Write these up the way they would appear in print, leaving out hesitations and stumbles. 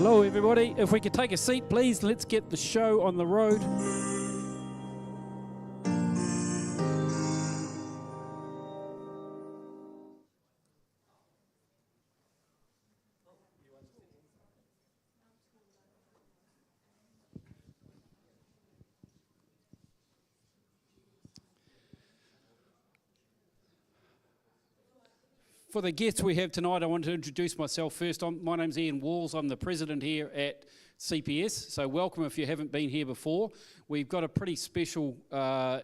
Hello everybody, if we could take a seat please, let's get the show on the road. For the guests we have tonight, I want to introduce myself first. My name's Ian Walls. I'm the president here at CPS, so welcome if you haven't been here before. We've got a pretty special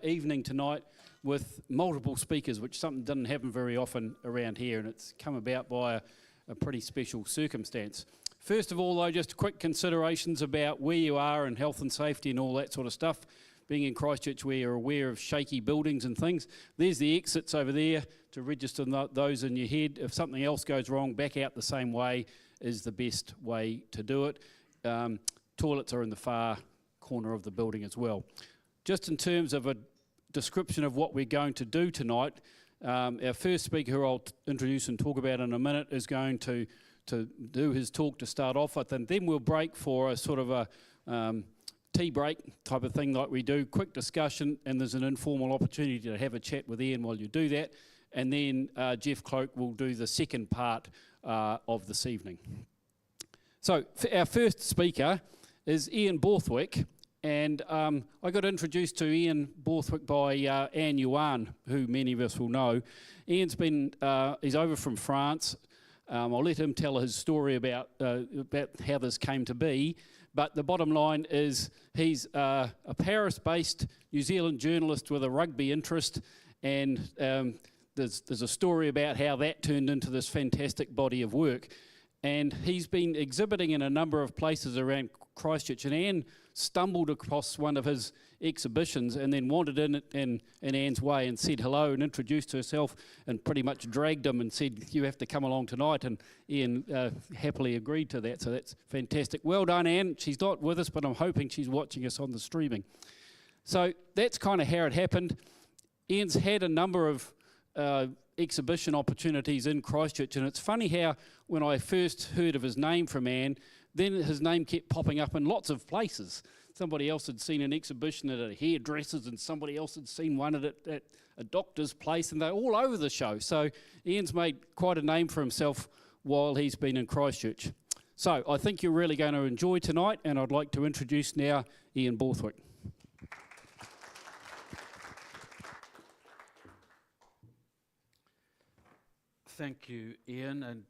evening tonight with multiple speakers, which something doesn't happen very often around here, and it's come about by a pretty special circumstance. First of all, though, just quick considerations about where you are and health and safety and all that sort of stuff. Being in Christchurch, where you're aware of shaky buildings and things, there's the exits over there to register those in your head. If something else goes wrong, back out the same way is the best way to do it. Toilets are in the far corner of the building as well. Just in terms of a description of what we're going to do tonight, our first speaker, who I'll introduce and talk about in a minute, is going to do his talk to start off with, and then we'll break for a sort of a tea break type of thing like we do, quick discussion, and there's an informal opportunity to have a chat with Ian while you do that, and then Geoff Cloake will do the second part of this evening. So our first speaker is Ian Borthwick, and I got introduced to Ian Borthwick by Anne Yuan, who many of us will know. Ian's been, he's over from France. I'll let him tell his story about how this came to be. But the bottom line is he's a Paris-based New Zealand journalist with a rugby interest, and there's a story about how that turned into this fantastic body of work. And he's been exhibiting in a number of places around Christchurch, and Anne stumbled across one of his exhibitions and then wandered in Anne's way and said hello and introduced herself and pretty much dragged him and said, you have to come along tonight, and Ian happily agreed to that, so that's fantastic. Well done, Anne. She's not with us, but I'm hoping she's watching us on the streaming. So that's kind of how it happened. Ian's had a number of exhibition opportunities in Christchurch, and it's funny how when I first heard of his name from Anne, then his name kept popping up in lots of places. Somebody else had seen an exhibition at a hairdresser's, and somebody else had seen one at a doctor's place, and they're all over the show. So Ian's made quite a name for himself while he's been in Christchurch. So I think you're really going to enjoy tonight, and I'd like to introduce now Ian Borthwick. Thank you, Ian, and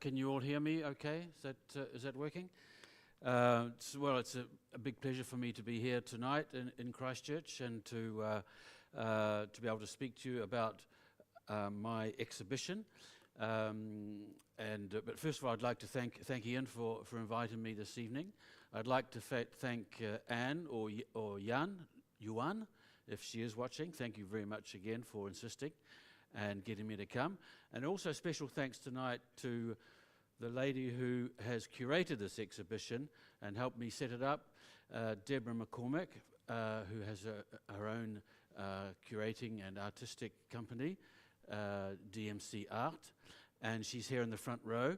can you all hear me okay? Is that working? Well, it's a big pleasure for me to be here tonight in Christchurch and to be able to speak to you about my exhibition. But first of all, I'd like to thank Ian for inviting me this evening. I'd like to thank Anne or Yuan, if she is watching. Thank you very much again for insisting and getting me to come. And also special thanks tonight to the lady who has curated this exhibition and helped me set it up, Deborah McCormack, who has her own curating and artistic company, DMC Art, and she's here in the front row.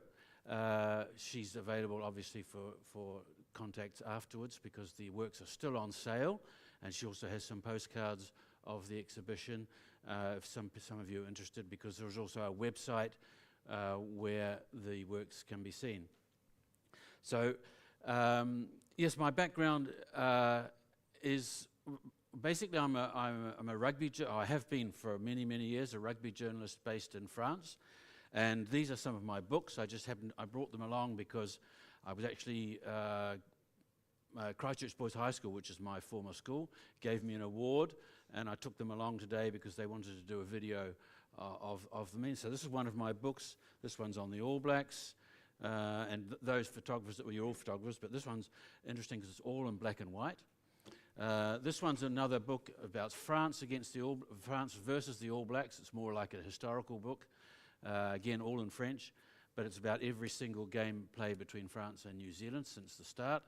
She's available obviously for contacts afterwards because the works are still on sale, and she also has some postcards of the exhibition if some of you are interested, because there's also a website where the works can be seen. So yes, my background is basically I'm a rugby. I have been for many years a rugby journalist based in France, and these are some of my books. I brought them along because I was actually Christchurch Boys High School, which is my former school, gave me an award, and I took them along today because they wanted to do a video of me. So this is one of my books. This one's on the All Blacks, and those photographers, you're all photographers, but this one's interesting because it's all in black and white. This one's another book about France versus the All Blacks. It's more like a historical book, again all in French, but it's about every single game played between France and New Zealand since the start.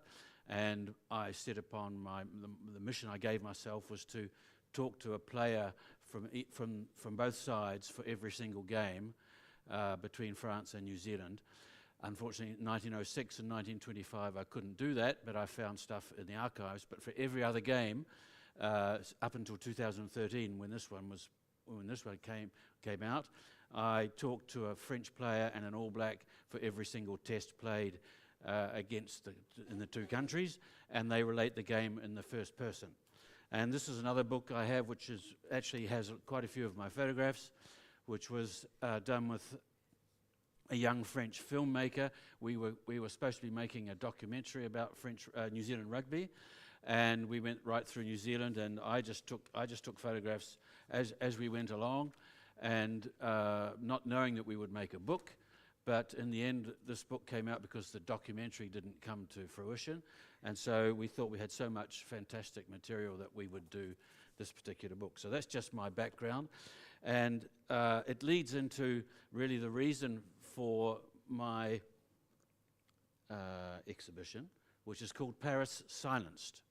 And I set upon the mission I gave myself was to talk to a player from both sides for every single game between France and New Zealand. Unfortunately, 1906 and 1925, I couldn't do that, but I found stuff in the archives. But for every other game, up until 2013, when this one came out, I talked to a French player and an All Black for every single test played in the two countries, and they relate the game in the first person. And this is another book I have, which actually has quite a few of my photographs, which was done with a young French filmmaker. We were supposed to be making a documentary about New Zealand rugby, and we went right through New Zealand, and I just took photographs as we went along, and not knowing that we would make a book. But in the end, this book came out because the documentary didn't come to fruition, and so we thought we had so much fantastic material that we would do this particular book. So that's just my background, and it leads into really the reason for my exhibition, which is called Paris Silenced.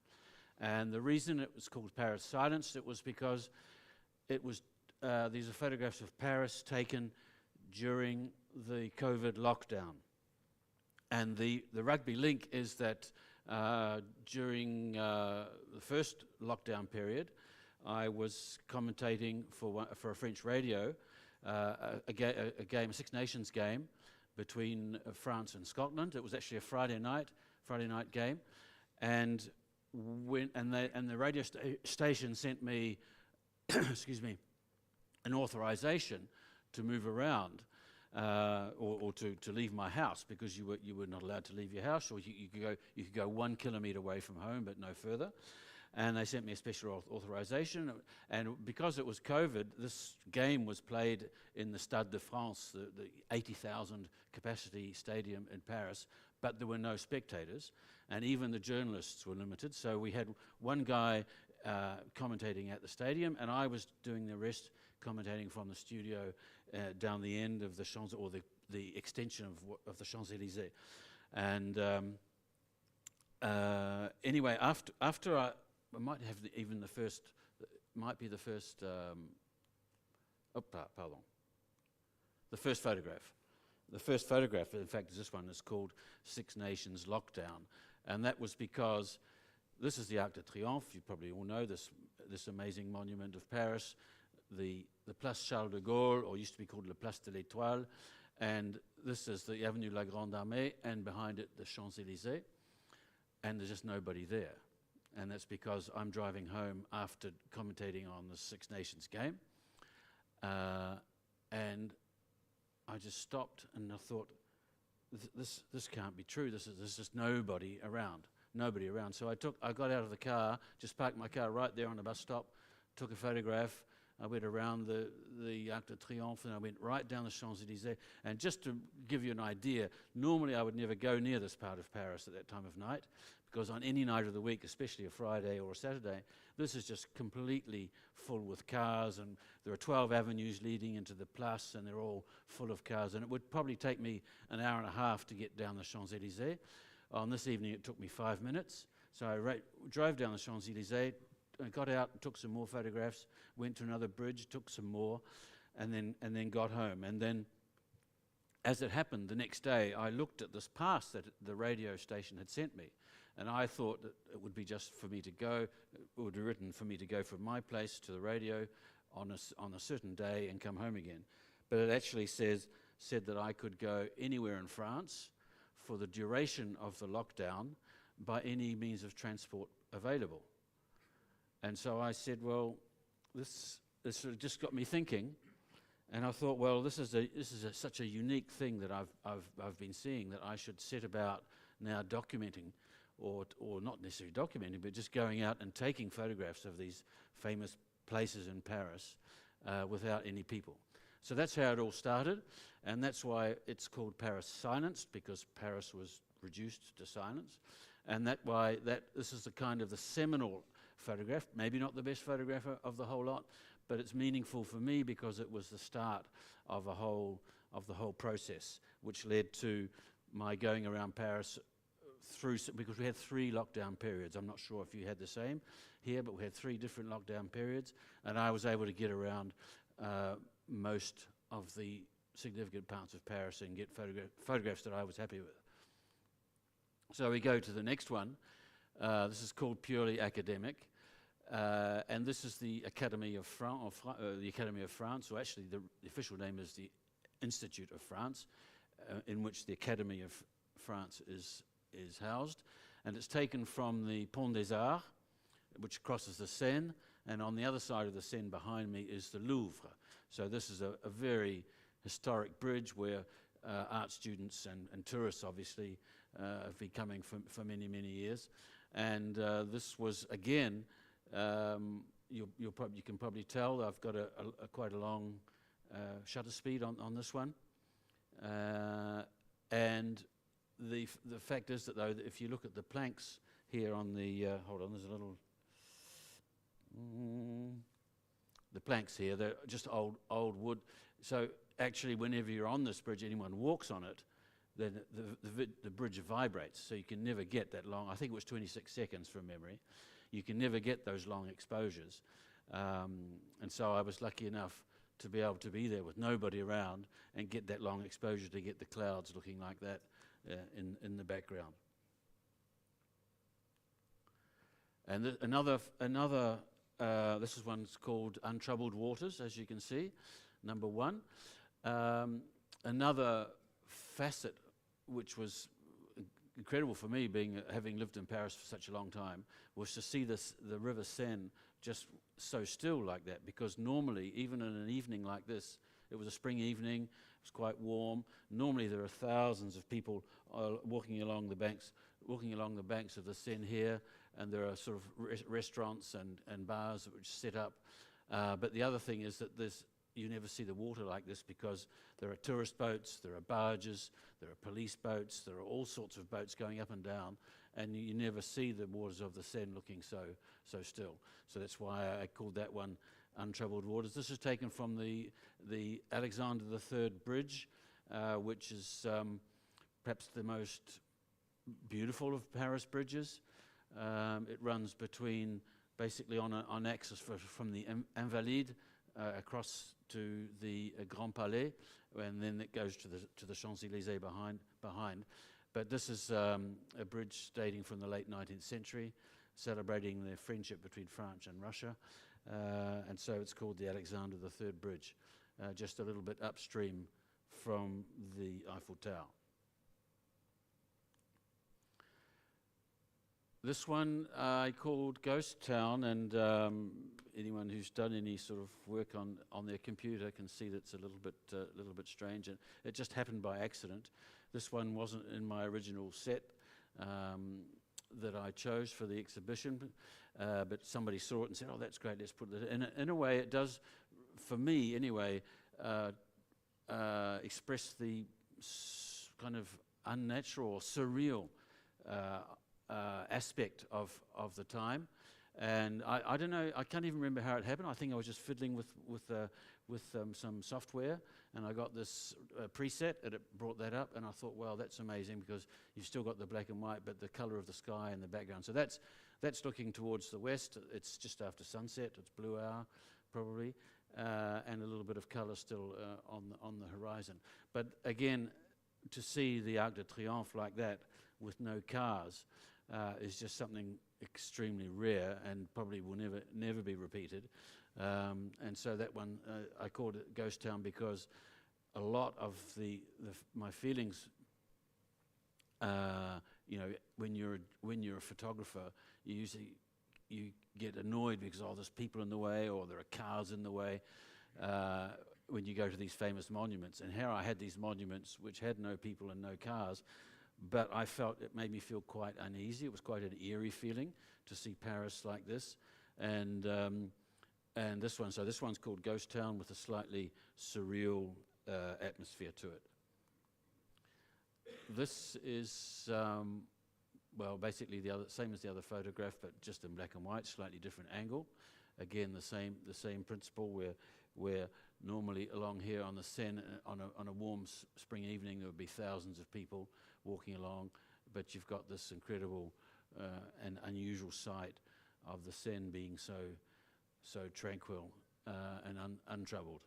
And the reason it was called Paris Silenced, it was because these are photographs of Paris taken during the COVID lockdown. And the rugby link is that during the first lockdown period, I was commentating for a French radio, a Six Nations game between France and Scotland. It was actually a Friday night game, and the radio station sent me, excuse me, an authorization to move around or to leave my house, because you were not allowed to leave your house, or you could go 1 kilometre away from home but no further. And they sent me a special authorization, and because it was COVID, this game was played in the Stade de France, the 80,000 capacity stadium in Paris, but there were no spectators, and even the journalists were limited. So we had one guy commentating at the stadium, and I was doing the rest, commentating from the studio down the end of the Champs, or the extension of the Champs-Élysées. And anyway, after I might have the first. The first photograph. The first photograph, in fact, is this one. It's called Six Nations Lockdown, and that was because this is the Arc de Triomphe. You probably all know this amazing monument of Paris, the Place Charles de Gaulle, or used to be called La Place de l'Étoile, and this is the Avenue La Grande Armée, and behind it the Champs-Élysées, and there's just nobody there. And that's because I'm driving home after commentating on the Six Nations game. And I just stopped and I thought, this can't be true. There's just nobody around. So I got out of the car, just parked my car right there on the bus stop, took a photograph. I went around the Arc de Triomphe, and I went right down the Champs-Élysées. And just to give you an idea, normally I would never go near this part of Paris at that time of night, because on any night of the week, especially a Friday or a Saturday, this is just completely full with cars, and there are 12 avenues leading into the Place, and they're all full of cars, and it would probably take me an hour and a half to get down the Champs-Élysées. On this evening, it took me 5 minutes. So I drove down the Champs-Élysées, I got out and took some more photographs, went to another bridge, took some more, and then got home. And then, as it happened, the next day, I looked at this pass that the radio station had sent me, and I thought that it would be just for me to go, it would be written for me to go from my place to the radio on a certain day and come home again. But it actually said that I could go anywhere in France for the duration of the lockdown by any means of transport available. And so I said, well, this sort of just got me thinking, and I thought, well, this is such a unique thing that I've been seeing, that I should set about now documenting, or not necessarily documenting, but just going out and taking photographs of these famous places in Paris without any people. So that's how it all started, and that's why it's called Paris Silenced, because Paris was reduced to silence, and this is the kind of the seminal photograph, maybe not the best photograph of the whole lot, but it's meaningful for me because it was the start of the whole process, which led to my going around Paris because we had 3 lockdown periods. I'm not sure if you had the same here, but we had 3 different lockdown periods, and I was able to get around most of the significant parts of Paris and get photographs that I was happy with. So we go to the next one. This is called Purely Academic, and this is the Academy of France, or actually the official name is the Institute of France, in which the Academy of France is housed, and it's taken from the Pont des Arts, which crosses the Seine, and on the other side of the Seine behind me is the Louvre. So this is a very historic bridge where art students and tourists obviously have been coming for many, many years. And this was, again, you can probably tell I've got quite a long shutter speed on this one. And the fact is that, though, that if you look at the planks here on the, hold on, there's a little, the planks here, they're just old wood. So actually, whenever you're on this bridge, anyone walks on it, then the bridge vibrates, so you can never get that long. I think it was 26 seconds from memory. You can never get those long exposures. And so I was lucky enough to be able to be there with nobody around and get that long exposure to get the clouds looking like that in the background. And this is one's called Untroubled Waters, as you can see, number 1. Another facet which was incredible for me, having lived in Paris for such a long time, was to see the River Seine just so still like that, because normally, even in an evening like this, it was a spring evening, it was quite warm, normally there are thousands of people walking along the banks of the Seine here, and there are sort of restaurants and bars which set up. But the other thing is that you never see the water like this, because there are tourist boats, there are barges, there are police boats, there are all sorts of boats going up and down, and you never see the waters of the Seine looking so still. So that's why I called that one Untroubled Waters. This is taken from the Alexander III Bridge, which is perhaps the most beautiful of Paris bridges. It runs between, basically on axis from the Invalides across to the Grand Palais, and then it goes to the Champs-Élysées behind. But this is a bridge dating from the late 19th century, celebrating the friendship between France and Russia, and so it's called the Alexander III Bridge, just a little bit upstream from the Eiffel Tower. This one I called Ghost Town, and anyone who's done any sort of work on their computer can see that it's a little bit strange, and it just happened by accident. This one wasn't in my original set that I chose for the exhibition, but somebody saw it and said, "Oh, that's great, let's put it in." In a way, it does, for me anyway, express the kind of unnatural or surreal aspect of the time. And I don't know, I can't even remember how it happened. I think I was just fiddling with some software, and I got this preset, and it brought that up, and I thought, well, that's amazing, because you've still got the black and white, but the color of the sky in the background. So that's looking towards the west. It's just after sunset. It's blue hour, probably, and a little bit of color still on the horizon. But again, to see the Arc de Triomphe like that with no cars is just something extremely rare, and probably will never be repeated. And so that one I called it Ghost Town, because a lot of my feelings, when you're a photographer, you get annoyed because there's people in the way, or there are cars in the way, when you go to these famous monuments. And here I had these monuments which had no people and no cars, but I felt it made me feel quite uneasy. It was quite an eerie feeling to see Paris like this, and this one. So this one's called Ghost Town, with a slightly surreal atmosphere to it. This is basically the same as the other photograph, but just in black and white, slightly different angle. Again, the same principle, where normally along here on the Seine, on a warm spring evening, there would be thousands of people walking along, but you've got this incredible and unusual sight of the Seine being so tranquil and untroubled.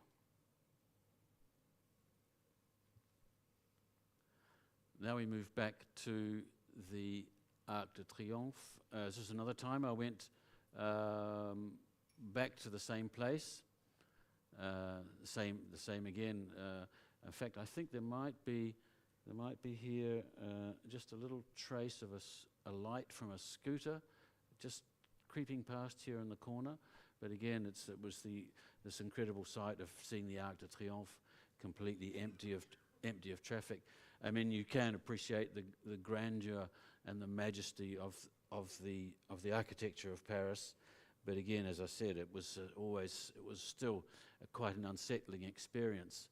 Now we move back to the Arc de Triomphe. This is another time I went back to the same place. The same again. In fact, I think there might be here just a little trace of a light from a scooter, just creeping past here in the corner. But again, it was this incredible sight of seeing the Arc de Triomphe completely empty of traffic. I mean, you can appreciate the grandeur and the majesty of the architecture of Paris. But again, as I said, it was still quite an unsettling experience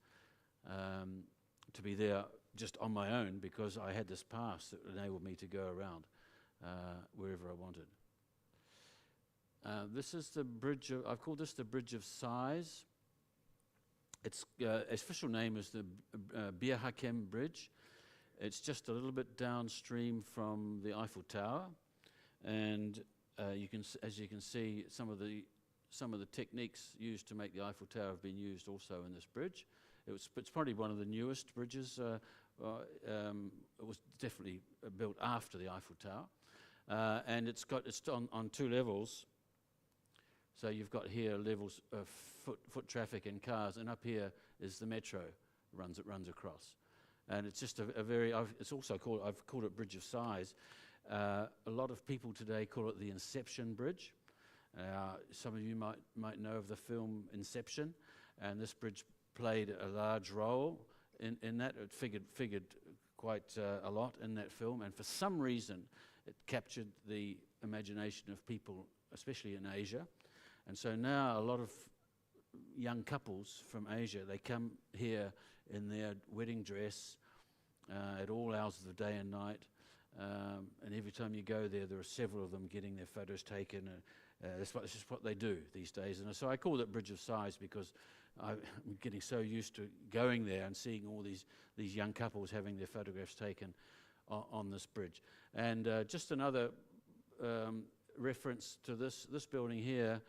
to be there just on my own, because I had this pass that enabled me to go around wherever I wanted. This is the bridge I've called this the Bridge of Sighs. Its official name is the Bir Hakeim Bridge. It's just a little bit downstream from the Eiffel Tower, and as you can see, some of the techniques used to make the Eiffel Tower have been used also in this bridge. It's probably one of the newest bridges. It was definitely built after the Eiffel Tower, and it's on 2 levels. So you've got here levels of foot traffic and cars, and up here is the metro runs across. And it's just I've called it Bridge of Sighs. A lot of people today call it the Inception Bridge. Some of you might know of the film Inception, and this bridge played a large role in that. It figured quite a lot in that film, and for some reason it captured the imagination of people, especially in Asia. And so now a lot of young couples from Asia, they come here in their wedding dress at all hours of the day and night. And every time you go there are several of them getting their photos taken. That's just what they do these days. And so I call it Bridge of Sighs, because I'm getting so used to going there and seeing all these young couples having their photographs taken on this bridge. And just another reference to this building here.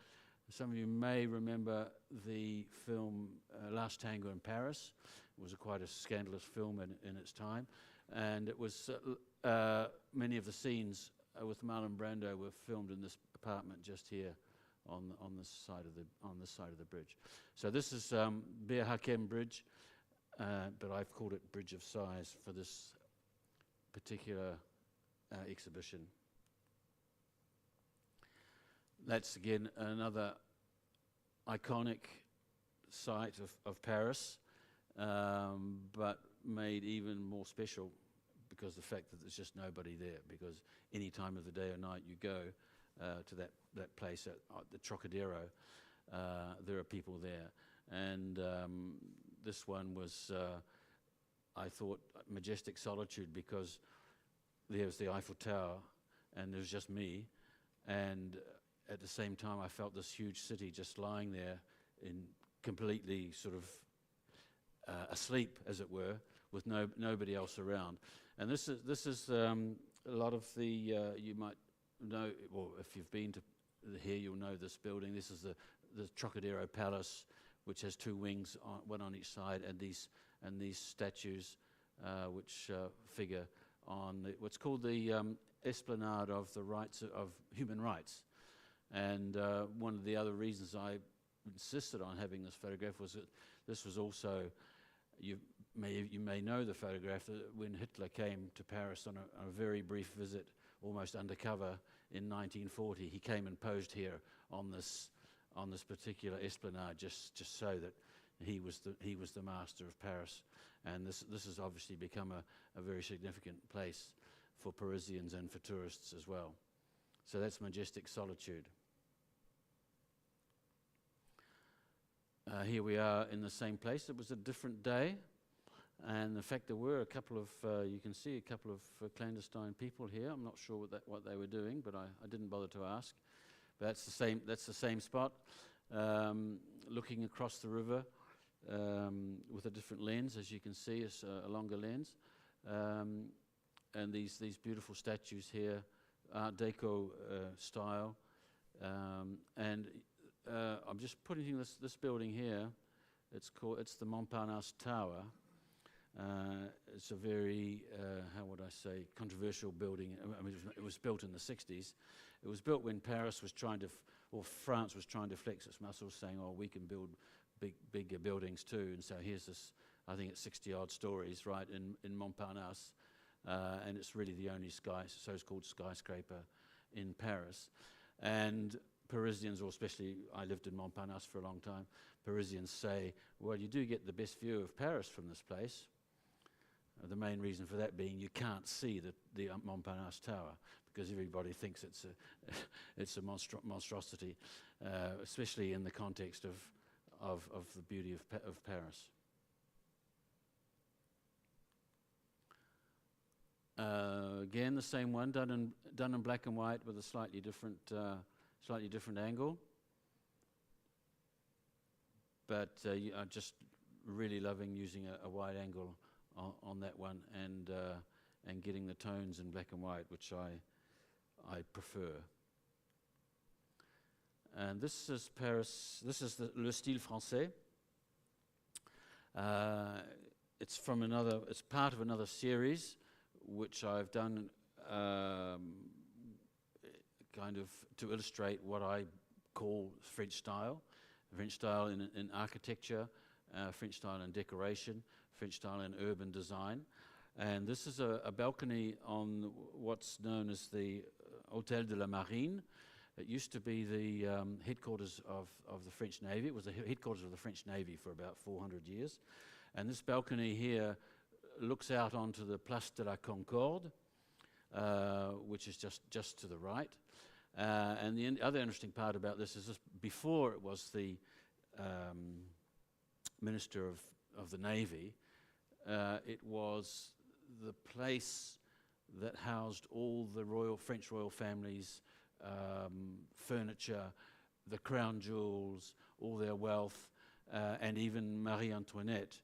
Some of you may remember the film Last Tango in Paris. It was quite a scandalous film in its time, and it was many of the scenes with Marlon Brando were filmed in this apartment just here on this side of the bridge. So this is Bir Hakeim Bridge, but I've called it Bridge of Sighs for this particular exhibition. That's again another iconic site of Paris, but made even more special because the fact that there's just nobody there, because any time of the day or night you go to that place at the Trocadero, there are people there. And this one was, I thought, majestic solitude, because there's the Eiffel Tower and there's just me, and at the same time I felt this huge city just lying there in completely sort of asleep, as it were, with nobody else around. And this is a lot of the you might know, or if you've been to here, you'll know this building. This is the Trocadero Palace, which has 2 wings, one on each side, and these statues which figure on what's called the Esplanade of the rights of human rights. And one of the other reasons I insisted on having this photograph was that this was also, you may know the photograph, when Hitler came to Paris on a very brief visit, almost undercover, in 1940. He came and posed here on this particular esplanade, just so that he was the master of Paris. And this has obviously become a very significant place for Parisians and for tourists as well. So that's majestic solitude. Here we are in the same place. It was a different day, and in fact there were a couple of, you can see a couple of clandestine people here. I'm not sure what they were doing, but I didn't bother to ask. But that's the same spot, looking across the river with a different lens, as you can see. It's a longer lens, and these beautiful statues here, Art Deco style, and I'm just putting this building here. It's the Montparnasse Tower. it's a very, how would I say, controversial building. I mean, it was built in the 60s. It was built when Paris was trying to, or France was trying to flex its muscles, saying, oh, we can build bigger buildings too. And so here's this, I think it's 60-odd stories, right, in Montparnasse. And it's really the only so-called skyscraper in Paris. And Parisians, or especially I lived in Montparnasse for a long time, Parisians say, well, you do get the best view of Paris from this place. The main reason for that being you can't see the Montparnasse Tower because everybody thinks it's a monstrosity, especially in the context of the beauty of Paris. Again, the same one, done in black and white with a slightly different angle. But I'm just really loving using a wide angle on that one and getting the tones in black and white, which I prefer. And this is Paris. This is le style français. It's part of another series which I've done kind of to illustrate what I call French style in architecture, French style in decoration, French style in urban design. And this is a balcony on what's known as the Hôtel de la Marine. It used to be the headquarters of the French Navy. It was the headquarters of the French Navy for about 400 years. And this balcony here looks out onto the Place de la Concorde, which is just to the right. And the other interesting part about this is before it was the Minister of the Navy, it was the place that housed all the French royal families, furniture, the crown jewels, all their wealth, and even Marie Antoinette,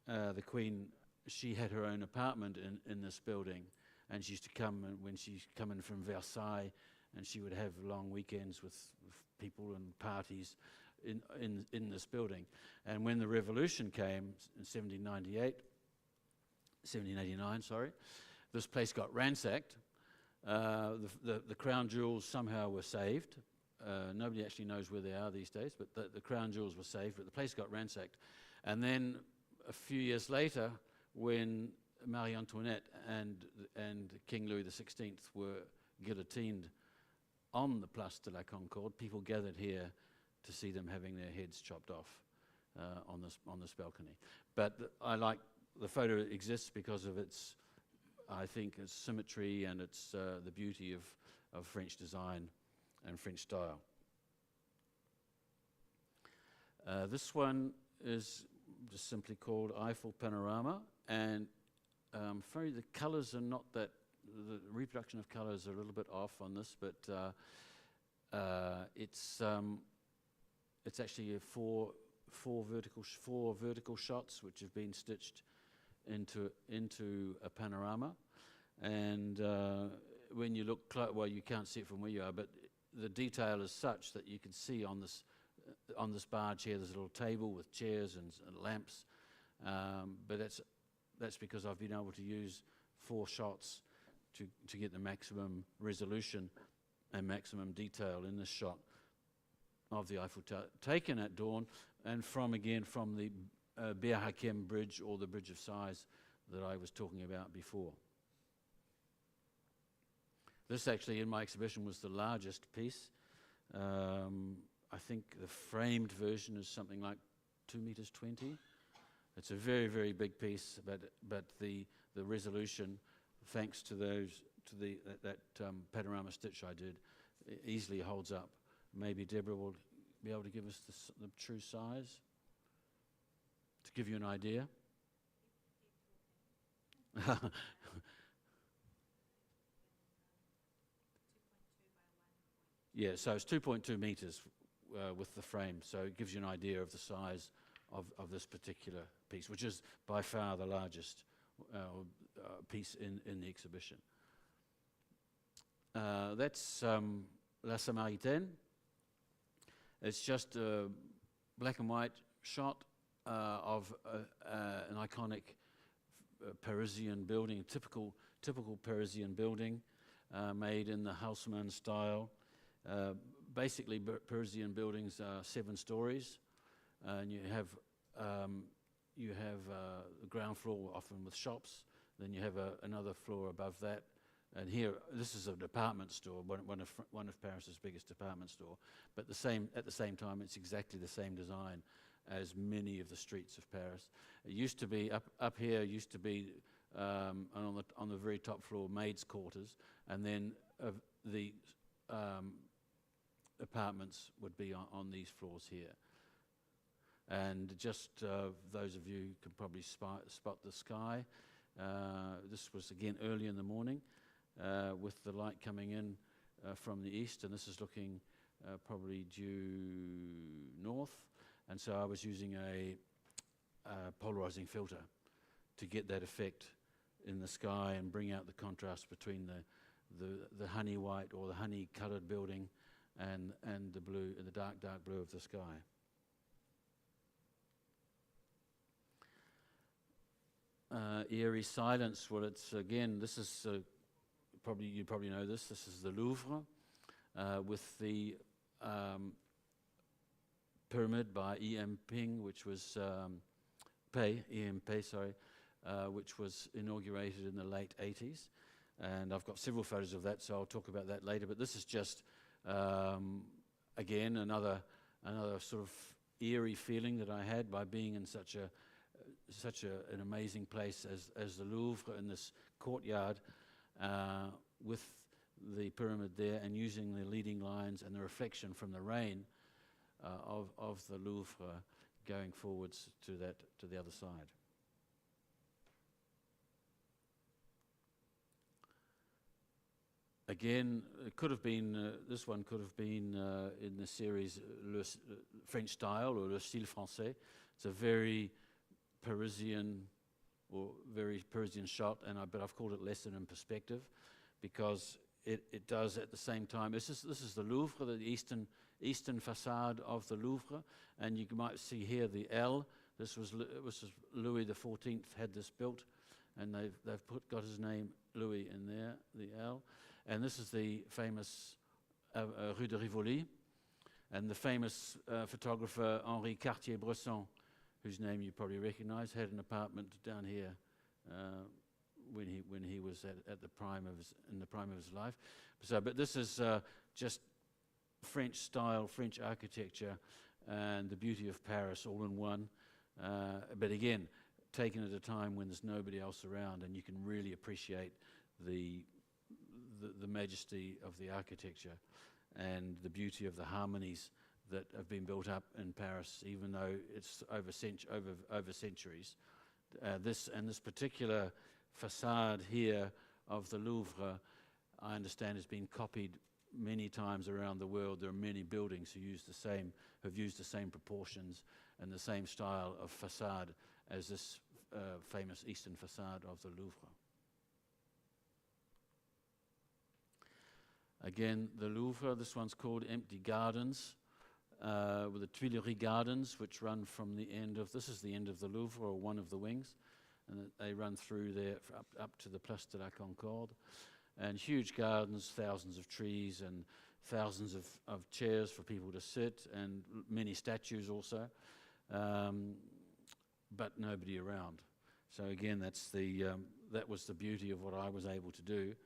the Queen. She had her own apartment in this building, and she used to come when she's coming from Versailles, and she would have long weekends with people and parties in this building. And when the revolution came in 1789, this place got ransacked. The crown jewels somehow were saved. Nobody actually knows where they are these days, but the crown jewels were saved, but the place got ransacked. And then a few years later, when Marie Antoinette and King Louis XVI were guillotined on the Place de la Concorde, people gathered here to see them having their heads chopped off on this balcony. But I like the photo exists because of its, I think, its symmetry and its the beauty of French design and French style. This one is just simply called Eiffel Panorama, and sorry, the colours are not that. The reproduction of colours are a little bit off on this, but it's actually four vertical shots which have been stitched into a panorama. And when you look well, you can't see it from where you are, but the detail is such that you can see on this barge here. There's a little table with chairs and lamps, but that's because I've been able to use 4 shots to get the maximum resolution and maximum detail in this shot of the Eiffel Tower, taken at dawn, and from the Bir Hakeim Bridge, or the Bridge of Sighs that I was talking about before. This actually in my exhibition was the largest piece. I think the framed version is something like 2.20 meters. It's a very, very big piece, but the resolution, thanks to that panorama stitch I did, easily holds up. Maybe Deborah will be able to give us the true size to give you an idea. Yeah, so it's 2.2 meters with the frame, so it gives you an idea of the size of this particular piece, which is by far the largest piece in the exhibition. That's La Samaritaine. It's just a black and white shot of an iconic Parisian building, typical Parisian building, made in the Haussmann style. Basically, Parisian buildings are 7 stories, and you have the ground floor often with shops. Then you have another floor above that, and here this is a department store, one of Paris's biggest department store. But at the same time, it's exactly the same design as many of the streets of Paris. It used to be up here. Used to be on the very top floor, maids' quarters, and then the apartments would be on these floors here. And just those of you who can probably spot the sky. This was again early in the morning with the light coming in from the east, and this is looking probably due north. And so I was using a polarizing filter to get that effect in the sky and bring out the contrast between the honey white or the honey coloured building and the blue, the dark blue of the sky. Eerie silence. Well, it's again. This is you probably know this. This is the Louvre with the pyramid by E.M. Ping, which was E.M. Pei, sorry, which was inaugurated in the late 80s. And I've got several photos of that, so I'll talk about that later. But this is just again another sort of eerie feeling that I had by being in such an amazing place as the Louvre, in this courtyard with the pyramid there, and using the leading lines and the reflection from the rain of the Louvre going forwards to the other side. Again, it could have been this one could have been in the series French style, or Le Style Français. It's a very Parisian shot, but I've called it lesson in perspective, because it does at the same time. This is the Louvre, the eastern facade of the Louvre, and you might see here the L. This was Louis XIV had this built, and they've got his name Louis in there, the L. And this is the famous Rue de Rivoli, and the famous photographer Henri Cartier-Bresson, whose name you probably recognise, had an apartment down here when he was at the prime of his life. But this is just French style, French architecture, and the beauty of Paris all in one. But again, taken at a time when there's nobody else around, and you can really appreciate the majesty of the architecture and the beauty of the harmonies that have been built up in Paris, even though it's over centuries. This particular facade here of the Louvre, I understand, has been copied many times around the world. There are many buildings who have used the same proportions and the same style of facade as this famous eastern facade of the Louvre. Again, the Louvre, this one's called Empty Gardens, with the Tuileries Gardens, which run from the end of, this is the end of the Louvre, or one of the wings, and they run through there up to the Place de la Concorde. And huge gardens, thousands of trees, and thousands of chairs for people to sit, and many statues also, but nobody around. So again, that was the beauty of what I was able to do,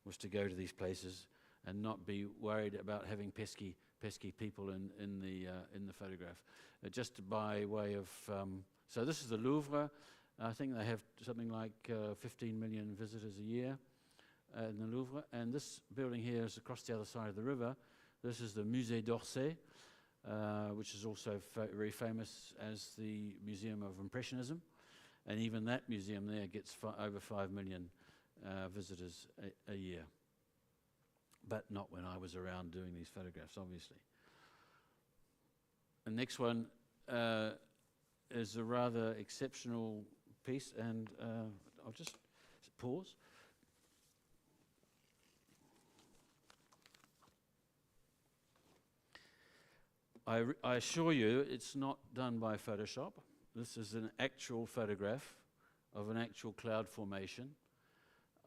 was to go to these places and not be worried about having pesky people in the photograph. Just by way of, so this is the Louvre. I think they have something like 15 million visitors a year in the Louvre. And this building here is across the other side of the river. This is the Musée d'Orsay, which is also very famous as the Museum of Impressionism. And even that museum there gets over 5 million visitors a year. But not when I was around doing these photographs, obviously. The next one is a rather exceptional piece, and I'll just pause. I assure you it's not done by Photoshop. This is an actual photograph of an actual cloud formation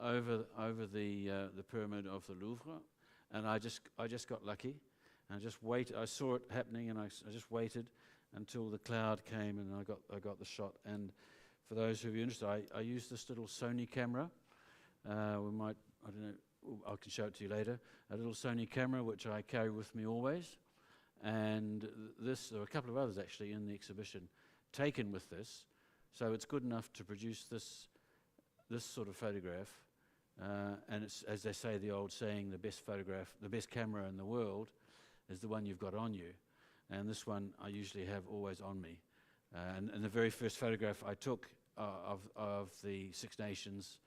over the pyramid of the Louvre, and I just got lucky. And I saw it happening, and I just waited until the cloud came, and I got the shot. And for those who are interested, I used this little Sony camera. I don't know, I can show it to you later. A little Sony camera which I carry with me always. And there are a couple of others actually in the exhibition taken with this. So it's good enough to produce this sort of photograph. And it's, as they say, the old saying, the best camera in the world is the one you've got on you. And this one I usually have always on me. And the very first photograph I took of the Six Nations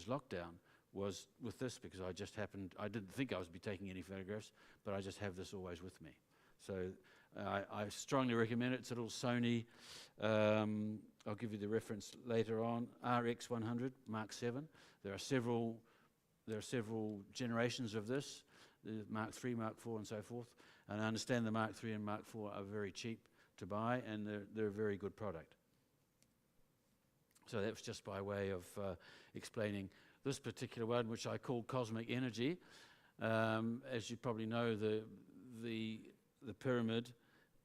lockdown was with this, because I didn't think I was be taking any photographs, but I just have this always with me. So I strongly recommend it. It's a little Sony, I'll give you the reference later on, RX100 Mark 7. There are several generations of this, the Mark 3, Mark 4 and so forth. And I understand the Mark 3 and Mark 4 are very cheap to buy, and they're a very good product. So that was just by way of explaining this particular one, which I call Cosmic Energy. As you probably know, the pyramid,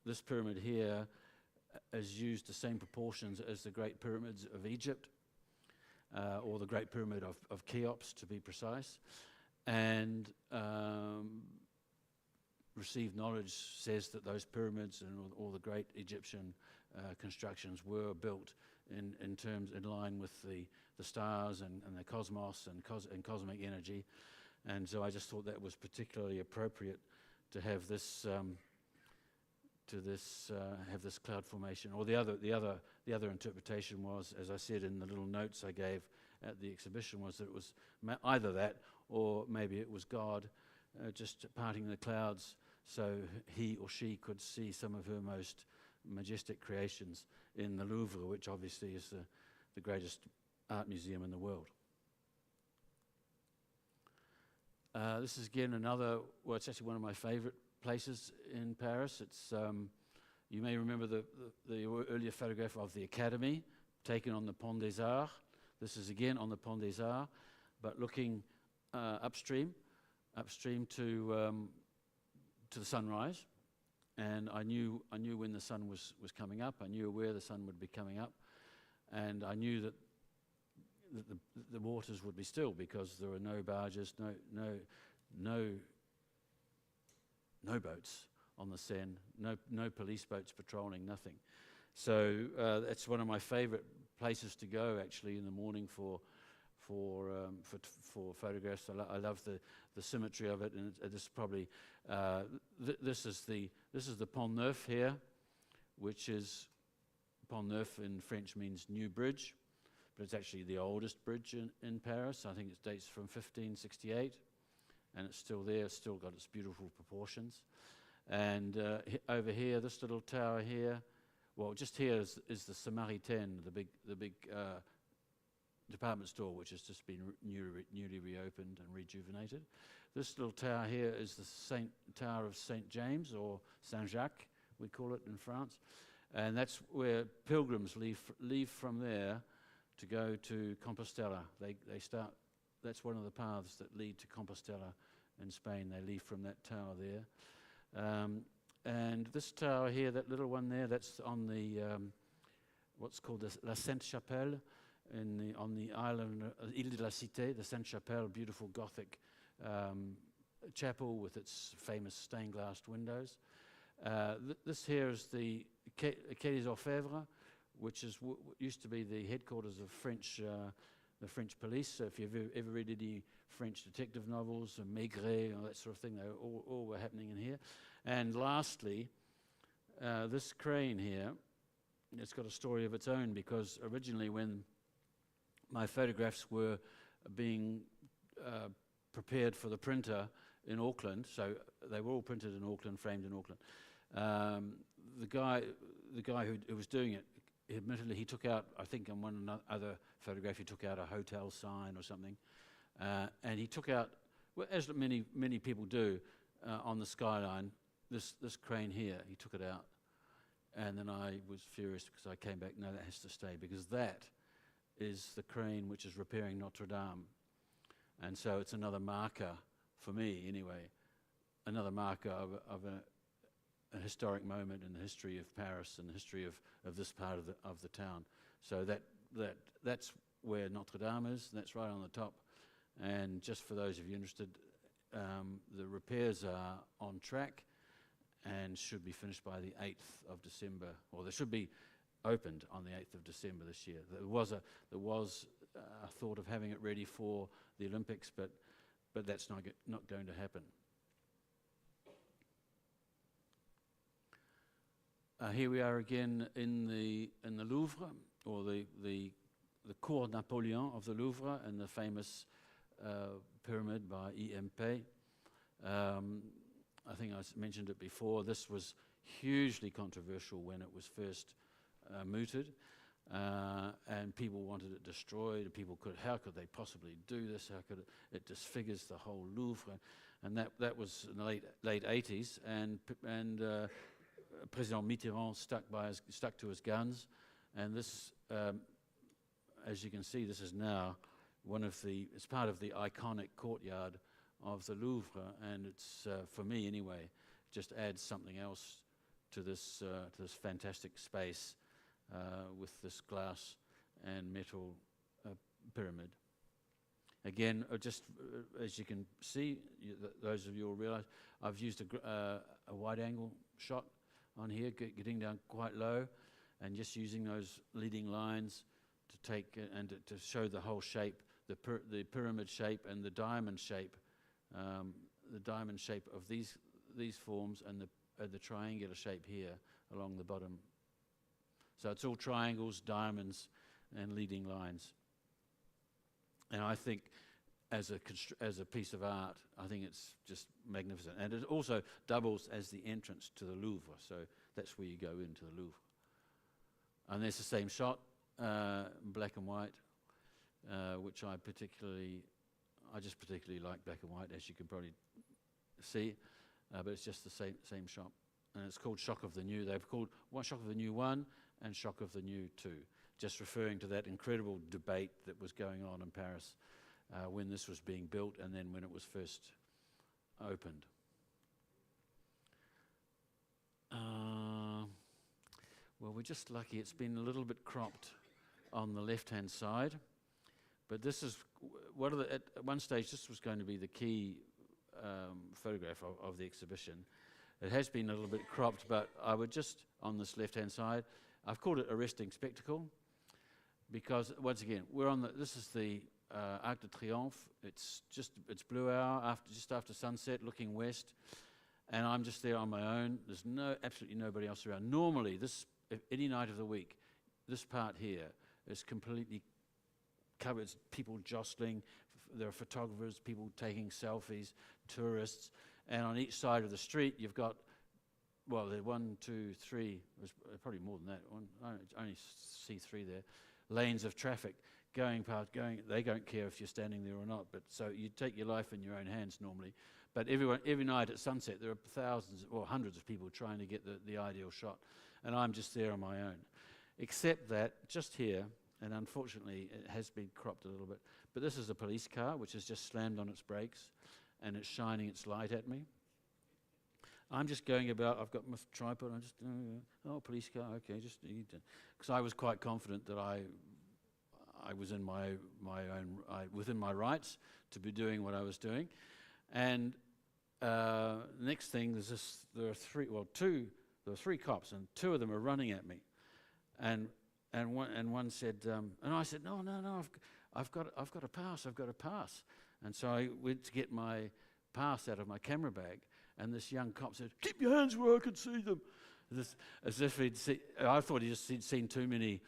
this pyramid here, has used the same proportions as the Great Pyramids of Egypt, or the Great Pyramid of Cheops, to be precise. And received knowledge says that those pyramids and all the great Egyptian constructions were built in line with the stars and the cosmos and cosmic energy. And so I just thought that was particularly appropriate to have this have this cloud formation. Or the other interpretation was, as I said in the little notes I gave at the exhibition, was that it was either that, or maybe it was God just parting the clouds so he or she could see some of her most majestic creations in the Louvre, which obviously is the greatest art museum in the world. This is again it's actually one of my favorite places in Paris. It's you may remember the earlier photograph of the Academy taken on the Pont des Arts. This is again on the Pont des Arts, but looking upstream to the sunrise. And I knew when the sun was coming up. I knew where the sun would be coming up, and I knew that the waters would be still, because there were no barges, no boats on the Seine, no police boats patrolling, nothing. So that's one of my favourite places to go actually in the morning for photographs. I love the symmetry of it, and it is probably this is the Pont Neuf here, which is Pont Neuf in French means new bridge, but it's actually the oldest bridge in Paris. I think it dates from 1568, and it's still there. It's still got its beautiful proportions. And over here, this little tower here, well, just here is the Samaritaine, the big department store, which has just been newly reopened and rejuvenated. This little tower here is the Tower of St. James, or Saint-Jacques, we call it in France. And that's where pilgrims leave from there to go to Compostela. They start, that's one of the paths that lead to Compostela in Spain. They leave from that tower there. And this tower here, that little one there, that's on the, what's called La Sainte-Chapelle, on the island, Ile de la Cité, the Sainte-Chapelle, beautiful Gothic chapel with its famous stained glass windows. This here is the Quai des Orfèvres, which is used to be the headquarters of the French police. So if you've ever read any French detective novels, Maigret, and that sort of thing, they all were happening in here. And lastly, this crane here, it's got a story of its own, because originally when my photographs were being prepared for the printer in Auckland, so they were all printed in Auckland, framed in Auckland. The guy who was doing it, admittedly, he took out, I think on one other photograph, he took out a hotel sign or something, and he took out, well, as many people do, on the skyline, this crane here. He took it out, And then I was furious because I came back, no, that has to stay, because that is the crane which is repairing Notre Dame. And so it's another marker, for me anyway, another marker of a historic moment in the history of Paris and the history of this part of the town. So that's where Notre Dame is, and that's right on the top. And just for those of you interested, the repairs are on track and should be finished by the 8th of December, or they should be opened on the 8th of December this year. There was a thought of having it ready for the Olympics, but that's not going to happen. Here we are again in the Louvre, or the Cour Napoleon of the Louvre, and the famous pyramid by Ian Borthwick. I think I mentioned it before. This was hugely controversial when it was first mooted, and people wanted it destroyed. How could they possibly do this? How could it disfigures the whole Louvre? And that was in the late 80s, and President Mitterrand stuck to his guns, and this, as you can see, this is now it's part of the iconic courtyard of the Louvre, and it's, for me anyway, just adds something else to this fantastic space with this glass and metal pyramid. Again, as you can see, those of you will realize, I've used a wide-angle shot on here, getting down quite low, and just using those leading lines to take and to show the whole shape, the pyramid shape and the diamond shape of these forms, and the triangular shape here along the bottom. So it's all triangles, diamonds, and leading lines. And I think, as a piece of art, I think it's just magnificent. And it also doubles as the entrance to the Louvre. So that's where you go into the Louvre. And there's the same shot, black and white, which I just particularly like black and white, as you can probably see. But it's just the same shot. And it's called Shock of the New. They've called Shock of the New 1 and Shock of the New 2, just referring to that incredible debate that was going on in Paris when this was being built, and then when it was first opened. Well, we're just lucky. It's been a little bit cropped on the left-hand side, but this is at one stage this was going to be the key photograph of the exhibition. It has been a little bit cropped, but I would just, on this left-hand side, I've called it Arresting Spectacle, because once again, this is the Arc de Triomphe. It's blue hour, just after sunset, looking west, and I'm just there on my own. There's absolutely nobody else around. Normally, any night of the week, this part here is completely covered. It's people jostling. There are photographers, people taking selfies, tourists, and on each side of the street, you've got, well, there are 1, 2, 3. There's probably more than that. I only see 3 there. Lanes of traffic going past, they don't care if you're standing there or not, but so you take your life in your own hands normally. But every night at sunset, there are thousands or hundreds of people trying to get the ideal shot, and I'm just there on my own. Except that, just here, and unfortunately it has been cropped a little bit, but this is a police car which has just slammed on its brakes, and it's shining its light at me. I'm just going about, I've got my tripod, I'm just, police car, okay, because I was quite confident that I was in my own, within my rights to be doing what I was doing. And next thing, there are 3 cops, and 2 of them are running at me. And one said, and I said, no, I've got a pass. And so I went to get my pass out of my camera bag, and this young cop said, "Keep your hands where I can see them." As if I thought he'd seen too many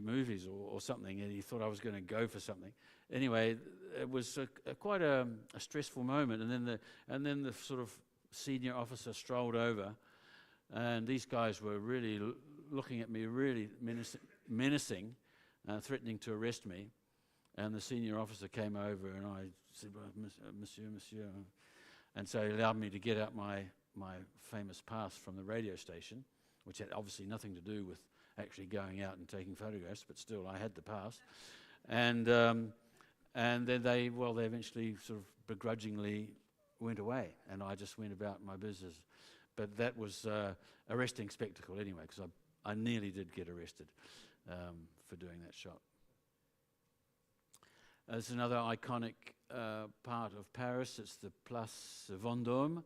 movies or something, and he thought I was going to go for something. Anyway, it was quite a stressful moment, and then the sort of senior officer strolled over, and these guys were really looking at me, really menacing, threatening to arrest me. And the senior officer came over, and I said, "Well, monsieur," and so he allowed me to get out my famous pass from the radio station, which had obviously nothing to do with actually going out and taking photographs, but still I had the pass. And then they eventually sort of begrudgingly went away, and I just went about my business. But that was a arresting spectacle anyway, because I nearly did get arrested for doing that shot. There's another iconic part of Paris. It's the Place Vendôme.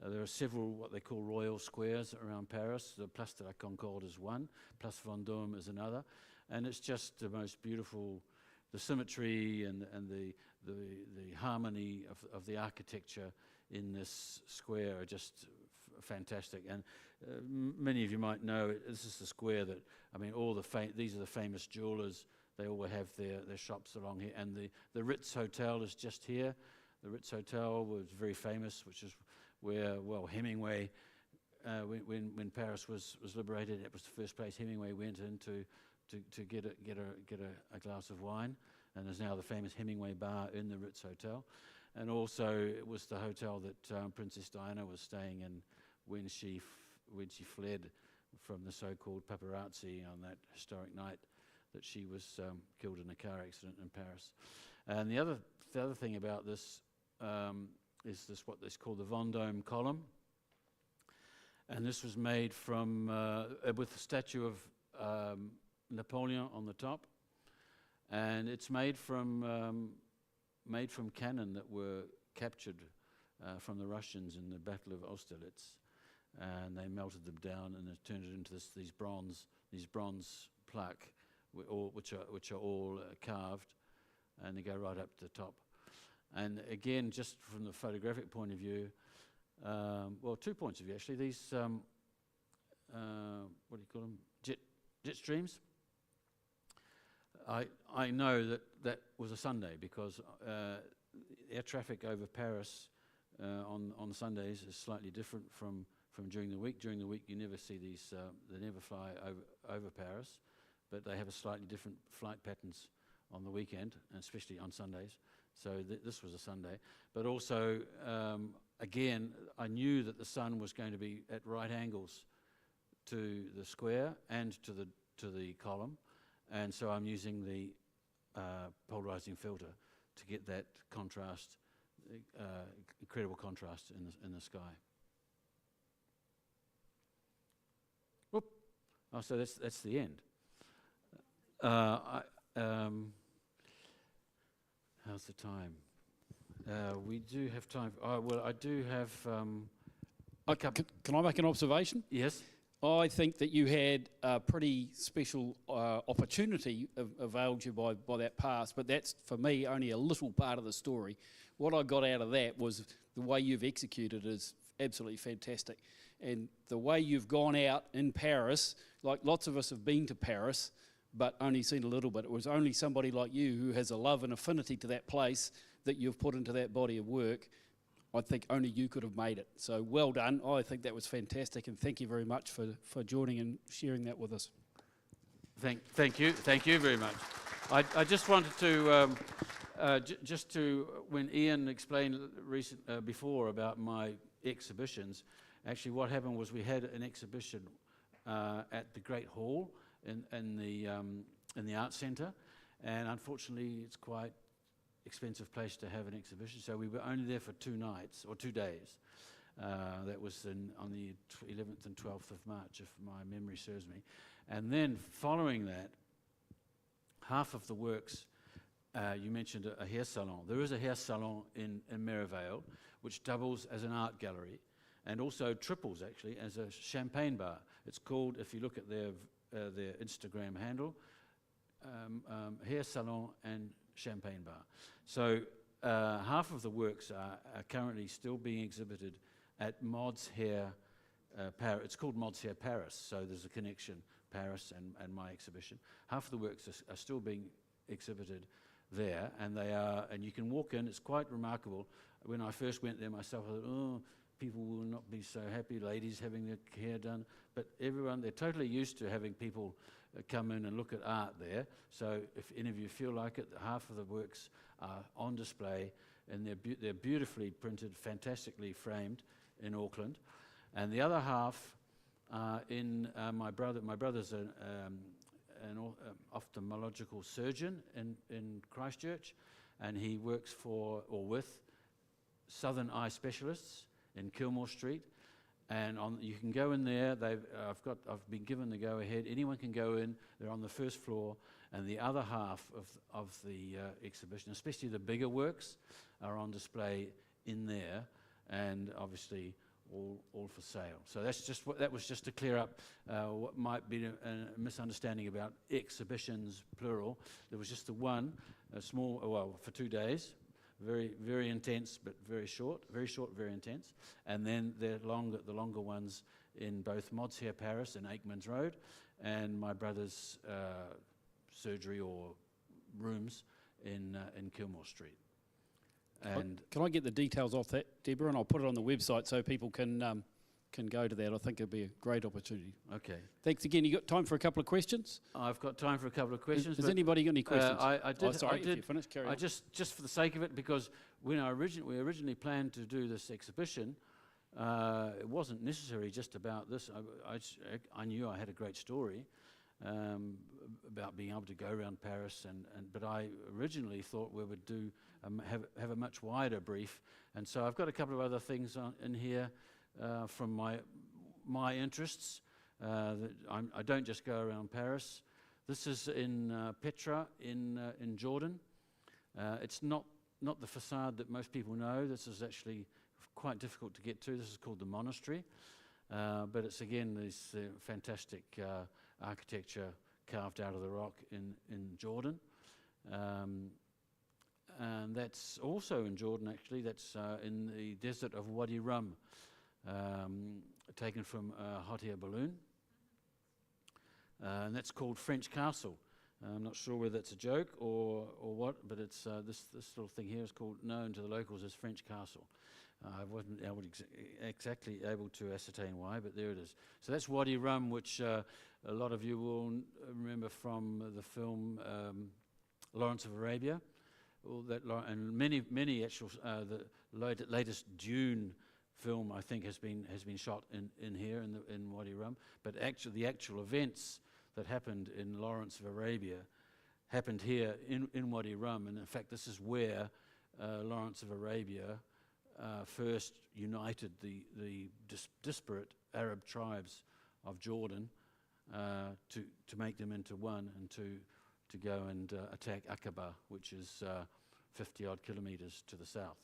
There are several what they call royal squares around Paris. The Place de la Concorde is one, Place Vendôme is another, and it's just the most beautiful. The symmetry and the harmony of the architecture in this square are just fantastic. And many of you might know this is the square that, I mean, these are the famous jewelers. They all have their shops along here. And the Ritz Hotel is just here. The Ritz Hotel was very famous, which is where, well, Hemingway, when Paris was liberated, it was the first place Hemingway went into to get a glass of wine, and there's now the famous Hemingway bar in the Ritz Hotel. And also it was the hotel that Princess Diana was staying in when she fled from the so-called paparazzi on that historic night that she was killed in a car accident in Paris. And the other thing about this is what is called the Vendôme column, and this was made from with a statue of Napoleon on the top, and it's made from cannon that were captured from the Russians in the Battle of Austerlitz, and they melted them down and they turned it into these bronze plaque, which are all carved, and they go right up to the top. And again, just from the photographic point of view, well, 2 points of view actually. These what do you call them? Jet streams. I know that was a Sunday because air traffic over Paris on Sundays is slightly different from during the week. During the week, you never see these. They never fly over Paris, but they have a slightly different flight patterns on the weekend, and especially on Sundays. So this was a Sunday, but also again, I knew that the sun was going to be at right angles to the square and to the column, and so I'm using the polarizing filter to get that contrast, incredible contrast in the sky. Whoop! Oh, so that's the end. How's the time? We do have time. Oh, well, I do have. Can I make an observation? Yes. I think that you had a pretty special opportunity availed you by that pass, but that's, for me, only a little part of the story. What I got out of that was the way you've executed is absolutely fantastic. And the way you've gone out in Paris, like lots of us have been to Paris, but only seen a little bit. It was only somebody like you who has a love and affinity to that place that you've put into that body of work. I think only you could have made it. So well done. I think that was fantastic, and thank you very much for joining and sharing that with us. Thank you very much. I just wanted to when Ian explained before about my exhibitions, actually what happened was we had an exhibition at the Great Hall in the Arts Centre, and unfortunately it's quite expensive place to have an exhibition, so we were only there for 2 nights or 2 days. That was on the 11th and 12th of March, if my memory serves me. And then following that, half of the works, you mentioned a hair salon. There is a hair salon in Merivale, which doubles as an art gallery, and also triples actually as a champagne bar. It's called, if you look at their Instagram handle, hair salon and champagne bar. So half of the works are currently still being exhibited at Mod's Hair Paris. It's called Mod's Hair Paris, so there's a connection, Paris and my exhibition. Half of the works are still being exhibited there, and and you can walk in. It's quite remarkable. When I first went there myself, I thought, oh, people will not be so happy, ladies having their hair done. But they're totally used to having people come in and look at art there. So if any of you feel like it, half of the works are on display, and they're beautifully printed, fantastically framed in Auckland. And the other half My brother's an ophthalmological surgeon in Christchurch, and he works for or with Southern Eye Specialists in Kilmore Street. And you can go in there. I've been given the go-ahead. Anyone can go in. They're on the first floor, and the other half of the exhibition, especially the bigger works, are on display in there, and obviously all for sale. So that was just to clear up what might be a misunderstanding about exhibitions plural. There was just the one, for 2 days. Very, very intense, but very short, very intense. And then the longer ones in both Mods Hair Paris and Aikmans Road, and my brother's surgery or rooms in Kilmore Street. And can I get the details off that, Deborah, and I'll put it on the website so people can go to that. I think it'd be a great opportunity. okay, Thanks again. You got time for a couple of questions? I've got time for a couple of questions. Has but, anybody got any questions? I did. Sorry, I if did. you finished, carry on. Just for the sake of it, because when we originally planned to do this exhibition, it wasn't necessarily just about this. I knew I had a great story about being able to go around Paris, but I originally thought we would do have a much wider brief, and so I've got a couple of other things in here from my interests. I don't just go around Paris. This is in Petra in Jordan. It's not the facade that most people know. This is actually quite difficult to get to. This is called the monastery, but it's again this fantastic architecture carved out of the rock in Jordan. And that's also in Jordan, actually. That's in the desert of Wadi Rum, taken from a hot air balloon. And that's called French Castle. I'm not sure whether it's a joke or what, but it's this little thing here is known to the locals as French Castle. I wasn't exactly able to ascertain why, but there it is. So that's Wadi Rum, which a lot of you will remember from the film Lawrence of Arabia. And many actual the latest Dune film, I think, has been shot in here in Wadi Rum. But the actual events that happened in Lawrence of Arabia happened here in Wadi Rum, and in fact, this is where Lawrence of Arabia first united the disparate Arab tribes of Jordan to make them into one and to go and attack Aqaba, which is 50-odd kilometres to the south.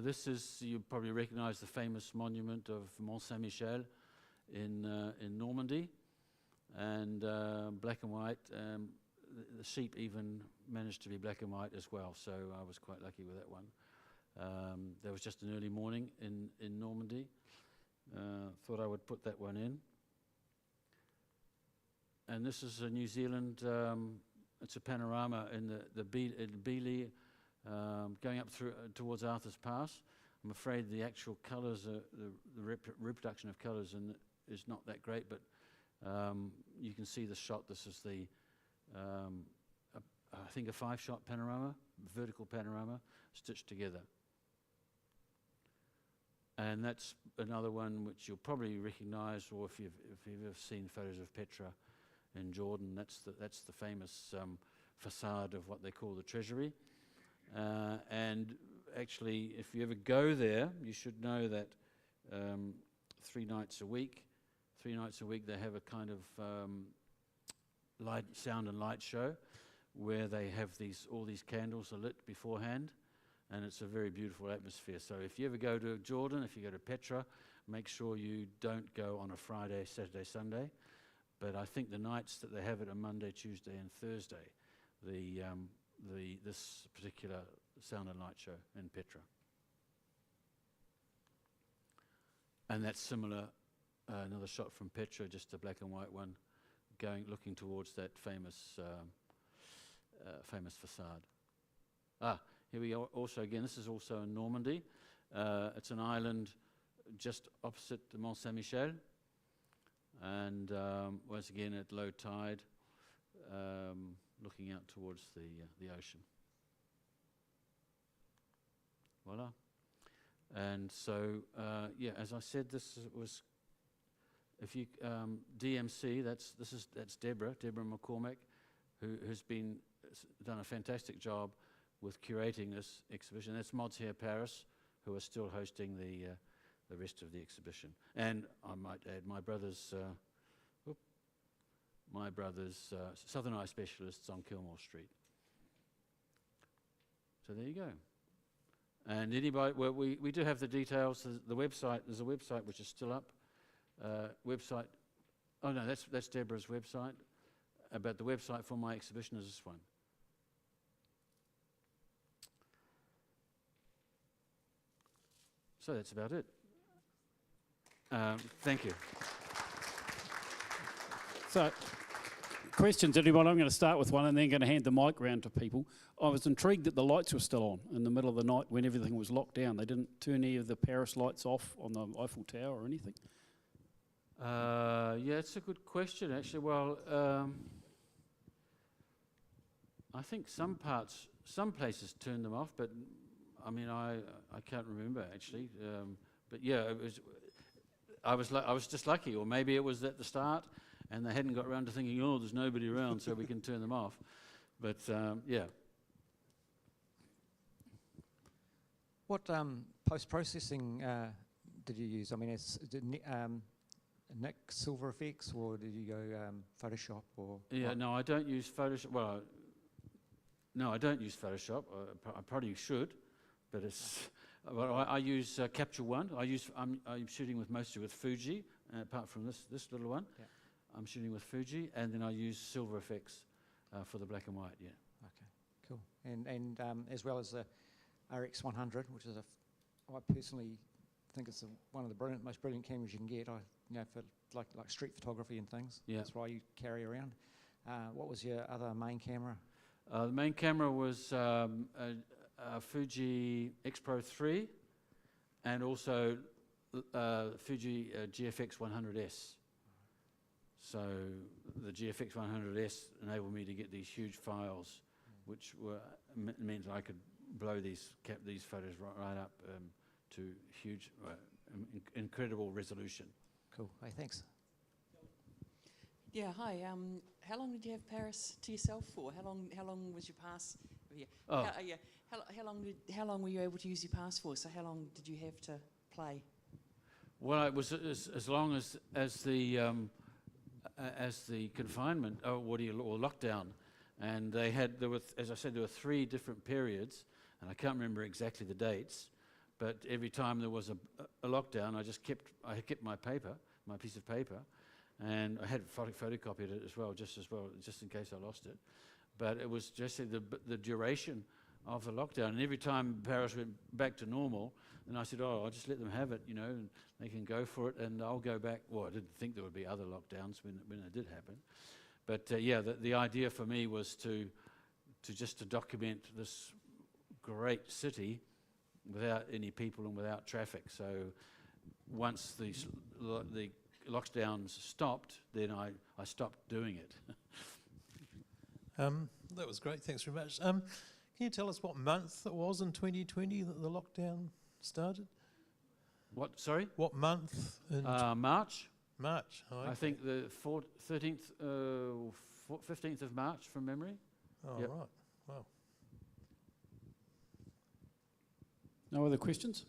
This is, you probably recognise the famous monument of Mont Saint-Michel in Normandy, and black and white. The sheep even managed to be black and white as well, so I was quite lucky with that one. There was just an early morning in Normandy. Thought I would put that one in. And this is a New Zealand, it's a panorama in the Beeley, going up towards Arthur's Pass. I'm afraid the actual colours, the reproduction of colours is not that great, but you can see the shot. This is I think a 5-shot panorama, vertical panorama, stitched together. And that's another one which you'll probably recognise, or if you've ever seen photos of Petra in Jordan, that's the famous facade of what they call the Treasury. And actually, if you ever go there, you should know that 3 nights a week they have a kind of sound and light show where they have all these candles are lit beforehand, and it's a very beautiful atmosphere. So if you ever go to Jordan, if you go to Petra, make sure you don't go on a Friday, Saturday, Sunday. But I think the nights that they have it are Monday, Tuesday, and Thursday. This particular sound and light show in Petra, and that's similar. Another shot from Petra, just a black and white one, looking towards that famous facade. Here we are. Also, again, this is also in Normandy. It's an island just opposite the Mont Saint-Michel. And once again at low tide, looking out towards the ocean. Voila. And so, as I said, this was, if you DMC, that's Deborah McCormack, who has done a fantastic job with curating this exhibition. That's Mods Here Paris, who are still hosting the rest of the exhibition. And I might add my brother's Southern Eye Specialists on Kilmore Street. So there you go. And anybody, well, we do have the details. The website, there's a website which is still up. Oh no, that's Deborah's website. But the website for my exhibition is this one. So that's about it. Thank you. So, questions, anyone? I'm going to start with one and then going to hand the mic round to people. I was intrigued that the lights were still on in the middle of the night when everything was locked down. They didn't turn any of the Paris lights off on the Eiffel Tower or anything? Yeah, it's a good question, actually. Well, I think some places turned them off, but I mean, I can't remember actually. But yeah, it was. I was just lucky, or maybe it was at the start, and they hadn't got around to thinking, oh, there's nobody around, so we can turn them off. But yeah. What post-processing did you use? I mean, did Nick Silver Effects, or did you go Photoshop, or? Yeah, no, I don't use Photoshop. Well, no, I don't use Photoshop. I probably should, but it's. Well, I use Capture One. I'm shooting mostly with Fuji, apart from this little one. Yeah. I'm shooting with Fuji, and then I use Silver Effects for the black and white. Yeah. Okay, cool. And as well as the RX100, which is I personally think it's one of the most brilliant cameras you can get. For like street photography and things. Yeah. That's why you carry around. What was your other main camera? The main camera was a Fuji X Pro 3, and also Fuji GFX 100S. So the GFX 100S enabled me to get these huge files, which meant I could blow these photos right up to huge, incredible resolution. Cool. Hey, thanks. Yeah. Hi. How long did you have Paris to yourself for? How long was your pass? Yeah. Oh. How long were you able to use your pass for? So how long did you have to play? Well, it was as long as the confinement or lockdown, and as I said, there were 3 different periods, and I can't remember exactly the dates, but every time there was a lockdown, I kept my piece of paper, and I had photocopied it as well, just in case I lost it. But it was just the duration of the lockdown, and every time Paris went back to normal, then I said, I'll just let them have it, and they can go for it, and I'll go back. Well, I didn't think there would be other lockdowns when it did happen, but the idea for me was to document this great city without any people and without traffic. So once the lockdowns stopped, then I stopped doing it. That was great. Thanks very much. Can you tell us what month it was in 2020 that the lockdown started? What? Sorry? What month? March. March. Oh, okay. I think the 15th of March from memory. Oh, yep. Right. Wow. No other questions?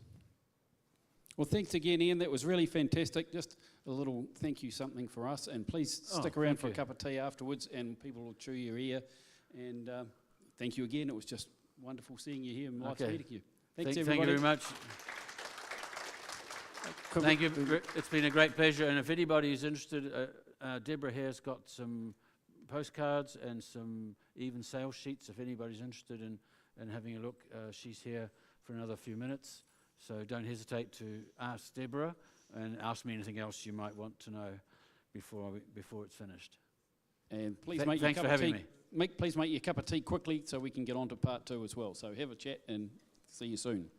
Well, thanks again, Ian. That was really fantastic. Just a little thank you something for us. And please stick around for a cup of tea afterwards, and people will chew your ear. And thank you again. It was just wonderful seeing you here and nice meeting you. Thanks, everybody. Thank you very much. Thank you. It's been a great pleasure. And if anybody is interested, Deborah here's got some postcards and some even sales sheets. If anybody's interested in having a look, she's here for another few minutes. So don't hesitate to ask Deborah and ask me anything else you might want to know before it's finished. And please thanks for having me. Please make your cup of tea quickly so we can get on to part 2 as well. So have a chat and see you soon.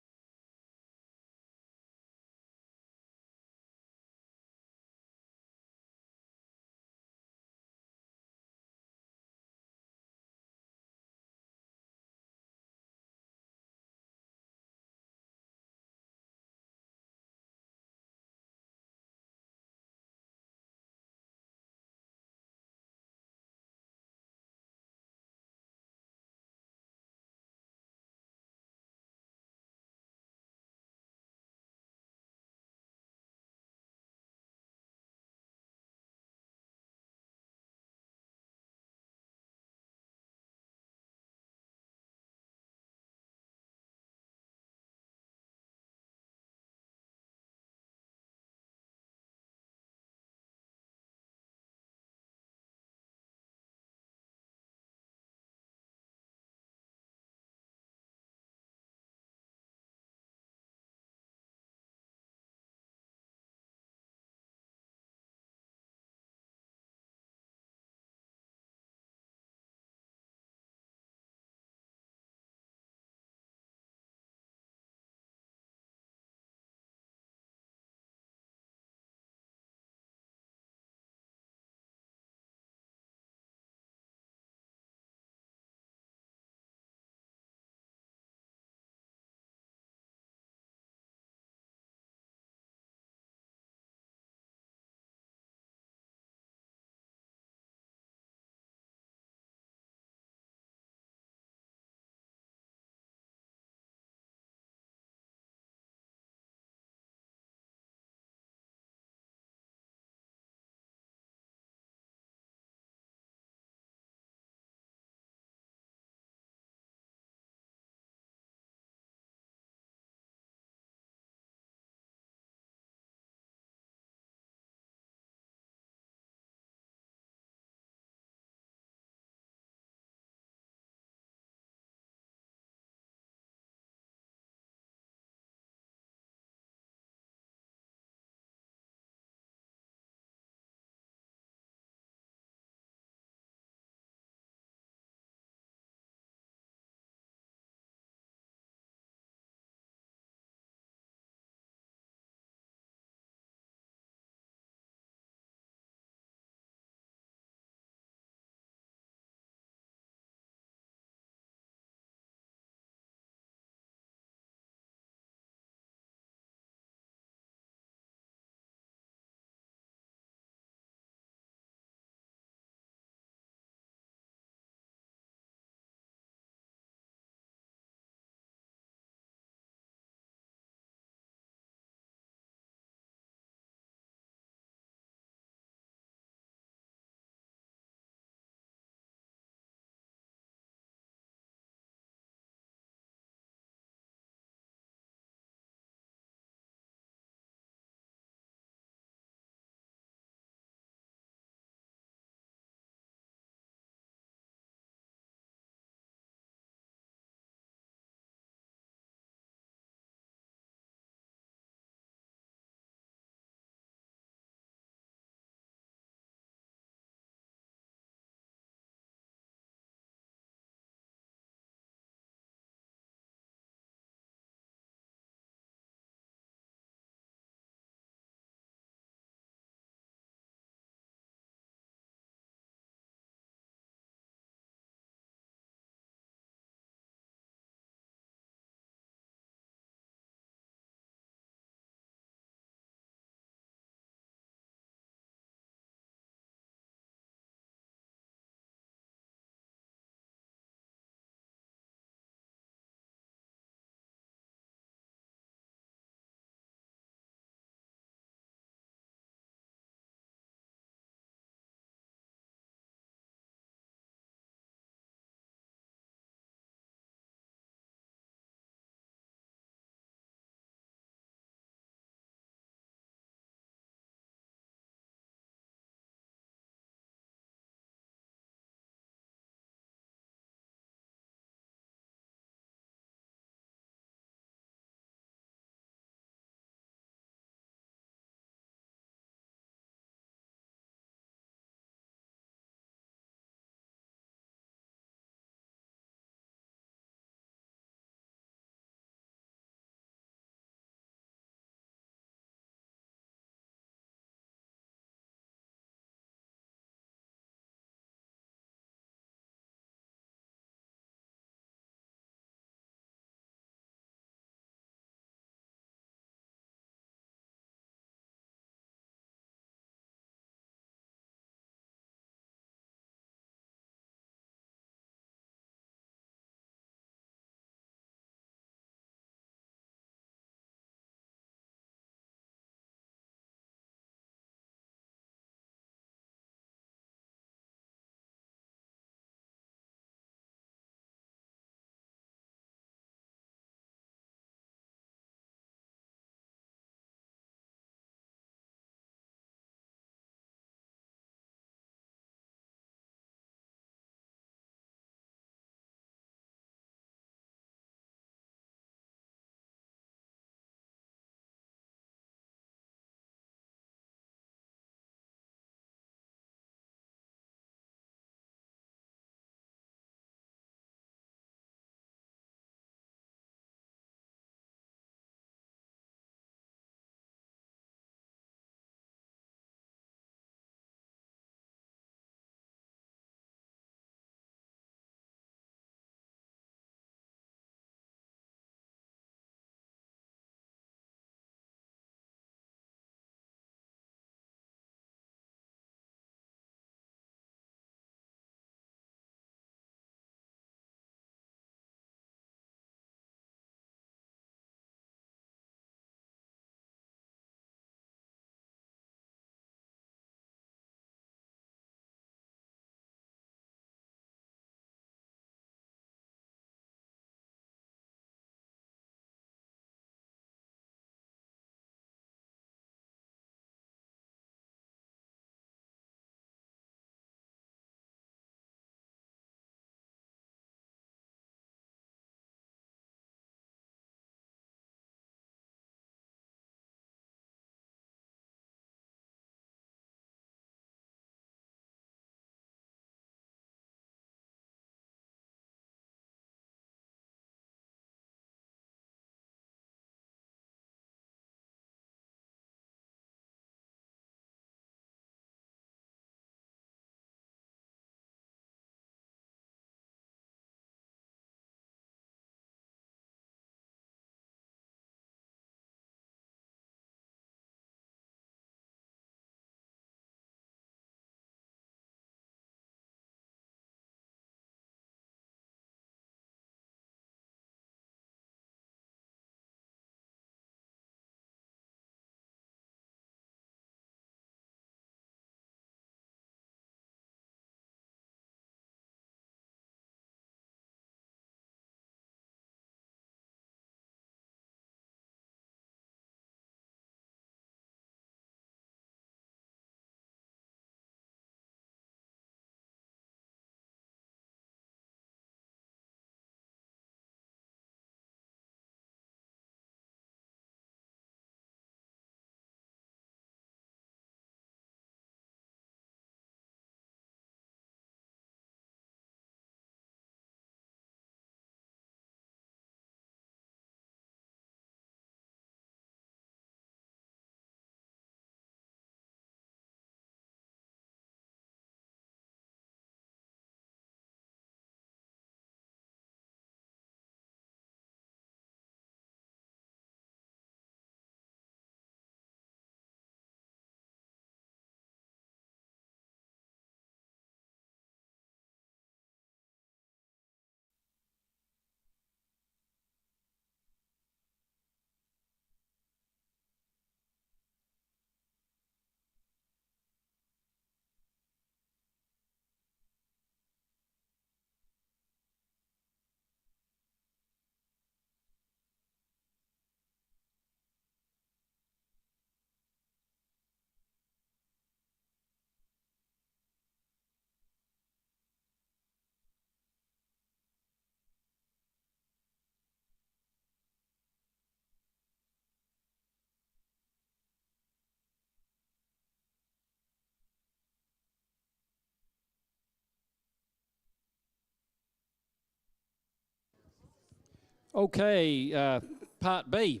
Okay, part B.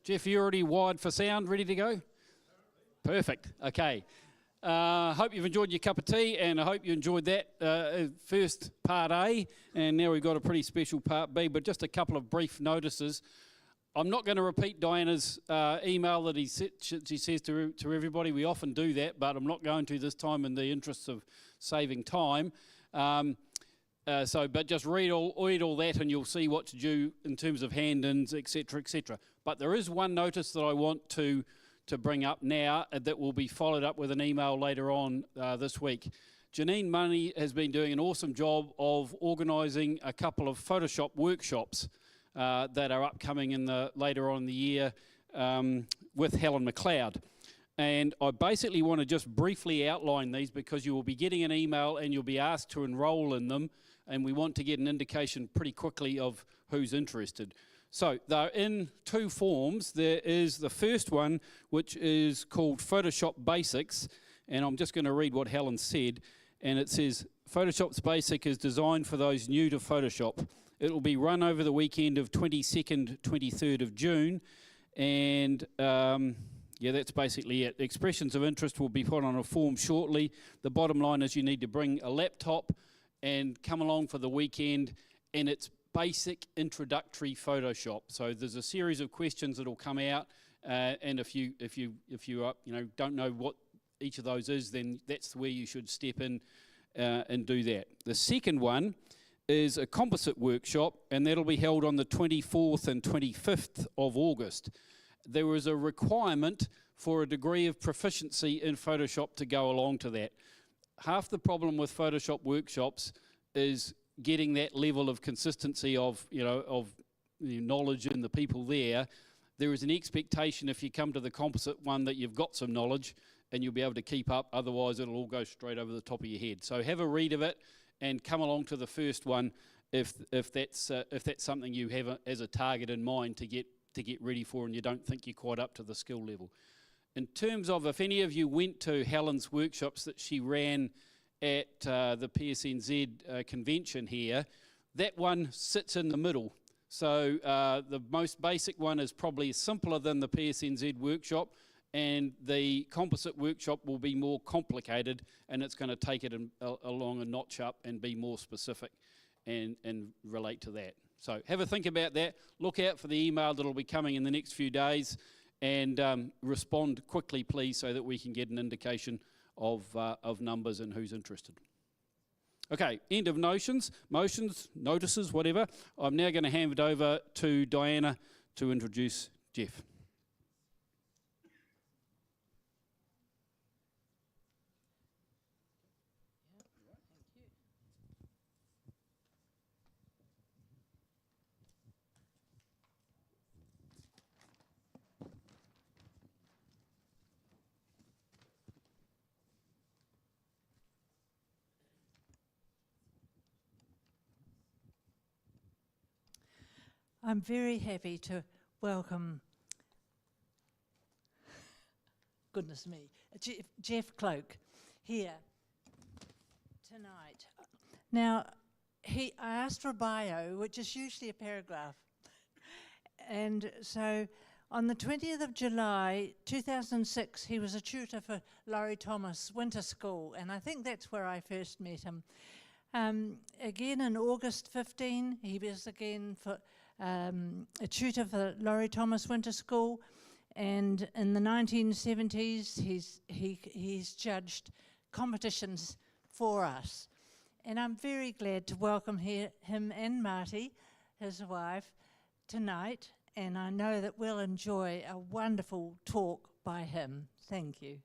Geoff, you already wired for sound, ready to go? Perfect. Okay. Hope you've enjoyed your cup of tea, and I hope you enjoyed that first part A, and now we've got a pretty special part B, but just a couple of brief notices. I'm not going to repeat Diana's email that she says to everybody. We often do that, but I'm not going to this time in the interests of saving time. But just read all that, and you'll see what's due in terms of hand-ins, etc., etc. But there is one notice that I want to bring up now that will be followed up with an email later on this week. Janine Money has been doing an awesome job of organising a couple of Photoshop workshops that are upcoming later on in the year with Helen McLeod. And I basically want to just briefly outline these because you will be getting an email and you'll be asked to enrol in them, and we want to get an indication pretty quickly of who's interested. So they're in two forms. There is the first one, which is called Photoshop Basics, and I'm just going to read what Helen said, and it says, Photoshop's Basic is designed for those new to Photoshop. It will be run over the weekend of 22nd, 23rd of June, and yeah, that's basically it. Expressions of interest will be put on a form shortly. The bottom line is you need to bring a laptop and come along for the weekend, and it's basic introductory Photoshop. So there's a series of questions that will come out, and if you don't know what each of those is, then that's where you should step in and do that. The second one is a composite workshop, and that'll be held on the 24th and 25th of August. There was a requirement for a degree of proficiency in Photoshop to go along to that. Half the problem with Photoshop workshops is getting that level of consistency of knowledge in the people there. There is an expectation if you come to the composite one that you've got some knowledge and you'll be able to keep up, otherwise it'll all go straight over the top of your head. So have a read of it and come along to the first one if that's something you have as a target in mind to get ready for and you don't think you're quite up to the skill level. In terms of if any of you went to Helen's workshops that she ran at the PSNZ convention here, that one sits in the middle. So the most basic one is probably simpler than the PSNZ workshop, and the composite workshop will be more complicated, and it's going to take it along a notch up and be more specific and relate to that. So have a think about that. Look out for the email that'll be coming in the next few days, and respond quickly, please, so that we can get an indication of numbers and who's interested. Okay, end of motions, notices, whatever. I'm now going to hand it over to Diana to introduce Geoff. I'm very happy to welcome, goodness me, Geoff Cloake here tonight. Now, I asked for a bio, which is usually a paragraph. And so on the 20th of July 2006, he was a tutor for Laurie Thomas Winter School, and I think that's where I first met him. Again in August 15, he was again for a tutor for Laurie Thomas Winter School, and in the 1970s he's judged competitions for us. And I'm very glad to welcome him and Marty, his wife, tonight, and I know that we'll enjoy a wonderful talk by him. Thank you.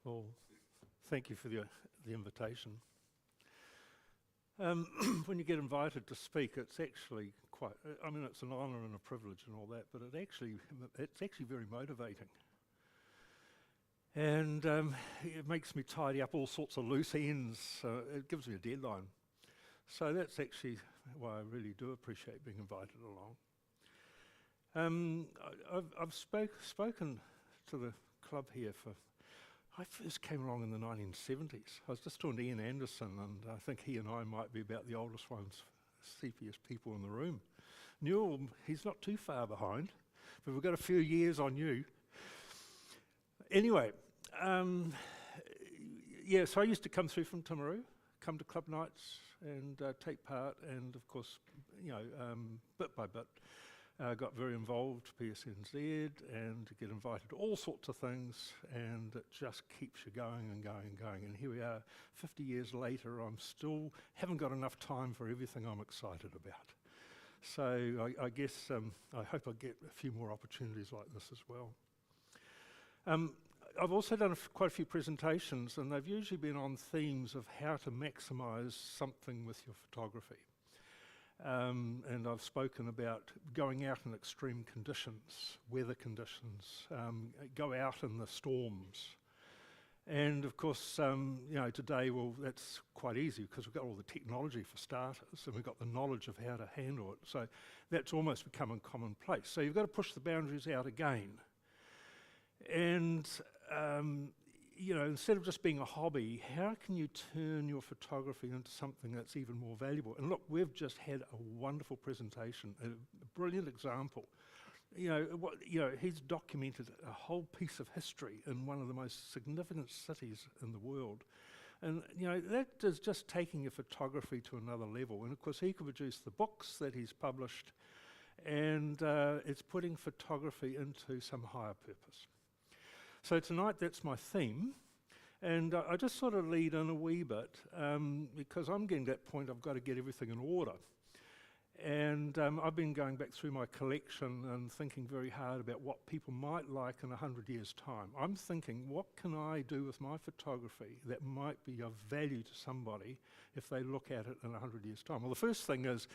Well, thank you for the invitation. When you get invited to speak, it's actually quite, it's an honour and a privilege and all that, but it's actually very motivating. And it makes me tidy up all sorts of loose ends, so it gives me a deadline. So that's actually why I really do appreciate being invited along. I've spoken to the club here for I first came along in the 1970s. I was just talking to Ian Anderson, and I think he and I might be about the oldest ones, CPS people in the room. Newell, he's not too far behind, but we've got a few years on you. Anyway, yeah, so I used to come through from Timaru, come to club nights and take part, and of course, you know, bit by bit, got very involved, PSNZ, and get invited to all sorts of things, and it just keeps you going and going and going. And here we are, 50 years later, I'm still haven't got enough time for everything I'm excited about. So I guess I hope I get a few more opportunities like this as well. I've also done quite a few presentations, and they've usually been on themes of how to maximise something with your photography. And I've spoken about going out in extreme conditions, weather conditions, go out in the storms. And of course, you know, today, well, that's quite easy because we've got all the technology for starters, and we've got the knowledge of how to handle it. So that's almost becoming commonplace. So you've got to push the boundaries out again. And, you know, instead of just being a hobby, how can you turn your photography into something that's even more valuable? And look, we've just had a wonderful presentation, a brilliant example. You know, he's documented a whole piece of history in one of the most significant cities in the world. And, you know, that is just taking your photography to another level. And of course, he could produce the books that he's published, and it's putting photography into some higher purpose. So tonight, that's my theme. And I just sort of lead in a wee bit, because I'm getting to that point I've got to get everything in order. And I've been going back through my collection and thinking very hard about what people might like in 100 years' time. I'm thinking, what can I do with my photography that might be of value to somebody if they look at it in 100 years' time? Well, the first thing is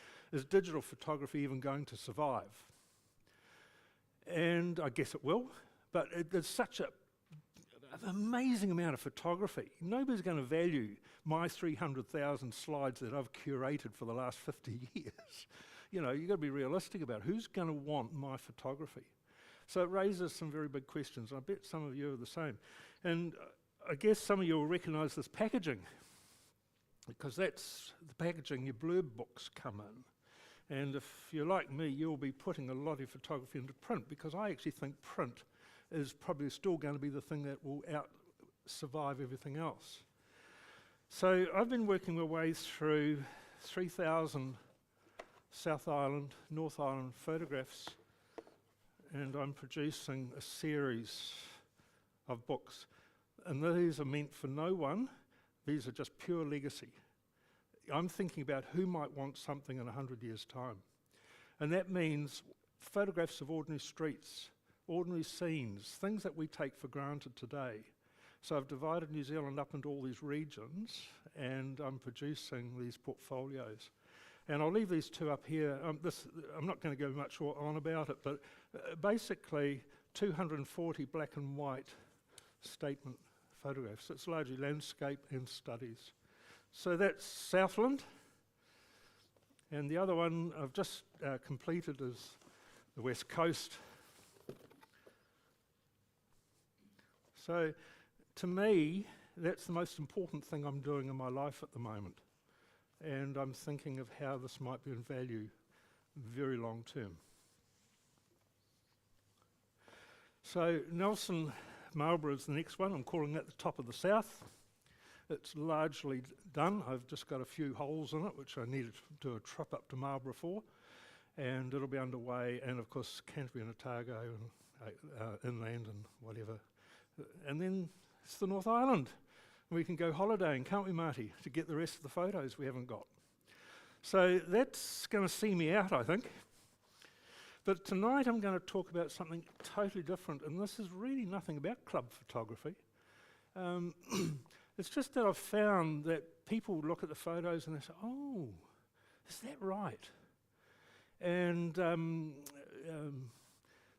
digital photography even going to survive? And I guess it will, but there's such an amazing amount of photography. Nobody's going to value my 300,000 slides that I've curated for the last 50 years. You know, you've got to be realistic about who's going to want my photography. So it raises some very big questions. I bet some of you are the same. And I guess some of you will recognise this packaging, because that's the packaging your blurb books come in. And if you're like me, you'll be putting a lot of your photography into print, because I actually think print is probably still going to be the thing that will survive everything else. So I've been working my way through 3,000 South Island, North Island photographs, and I'm producing a series of books. And these are meant for no one. These are just pure legacy. I'm thinking about who might want something in 100 years' time. And that means photographs of ordinary streets, ordinary scenes, things that we take for granted today. So I've divided New Zealand up into all these regions, and I'm producing these portfolios. And I'll leave these two up here. I'm not going to go much on about it, but basically 240 black and white statement photographs. It's largely landscape and studies. So that's Southland, and the other one I've just completed is the West Coast. So to me, that's the most important thing I'm doing in my life at the moment. And I'm thinking of how this might be in value very long term. So Nelson Marlborough is the next one. I'm calling that the top of the south. It's largely done. I've just got a few holes in it, which I needed to do a trip up to Marlborough for. And it'll be underway. And of course, Canterbury and Otago and inland and whatever. And then it's the North Island. We can go holidaying, can't we, Marty, to get the rest of the photos we haven't got. So that's going to see me out, I think. But tonight I'm going to talk about something totally different, and this is really nothing about club photography. It's just that I've found that people look at the photos and they say, oh, is that right? And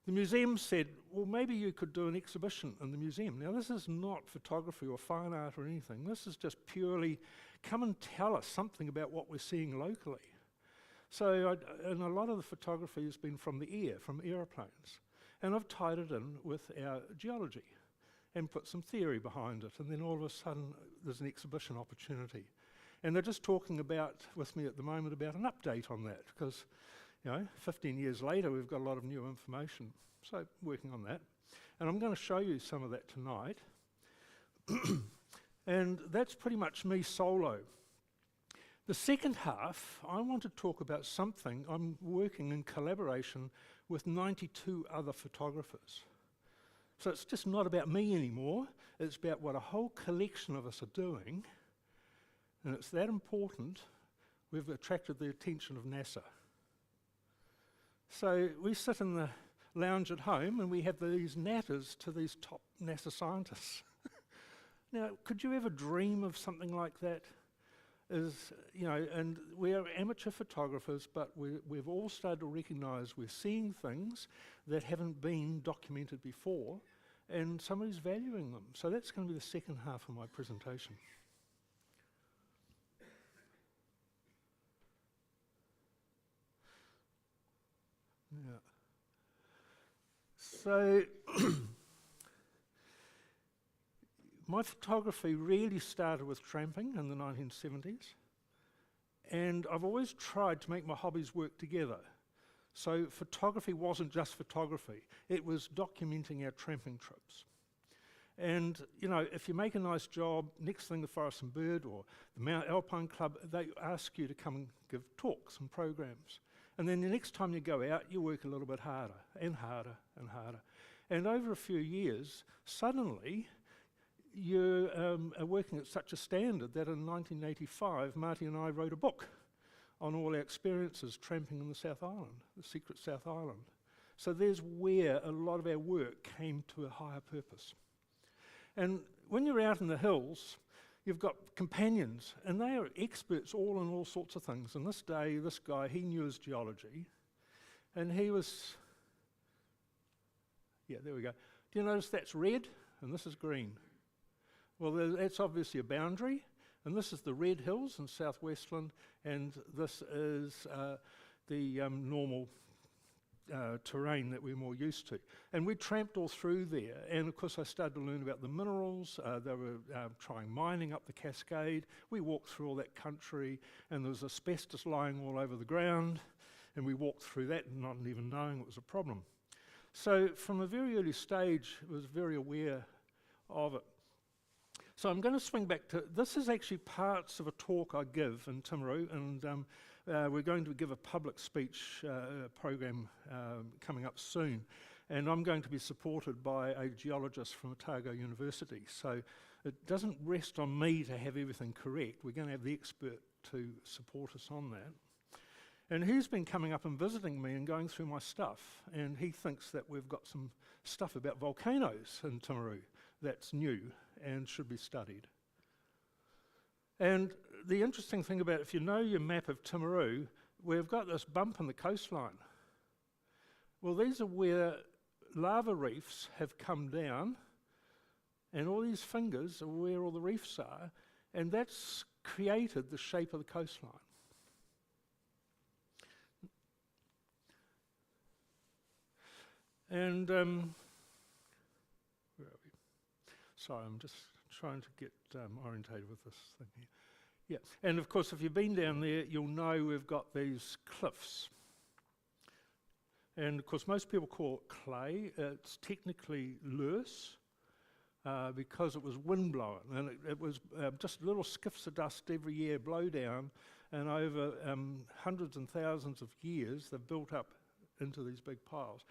the museum said, well, maybe you could do an exhibition in the museum. Now, this is not photography or fine art or anything. This is just purely, come and tell us something about what we're seeing locally. So, and a lot of the photography has been from the air, from aeroplanes. And I've tied it in with our geology. and put some theory behind it. And then all of a sudden, there's an exhibition opportunity. And they're just talking with me at the moment about an update on that, because 15 years later, we've got a lot of new information. So working on that. And I'm going to show you some of that tonight. And that's pretty much me solo. The second half, I want to talk about something. I'm working in collaboration with 92 other photographers. So it's just not about me anymore. It's about what a whole collection of us are doing. And it's that important, we've attracted the attention of NASA. So we sit in the lounge at home and we have these natters to these top NASA scientists. Now, could you ever dream of something like that? And we are amateur photographers, but we've all started to recognise we're seeing things that haven't been documented before, and somebody's valuing them. So that's going to be the second half of my presentation. Yeah. So my photography really started with tramping in the 1970s, and I've always tried to make my hobbies work together. So photography wasn't just photography, it was documenting our tramping trips. And if you make a nice job, next thing the Forest and Bird or the Mount Alpine Club, they ask you to come and give talks and programs. And then the next time you go out, you work a little bit harder and harder and harder. And over a few years, suddenly, you are working at such a standard that in 1985, Marty and I wrote a book on all our experiences tramping in the South Island, the secret South Island. So there's where a lot of our work came to a higher purpose. And when you're out in the hills, you've got companions, and they are experts all in all sorts of things. And this day, this guy, he knew his geology, and he was, there we go. Do you notice that's red, and this is green? Well, that's obviously a boundary, and this is the Red Hills in southwestland, and this is the normal terrain that we're more used to. And we tramped all through there, and of course I started to learn about the minerals. They were trying mining up the Cascade. We walked through all that country, and there was asbestos lying all over the ground, and we walked through that not even knowing it was a problem. So from a very early stage, I was very aware of it. So I'm going to swing back to, this is actually parts of a talk I give in Timaru, and we're going to give a public speech program coming up soon. And I'm going to be supported by a geologist from Otago University. So it doesn't rest on me to have everything correct. We're going to have the expert to support us on that. And he's been coming up and visiting me and going through my stuff. And he thinks that we've got some stuff about volcanoes in Timaru that's new and should be studied. And the interesting thing about, if you know your map of Timaru, we've got this bump in the coastline. Well, these are where lava reefs have come down, and all these fingers are where all the reefs are, and that's created the shape of the coastline. And where are we? Sorry, I'm just trying to get orientated with this thing here. Yeah, and of course, if you've been down there, you'll know we've got these cliffs. And of course, most people call it clay. It's technically loess because it was wind blowing, and it was just little skiffs of dust every year blow down, and over hundreds and thousands of years, they've built up into these big piles.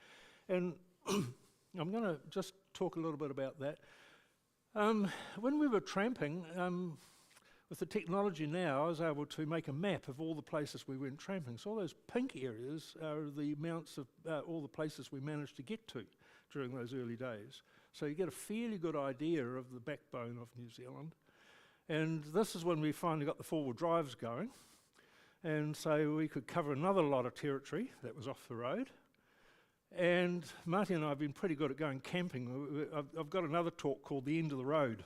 And I'm going to just talk a little bit about that. When we were tramping, with the technology now, I was able to make a map of all the places we went tramping. So all those pink areas are the amounts of all the places we managed to get to during those early days. So you get a fairly good idea of the backbone of New Zealand. And this is when we finally got the four-wheel drives going. And so we could cover another lot of territory that was off the road. And Marty and I have been pretty good at going camping. I've got another talk called The End of the Road.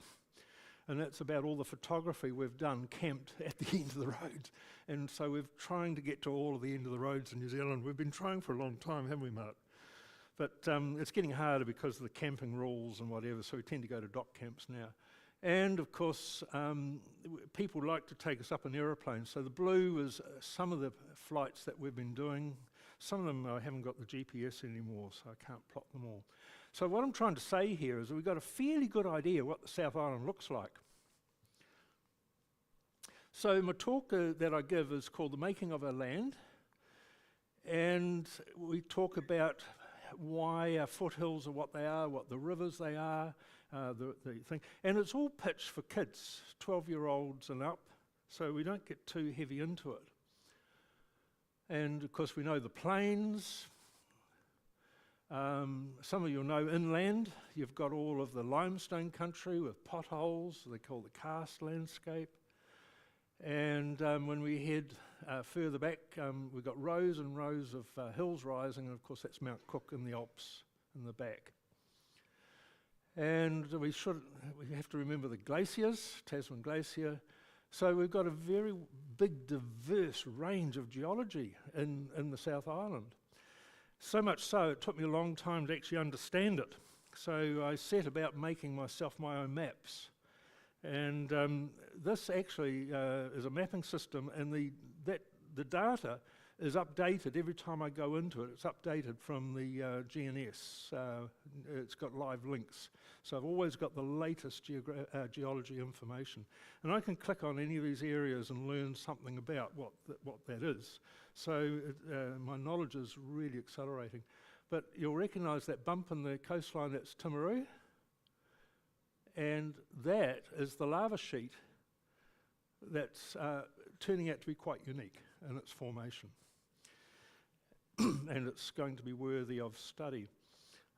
And that's about all the photography we've done camped at the end of the road. And so we're trying to get to all of the end of the roads in New Zealand. We've been trying for a long time, haven't we, Mark? But it's getting harder because of the camping rules and whatever, so we tend to go to dock camps now. And of course, people like to take us up in aeroplanes. So the blue is some of the flights that we've been doing. Some of them I haven't got the GPS anymore, so I can't plot them all. So what I'm trying to say here is that we've got a fairly good idea what the South Island looks like. So my talk that I give is called The Making of Our Land. And we talk about why our foothills are what they are, what the rivers they are, the thing. And it's all pitched for kids, 12-year-olds and up, so we don't get too heavy into it. And of course we know the plains. Some of you know inland, you've got all of the limestone country with potholes, they call the karst landscape. And when we head further back, we've got rows and rows of hills rising, and of course that's Mount Cook in the Alps in the back. And we have to remember the glaciers, Tasman Glacier. So we've got a very big, diverse range of geology in the South Island. So much so, it took me a long time to actually understand it. So I set about making myself my own maps. And this actually is a mapping system, and the data is updated every time I go into it. It's updated from the GNS. It's got live links. So I've always got the latest geology information. And I can click on any of these areas and learn something about what that is. So my knowledge is really accelerating. But you'll recognise that bump in the coastline, that's Timaru. And that is the lava sheet that's turning out to be quite unique in its formation. And it's going to be worthy of study.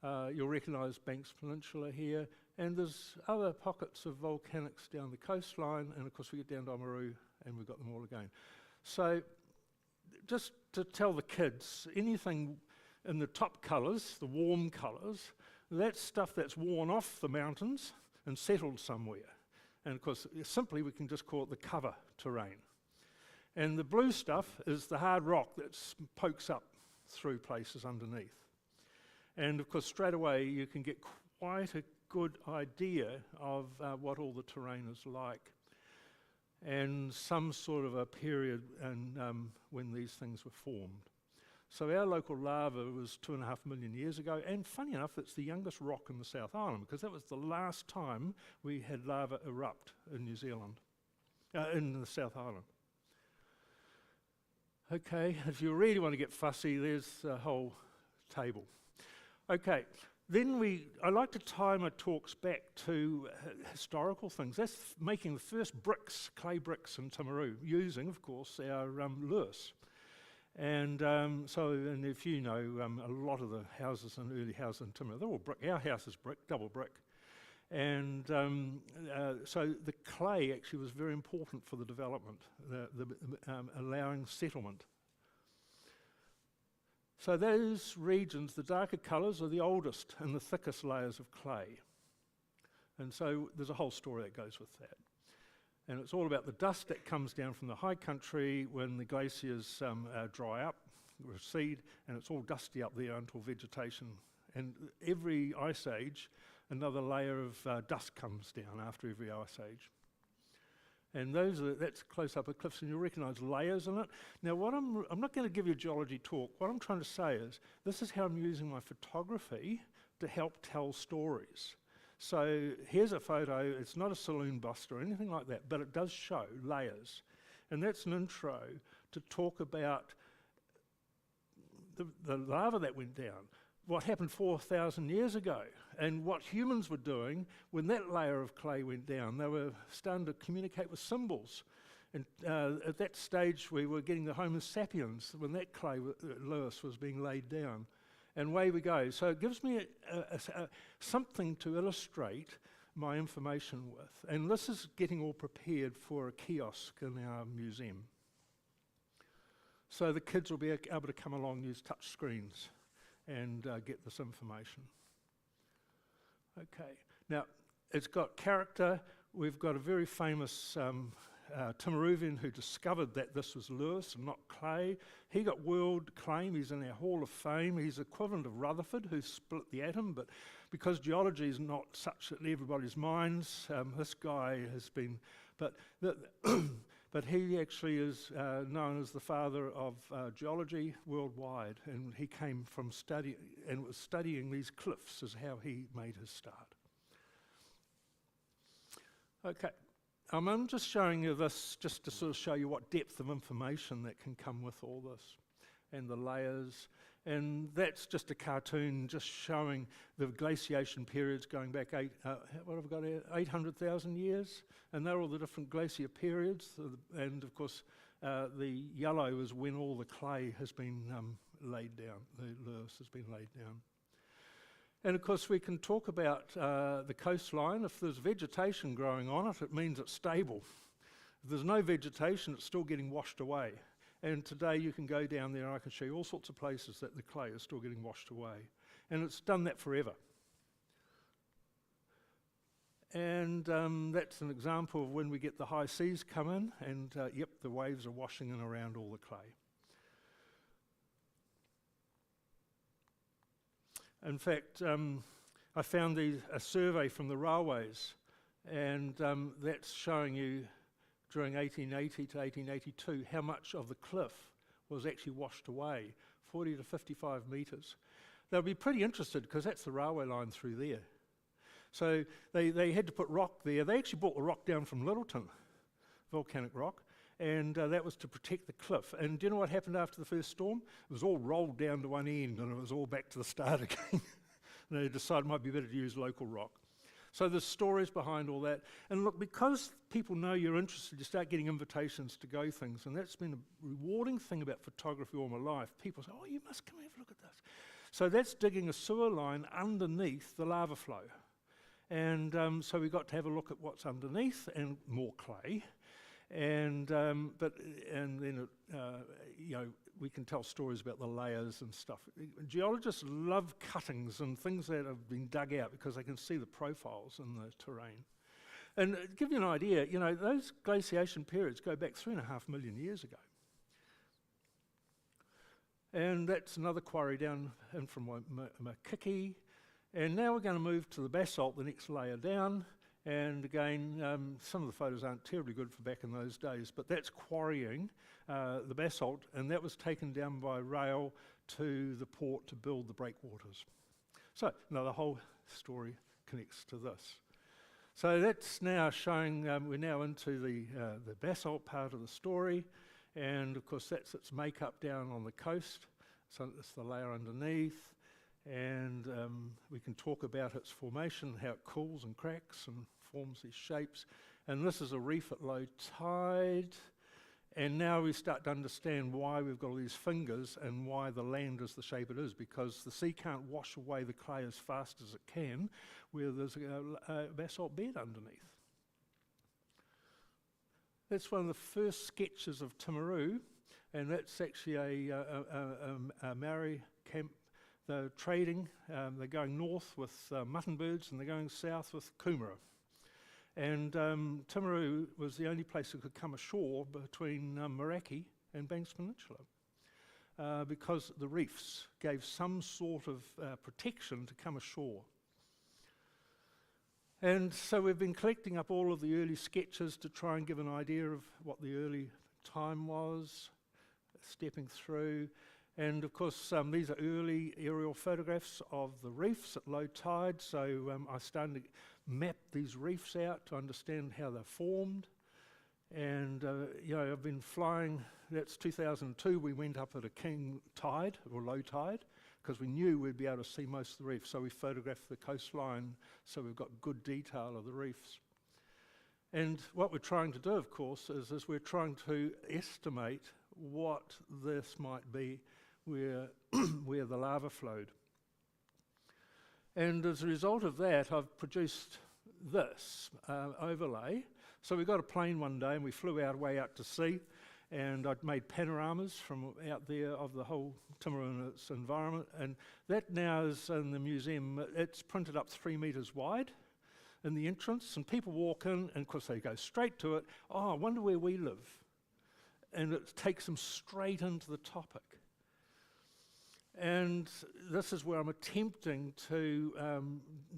You'll recognise Banks Peninsula here, and there's other pockets of volcanics down the coastline, and of course we get down to Oamaru and we've got them all again. So just to tell the kids, anything in the top colours, the warm colours, that's stuff that's worn off the mountains and settled somewhere. And of course, simply we can just call it the cover terrain. And the blue stuff is the hard rock that pokes up through places underneath. And of course, straight away you can get quite a good idea of what all the terrain is like, and some sort of a period when these things were formed. So our local lava was 2.5 million years ago, and funny enough, it's the youngest rock in the South Island, because that was the last time we had lava erupt in New Zealand, in the South Island. Okay, if you really want to get fussy, there's the whole table. Okay, then I like to tie my talks back to historical things. That's making the first bricks, clay bricks in Timaru, using, of course, our Lewis. And and if you know, a lot of the houses and early houses in Timaru, they're all brick. Our house is brick, double brick. And so the clay actually was very important for the development, allowing settlement. So those regions, the darker colours, are the oldest and the thickest layers of clay. And so there's a whole story that goes with that. And it's all about the dust that comes down from the high country when the glaciers dry up, recede, and it's all dusty up there until vegetation. And every ice age, another layer of dust comes down after every ice age. And that's close up of cliffs, and you'll recognise layers in it. Now, I'm not going to give you a geology talk. What I'm trying to say is, this is how I'm using my photography to help tell stories. So here's a photo. It's not a saloon bust or anything like that, but it does show layers. And that's an intro to talk about the lava that went down, what happened 4,000 years ago, and what humans were doing when that layer of clay went down. They were starting to communicate with symbols. And at that stage, we were getting the Homo sapiens when that clay, Lewis, was being laid down. And away we go. So it gives me something to illustrate my information with. And this is getting all prepared for a kiosk in our museum. So the kids will be able to come along, use touch screens, and get this information. Okay, now it's got character. We've got a very famous Timaruvian who discovered that this was Lewis and not clay. He got world claim. He's in our Hall of Fame. He's equivalent of Rutherford, who split the atom, but because geology is not such in everybody's minds, this guy has been, but he actually is known as the father of geology worldwide, and he came from studying these cliffs is how he made his start. Okay, I'm just showing you this just to sort of show you what depth of information that can come with all this, and the layers. And that's just a cartoon just showing the glaciation periods going back 800,000 years, and they're all the different glacier periods. And of course, the yellow is when all the clay has been laid down, the Lewis has been laid down. And of course, we can talk about the coastline. If there's vegetation growing on it, it means it's stable. If there's no vegetation, it's still getting washed away. And today you can go down there and I can show you all sorts of places that the clay is still getting washed away. And it's done that forever. And that's an example of when we get the high seas come in, and yep, the waves are washing in around all the clay. In fact, I found a survey from the railways, and that's showing you during 1880 to 1882 how much of the cliff was actually washed away, 40 to 55 metres. They'll be pretty interested because that's the railway line through there. So they had to put rock there. They actually brought the rock down from Littleton, volcanic rock, and that was to protect the cliff. And do you know what happened after the first storm? It was all rolled down to one end and it was all back to the start again. And they decided it might be better to use local rock. So there's stories behind all that. And look, because people know you're interested, you start getting invitations to go things. And that's been a rewarding thing about photography all my life. People say, oh, you must come and have a look at this. So that's digging a sewer line underneath the lava flow. And so we got to have a look at what's underneath and more clay. And then we can tell stories about the layers and stuff. Geologists love cuttings and things that have been dug out because they can see the profiles in the terrain. And to give you an idea, those glaciation periods go back 3.5 million years ago. And that's another quarry down in from Makiki. And now we're going to move to the basalt, the next layer down. And again, some of the photos aren't terribly good for back in those days, but that's quarrying the basalt, and that was taken down by rail to the port to build the breakwaters. So, now the whole story connects to this. So that's now showing, we're now into the basalt part of the story, and of course that's its makeup down on the coast, so it's the layer underneath. And we can talk about its formation, how it cools and cracks and forms these shapes. And this is a reef at low tide. And now we start to understand why we've got all these fingers and why the land is the shape it is, because the sea can't wash away the clay as fast as it can where there's a basalt bed underneath. That's one of the first sketches of Timaru, and that's actually a Maori camp. They're trading, they're going north with mutton birds and they're going south with kumara. And Timaru was the only place that could come ashore between Meraki and Banks Peninsula because the reefs gave some sort of protection to come ashore. And so we've been collecting up all of the early sketches to try and give an idea of what the early time was, stepping through. And of course, these are early aerial photographs of the reefs at low tide. So I started to map these reefs out to understand how they're formed. And I've been flying. That's 2002. We went up at a king tide or low tide because we knew we'd be able to see most of the reefs. So we photographed the coastline, so we've got good detail of the reefs. And what we're trying to do, of course, is we're trying to estimate what this might be where the lava flowed. And as a result of that, I've produced this overlay. So we got a plane one day and we flew way out to sea, and I'd made panoramas from out there of the whole Timaru and its environment, and that now is in the museum. It's printed up 3 metres wide. in the entrance, and people walk in, and of course they go straight to it. Oh, I wonder where we live. And it takes them straight into the topic. And this is where I'm attempting to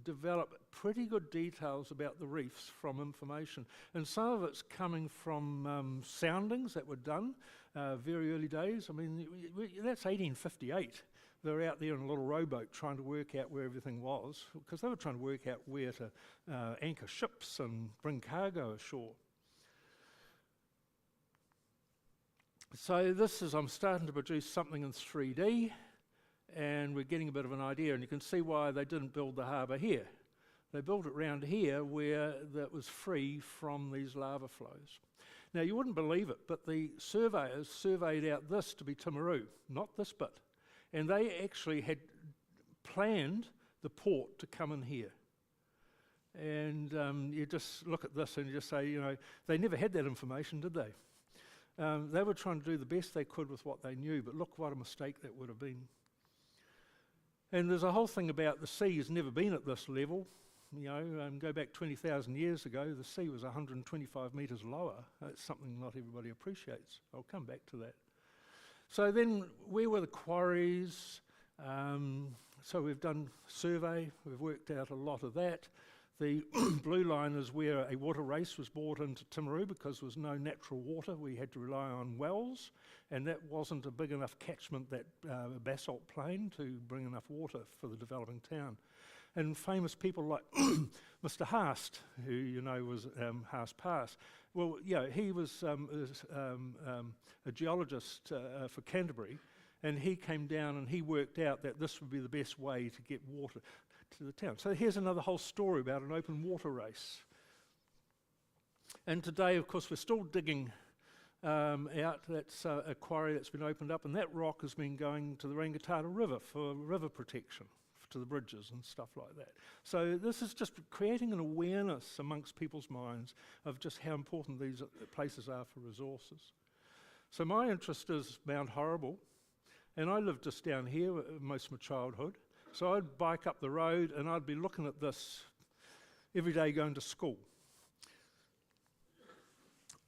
develop pretty good details about the reefs from information. And some of it's coming from soundings that were done very early days. I mean, that's 1858. They were out there in a little rowboat trying to work out where everything was, because they were trying to work out where to anchor ships and bring cargo ashore. So this is, I'm starting to produce something in 3D, and we're getting a bit of an idea, and you can see why they didn't build the harbour here. They built it round here where that was free from these lava flows. Now you wouldn't believe it, but the surveyors surveyed out this to be Timaru, not this bit. And they actually had planned the port to come in here. And you just look at this and you just say, you know, they never had that information, did they? They were trying to do the best they could with what they knew, but look what a mistake that would have been. And there's a whole thing about the sea has never been at this level. You know, go back 20,000 years ago, the sea was 125 metres lower. That's something not everybody appreciates. I'll come back to that. So then, where were the quarries? So we've done survey, we've worked out a lot of that. The blue line is where a water race was brought into Timaru because there was no natural water. We had to rely on wells, and that wasn't a big enough catchment, that basalt plain, to bring enough water for the developing town. And famous people like Mr. Haast, who you know was Haast Pass. Well, yeah, he was a geologist for Canterbury, and he came down and he worked out that this would be the best way to get water to the town. So here's another whole story about an open water race. And today, of course, we're still digging out. That's a quarry that's been opened up, and that rock has been going to the Rangitata River for river protection, to the bridges and stuff like that. So this is just creating an awareness amongst people's minds of just how important these places are for resources. So my interest is Mount Horrible, and I lived just down here most of my childhood. So I'd bike up the road and I'd be looking at this every day going to school.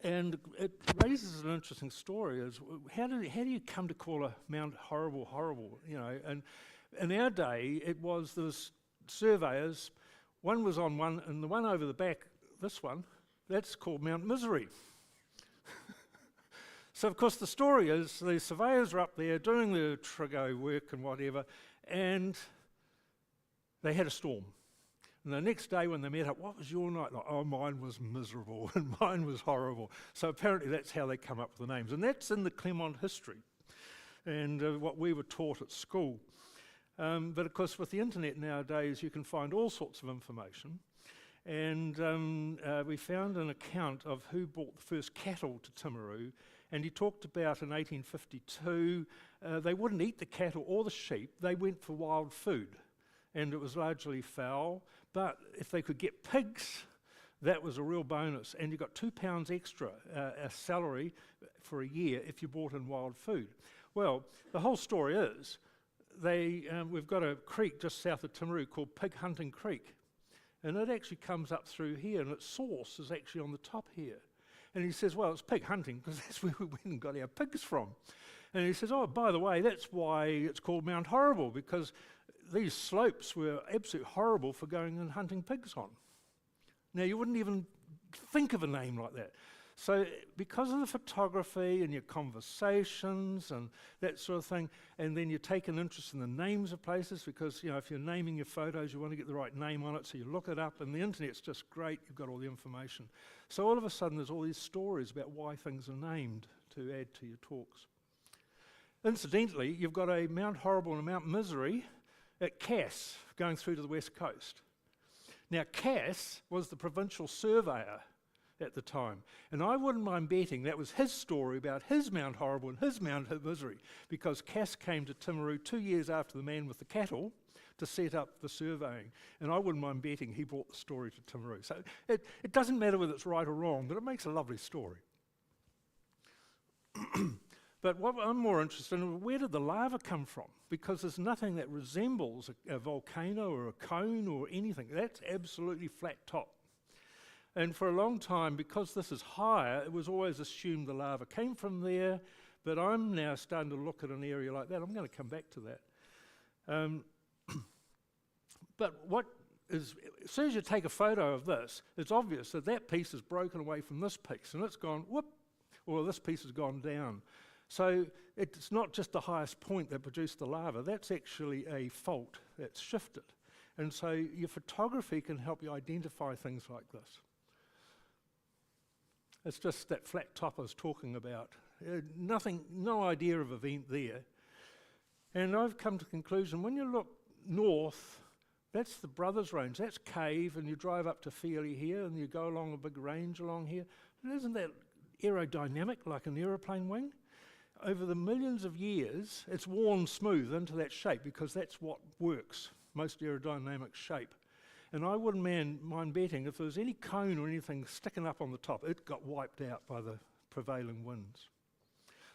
And it raises an interesting story, is how do you come to call a Mount Horrible horrible, you know? And in our day, there was surveyors, one was on one, and the one over the back, this one, that's called Mount Misery. So of course the story is the surveyors are up there doing their trigo work and whatever, and they had a storm. And the next day when they met up, what was your night like? Oh, mine was miserable and mine was horrible. So apparently that's how they come up with the names. And that's in the Clermont history and what we were taught at school. But of course with the internet nowadays you can find all sorts of information. And we found an account of who brought the first cattle to Timaru. And he talked about in 1852, they wouldn't eat the cattle or the sheep, they went for wild food. And it was largely fowl, but if they could get pigs, that was a real bonus. And you got £2 extra a salary for a year if you brought in wild food. Well, the whole story is, we've got a creek just south of Timaru called Pig Hunting Creek. And it actually comes up through here, and its source is actually on the top here. And he says, well, it's pig hunting, because that's where we went and got our pigs from. And he says, oh, by the way, that's why it's called Mount Horrible, because these slopes were absolutely horrible for going and hunting pigs on. Now, you wouldn't even think of a name like that. So because of the photography and your conversations and that sort of thing, and then you take an interest in the names of places, because you know, if you're naming your photos, you want to get the right name on it, so you look it up, and the internet's just great, you've got all the information. So all of a sudden there's all these stories about why things are named to add to your talks. Incidentally, you've got a Mount Horrible and a Mount Misery at Cass going through to the west coast. Now Cass was the provincial surveyor at the time, and I wouldn't mind betting that was his story about his Mount Horrible and his Mount Misery, because Cass came to Timaru 2 years after the man with the cattle to set up the surveying, and I wouldn't mind betting he brought the story to Timaru. So it doesn't matter whether it's right or wrong, but it makes a lovely story. But what I'm more interested in, where did the lava come from? Because there's nothing that resembles a volcano or a cone or anything. That's absolutely flat top. And for a long time, because this is higher, it was always assumed the lava came from there, but I'm now starting to look at an area like that. I'm going to come back to that. But as soon as you take a photo of this, it's obvious that that piece is broken away from this piece, and it's gone whoop, or this piece has gone down. So it's not just the highest point that produced the lava, that's actually a fault that's shifted. And so your photography can help you identify things like this. It's just that flat top I was talking about. No idea of event there. And I've come to the conclusion, when you look north, that's the Brothers Range, that's cave, and you drive up to Fairley here, and you go along a big range along here. And isn't that aerodynamic, like an aeroplane wing? Over the millions of years, it's worn smooth into that shape, because that's what works, most aerodynamic shape. And I wouldn't mind betting if there was any cone or anything sticking up on the top, it got wiped out by the prevailing winds.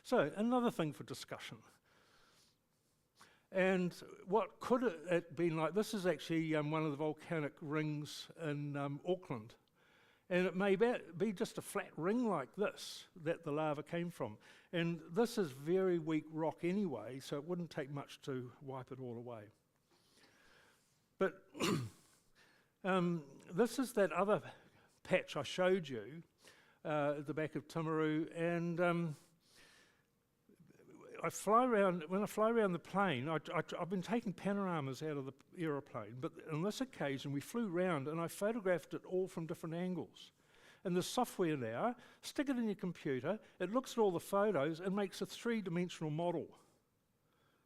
So, another thing for discussion. And what could it been like? This is actually one of the volcanic rings in Auckland. And it may be just a flat ring like this that the lava came from. And this is very weak rock anyway, so it wouldn't take much to wipe it all away. But this is that other patch I showed you at the back of Timaru, and when I fly around the plane, I've been taking panoramas out of the aeroplane, but on this occasion we flew round and I photographed it all from different angles. And the software now, stick it in your computer, it looks at all the photos and makes a three-dimensional model.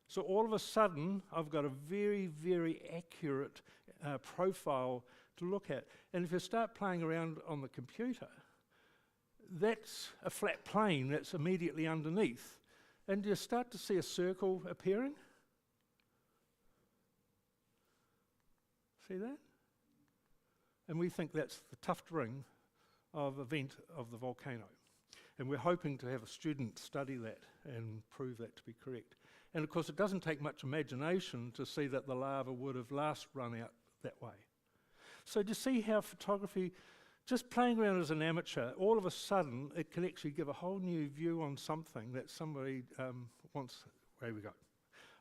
So all of a sudden, I've got a very, very accurate profile to look at. And if you start playing around on the computer, that's a flat plane that's immediately underneath. And you start to see a circle appearing. See that? And we think that's the tuft ring of event of the volcano. And we're hoping to have a student study that and prove that to be correct. And of course, it doesn't take much imagination to see that the lava would have last run out that way. So do you see how photography, just playing around as an amateur, all of a sudden it can actually give a whole new view on something that somebody wants. There we go.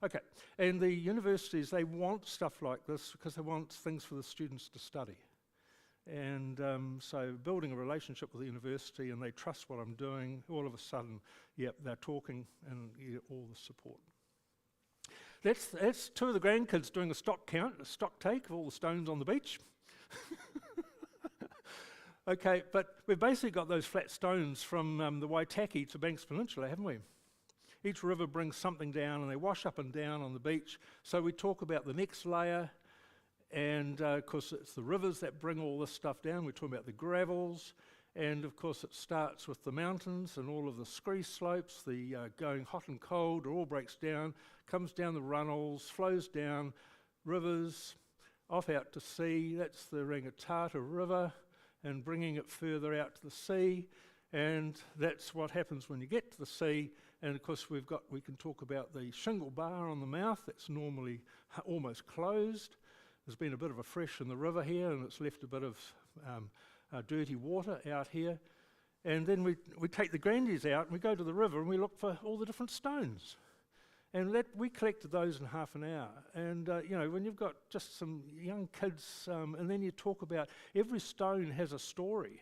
Okay, and the universities, they want stuff like this because they want things for the students to study. And so building a relationship with the university, and they trust what I'm doing, all of a sudden, yep, they're talking and you get all the support. That's two of the grandkids doing a stock count, a stock take of all the stones on the beach. Okay, but we've basically got those flat stones from the Waitaki to Banks Peninsula, haven't we? Each river brings something down and they wash up and down on the beach. So we talk about the next layer, and of course it's the rivers that bring all this stuff down. We're talking about the gravels, and of course it starts with the mountains and all of the scree slopes, the going hot and cold, it all breaks down, comes down the runnels, flows down, rivers, off out to sea. That's the Rangitata River, and bringing it further out to the sea, and that's what happens when you get to the sea. And of course we can talk about the shingle bar on the mouth that's normally almost closed. There's been a bit of a fresh in the river here, and it's left a bit of dirty water out here. And then we take the grandies out and we go to the river and we look for all the different stones. And we collected those in half an hour. And you know, when you've got just some young kids, and then you talk about every stone has a story.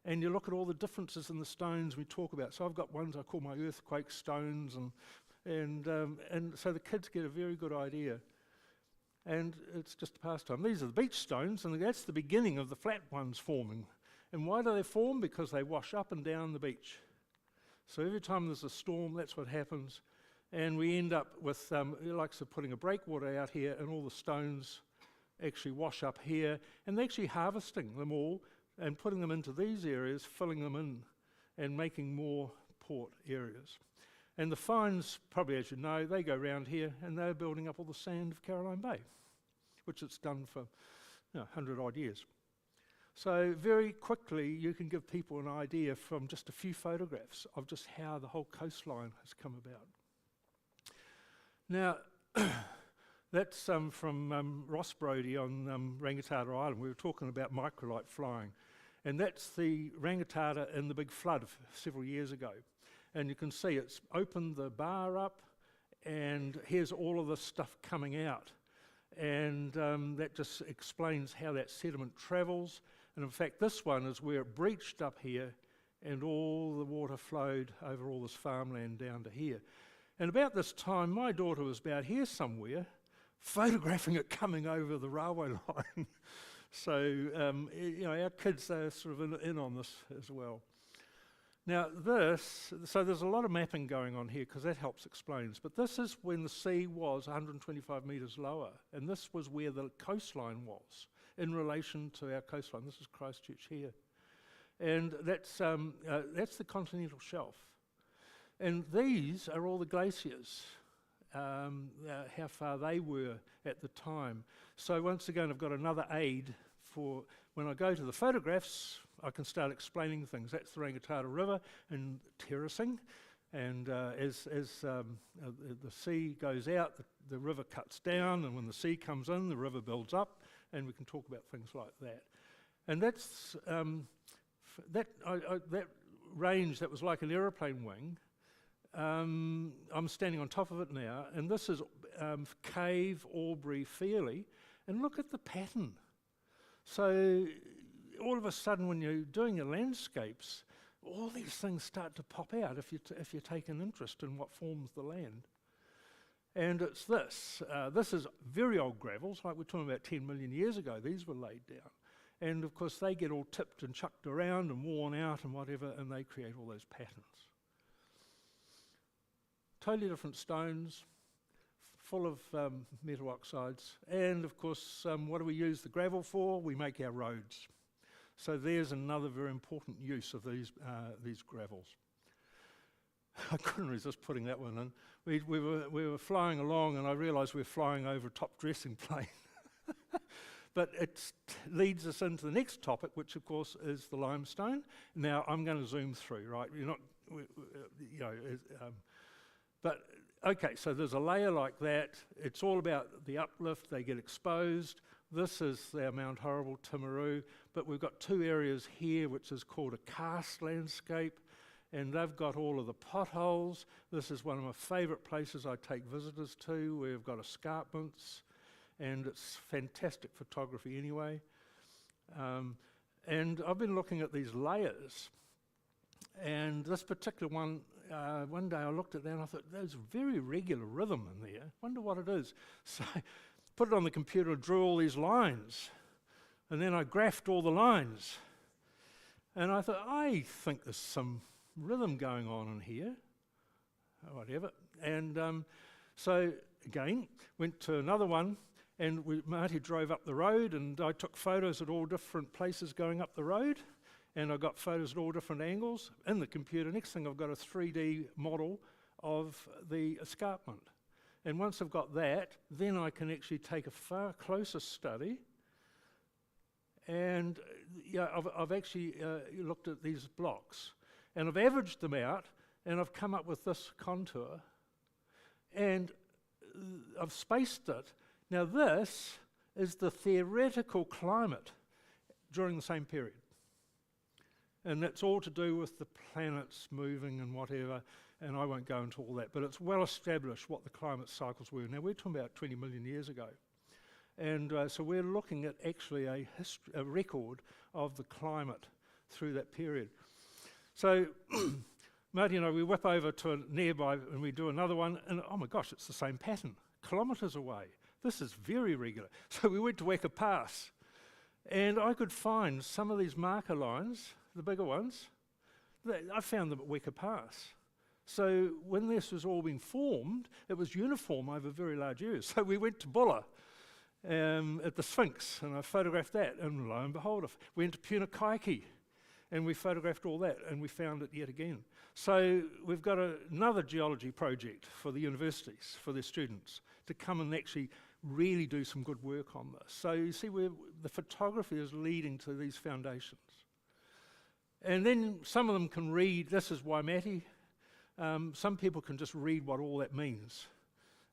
And you look at all the differences in the stones we talk about. So I've got ones I call my earthquake stones, and so the kids get a very good idea. And it's just a pastime. These are the beach stones, and that's the beginning of the flat ones forming. And why do they form? Because they wash up and down the beach. So every time there's a storm, that's what happens. And we end up with, like putting a breakwater out here, and all the stones actually wash up here, and they're actually harvesting them all and putting them into these areas, filling them in, and making more port areas. And the fines, probably as you know, they go around here and they're building up all the sand of Caroline Bay, which it's done for 100 odd years. So very quickly you can give people an idea from just a few photographs of just how the whole coastline has come about. Now, that's from Ross Brodie on Rangitata Island. We were talking about microlight flying. And that's the Rangitata in the big flood several years ago. And you can see it's opened the bar up, and here's all of this stuff coming out. And that just explains how that sediment travels. And in fact, this one is where it breached up here, and all the water flowed over all this farmland down to here. And about this time, my daughter was about here somewhere, photographing it coming over the railway line. So, you know, our kids are sort of in on this as well. Now so there's a lot of mapping going on here because that helps explain. But this is when the sea was 125 metres lower, and this was where the coastline was in relation to our coastline. This is Christchurch here. And that's the continental shelf. And these are all the glaciers, how far they were at the time. So once again, I've got another aid for when I go to the photographs, I can start explaining things. That's the Rangitata River and terracing. And as the sea goes out, the river cuts down, and when the sea comes in, the river builds up, and we can talk about things like that. And that's that range that was like an aeroplane wing. I'm standing on top of it now, and this is Cave, Albury, Fairley, and look at the pattern. So all of a sudden, when you're doing your landscapes, all these things start to pop out if you take an interest in what forms the land. And it's this. This is very old gravels, like we're talking about 10 million years ago. These were laid down. And of course, they get all tipped and chucked around and worn out and whatever, and they create all those patterns. Totally different stones, full of metal oxides. And of course, what do we use the gravel for? We make our roads. So there's another very important use of these gravels. I couldn't resist putting that one in. We were flying along, and I realised we were flying over a top dressing plane. But it leads us into the next topic, which of course is the limestone. Now I'm going to zoom through, right? You're not, you know, but okay. So there's a layer like that. It's all about the uplift. They get exposed. This is our Mount Horrible, Timaru. But we've got two areas here, which is called a karst landscape, and they've got all of the potholes. This is one of my favourite places I take visitors to, where we've got escarpments. And it's fantastic photography anyway. And I've been looking at these layers, and this particular one, one day I looked at that and I thought, there's a very regular rhythm in there. Wonder what it is. So I put it on the computer and drew all these lines, and then I graphed all the lines. And I thought, I think there's some rhythm going on in here, whatever. And so again, went to another one, and Marty drove up the road, and I took photos at all different places going up the road, and I got photos at all different angles in the computer. Next thing, I've got a 3D model of the escarpment. And once I've got that, then I can actually take a far closer study. And yeah, I've actually looked at these blocks, and I've averaged them out, and I've come up with this contour, and I've spaced it. Now this is the theoretical climate during the same period. And that's all to do with the planets moving and whatever, and I won't go into all that, but it's well established what the climate cycles were. Now we're talking about 20 million years ago. And so we're looking at actually a record of the climate through that period. So Marty and I, we whip over to a nearby and we do another one, and oh my gosh, it's the same pattern, kilometres away. This is very regular. So we went to Weka Pass, and I could find some of these marker lines, the bigger ones. I found them at Weka Pass. So when this was all being formed, it was uniform over very large areas. So we went to Bulla at the Sphinx, and I photographed that, and lo and behold, we went to Punakaiki, and we photographed all that, and we found it yet again. So we've got another geology project for the universities, for their students, to come and actually really do some good work on this. So you see where the photography is leading to these foundations. And then some of them can read, this is Waimate. Some people can just read what all that means.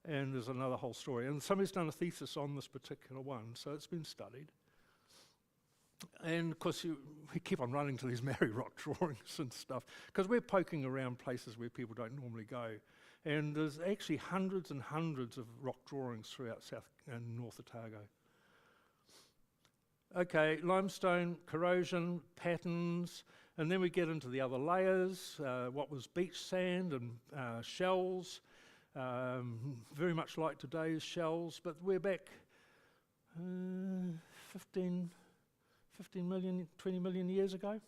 And there's another whole story. And somebody's done a thesis on this particular one, so it's been studied. And of course, we keep on running to these Maori rock drawings and stuff, because we're poking around places where people don't normally go. And there's actually hundreds and hundreds of rock drawings throughout South and North Otago. Okay, limestone, corrosion, patterns, and then we get into the other layers, what was beach sand and shells, very much like today's shells, but we're back 15 million, 20 million years ago,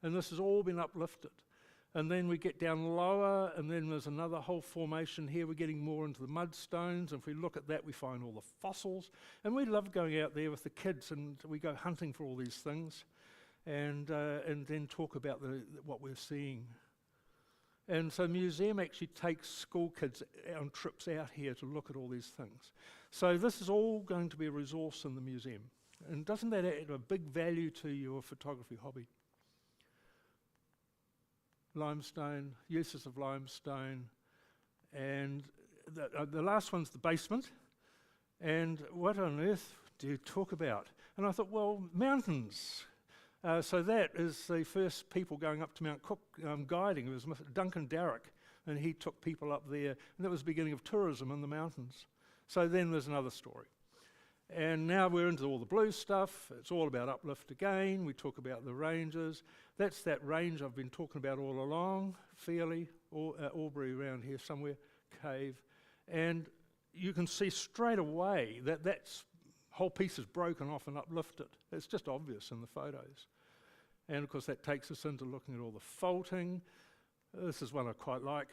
and this has all been uplifted. And then we get down lower, and then there's another whole formation here. We're getting more into the mudstones, and if we look at that, we find all the fossils. And we love going out there with the kids, and we go hunting for all these things, and then talk about what we're seeing. And so the museum actually takes school kids on trips out here to look at all these things. So this is all going to be a resource in the museum. And doesn't that add a big value to your photography hobby? Limestone, uses of limestone, and the last one's the basement. And what on earth do you talk about? And I thought, well, mountains. So that is the first people going up to Mount Cook guiding. It was Duncan Darroch, and he took people up there, and that was the beginning of tourism in the mountains. So then there's another story. And now we're into all the blue stuff. It's all about uplift again. We talk about the ranges. That's that range I've been talking about all along, Fairley, Albury around here somewhere, Cave. And you can see straight away that that whole piece is broken off and uplifted. It's just obvious in the photos. And of course that takes us into looking at all the faulting. This is one I quite like.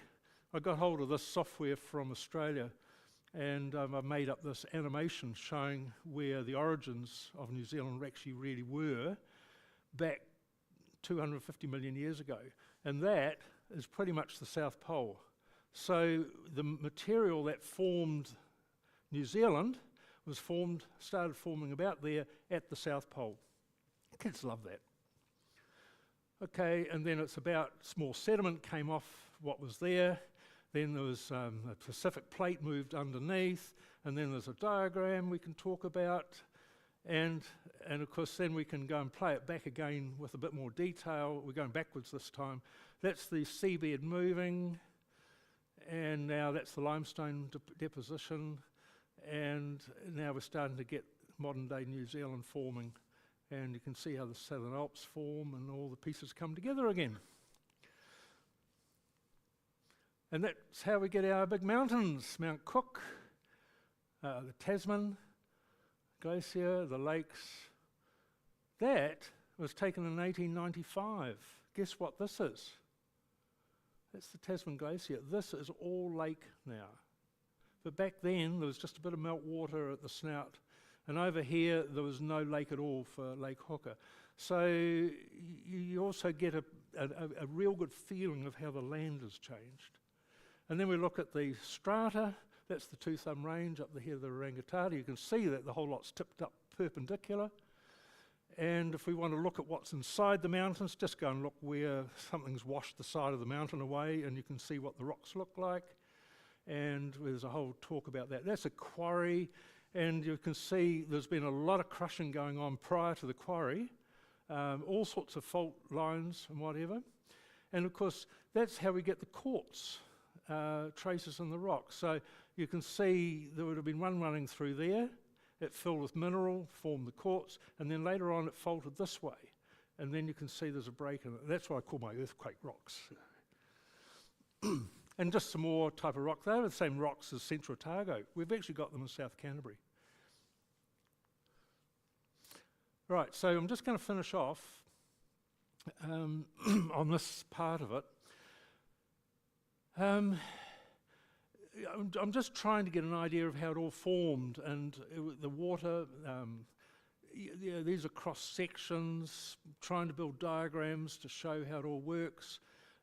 I got hold of this software from Australia, and I made up this animation showing where the origins of New Zealand actually really were back 250 million years ago. And that is pretty much the South Pole. So the material that formed New Zealand started forming about there at the South Pole. Kids love that. Okay, and then it's about small sediment came off what was there. Then there was a Pacific plate moved underneath, and then there's a diagram we can talk about, and of course then we can go and play it back again with a bit more detail. We're going backwards this time. That's the seabed moving, and now that's the limestone deposition, and now we're starting to get modern day New Zealand forming, and you can see how the Southern Alps form and all the pieces come together again. And that's how we get our big mountains, Mount Cook, the Tasman Glacier, the lakes. That was taken in 1895. Guess what this is? That's the Tasman Glacier. This is all lake now. But back then, there was just a bit of meltwater at the snout. And over here, there was no lake at all for Lake Hooker. So you also get a real good feeling of how the land has changed. And then we look at the strata. That's the Two Thumb Range up here, the Rangitata. You can see that the whole lot's tipped up perpendicular. And if we want to look at what's inside the mountains, just go and look where something's washed the side of the mountain away, and you can see what the rocks look like. And there's a whole talk about that. That's a quarry, and you can see there's been a lot of crushing going on prior to the quarry, all sorts of fault lines and whatever. And of course, that's how we get the quartz. Traces in the rock. So you can see there would have been one running through there. It filled with mineral, formed the quartz, and then later on it faulted this way. And then you can see there's a break in it. That's what I call my earthquake rocks. And just some more type of rock. They're the same rocks as Central Otago. We've actually got them in South Canterbury. Right, so I'm just going to finish off on this part of it. I'm just trying to get an idea of how it all formed, and the water, these are cross sections, trying to build diagrams to show how it all works.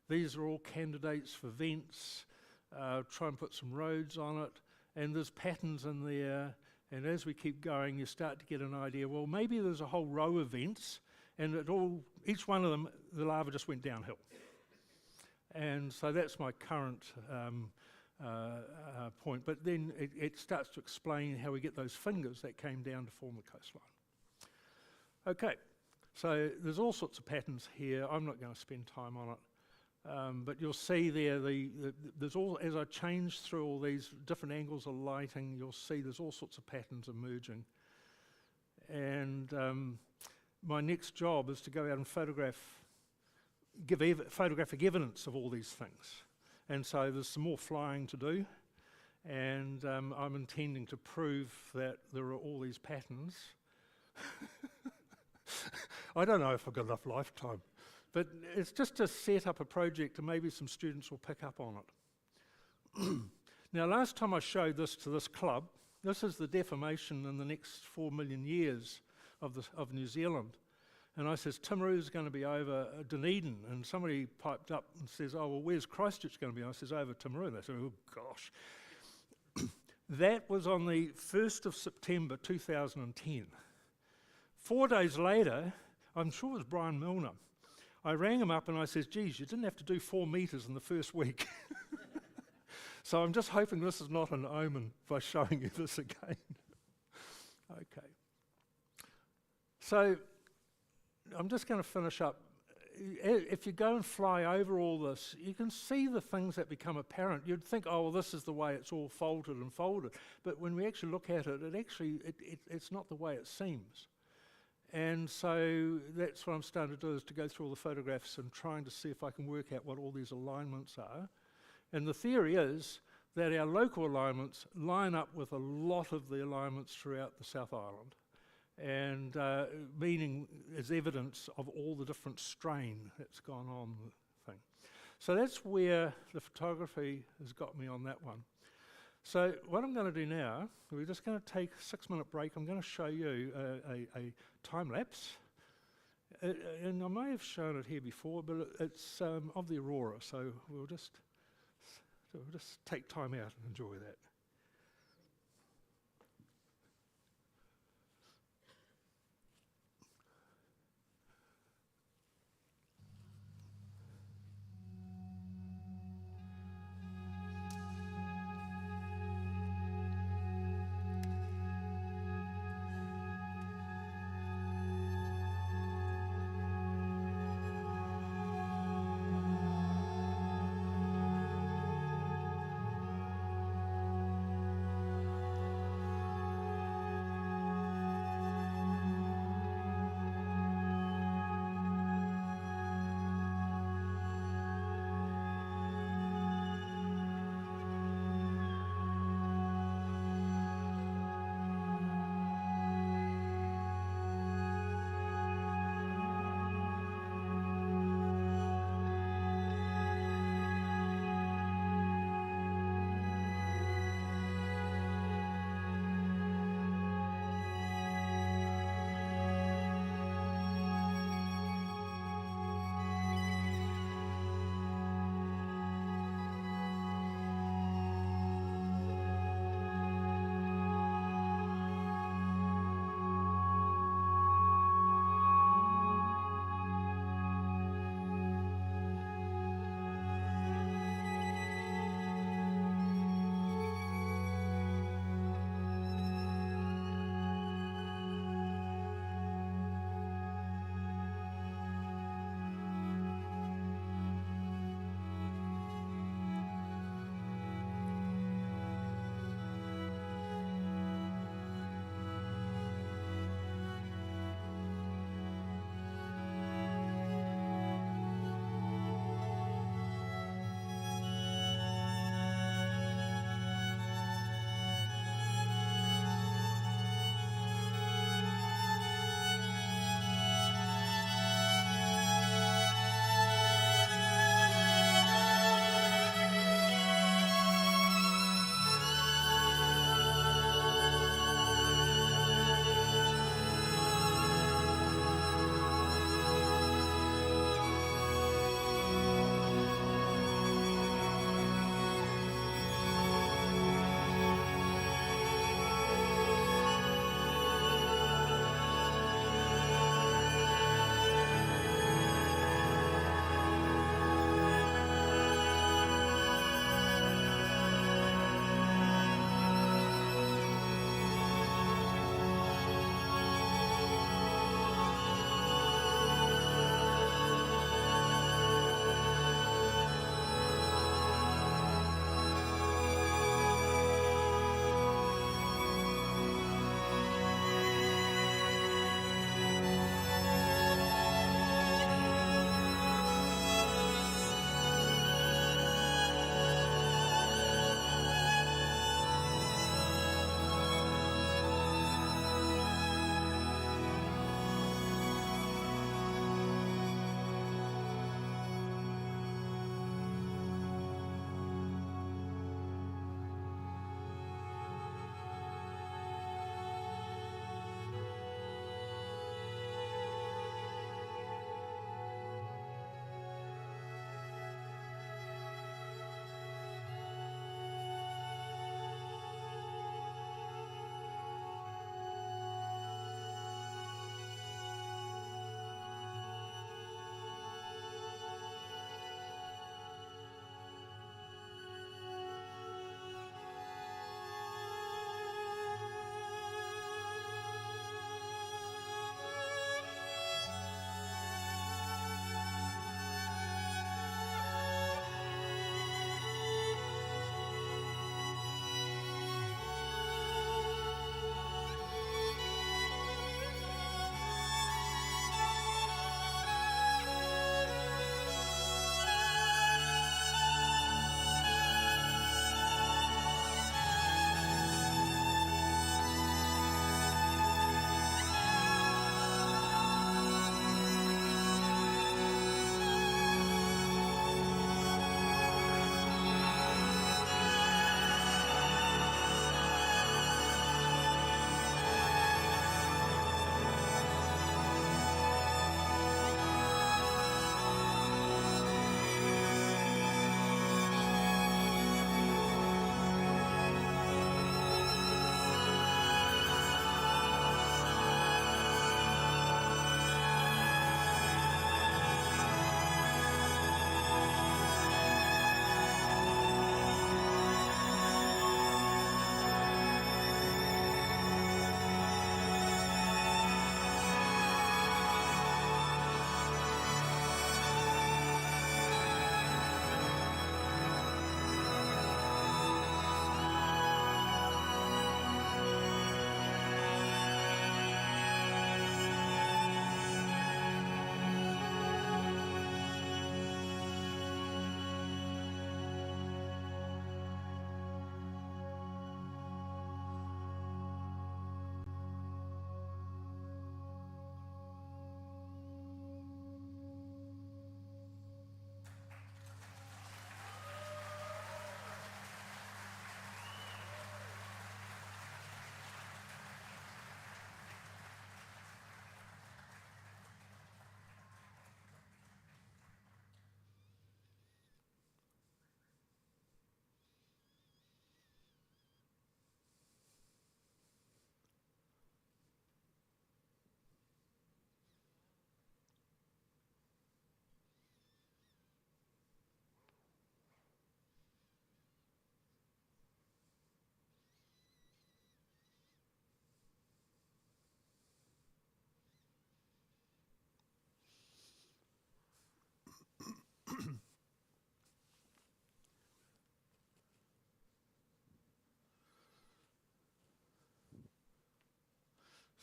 These are all candidates for vents, try and put some roads on it, and there's patterns in there, and as we keep going, you start to get an idea, well, maybe there's a whole row of vents, and each one of them, the lava just went downhill. And so that's my current point. But then it starts to explain how we get those fingers that came down to form the coastline. Okay, so there's all sorts of patterns here. I'm not going to spend time on it. But you'll see there, there's all, as I change through all these different angles of lighting, you'll see there's all sorts of patterns emerging. And my next job is to go out and give photographic evidence of all these things. And so there's some more flying to do, and I'm intending to prove that there are all these patterns. I don't know if I've got enough lifetime, but it's just to set up a project and maybe some students will pick up on it. Now, last time I showed this to this club, this is the deformation in the next 4 million years of New Zealand. And I says, Timaru's going to be over Dunedin. And somebody piped up and says, oh, well, where's Christchurch going to be? I says, over Timaru. And they said, oh, gosh. That was on the 1st of September 2010. 4 days later, I'm sure it was Brian Milner, I rang him up and I says, geez, you didn't have to do 4 metres in the first week. So I'm just hoping this is not an omen by showing you this again. Okay. So I'm just going to finish up. If you go and fly over all this, you can see the things that become apparent. You'd think, oh, well, this is the way it's all folded and folded. But when we actually look at it, it's not the way it seems. And so that's what I'm starting to do, is to go through all the photographs and trying to see if I can work out what all these alignments are. And the theory is that our local alignments line up with a lot of the alignments throughout the South Island. And meaning is evidence of all the different strain that's gone on the thing. So that's where the photography has got me on that one. So what I'm going to do now, we're just going to take a 6-minute break. I'm going to show you a time lapse. And I may have shown it here before, but it's of the aurora. So we'll just take time out and enjoy that.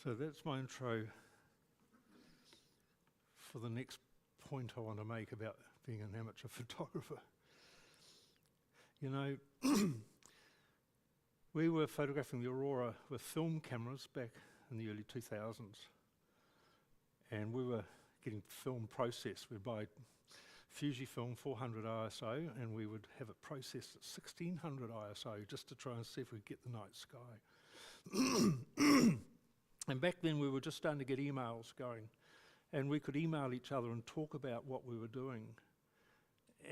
So that's my intro for the next point I want to make about being an amateur photographer. You know, we were photographing the aurora with film cameras back in the early 2000s, and we were getting film processed. We'd buy Fujifilm 400 ISO, and we would have it processed at 1600 ISO just to try and see if we could get the night sky. And back then we were just starting to get emails going, and we could email each other and talk about what we were doing.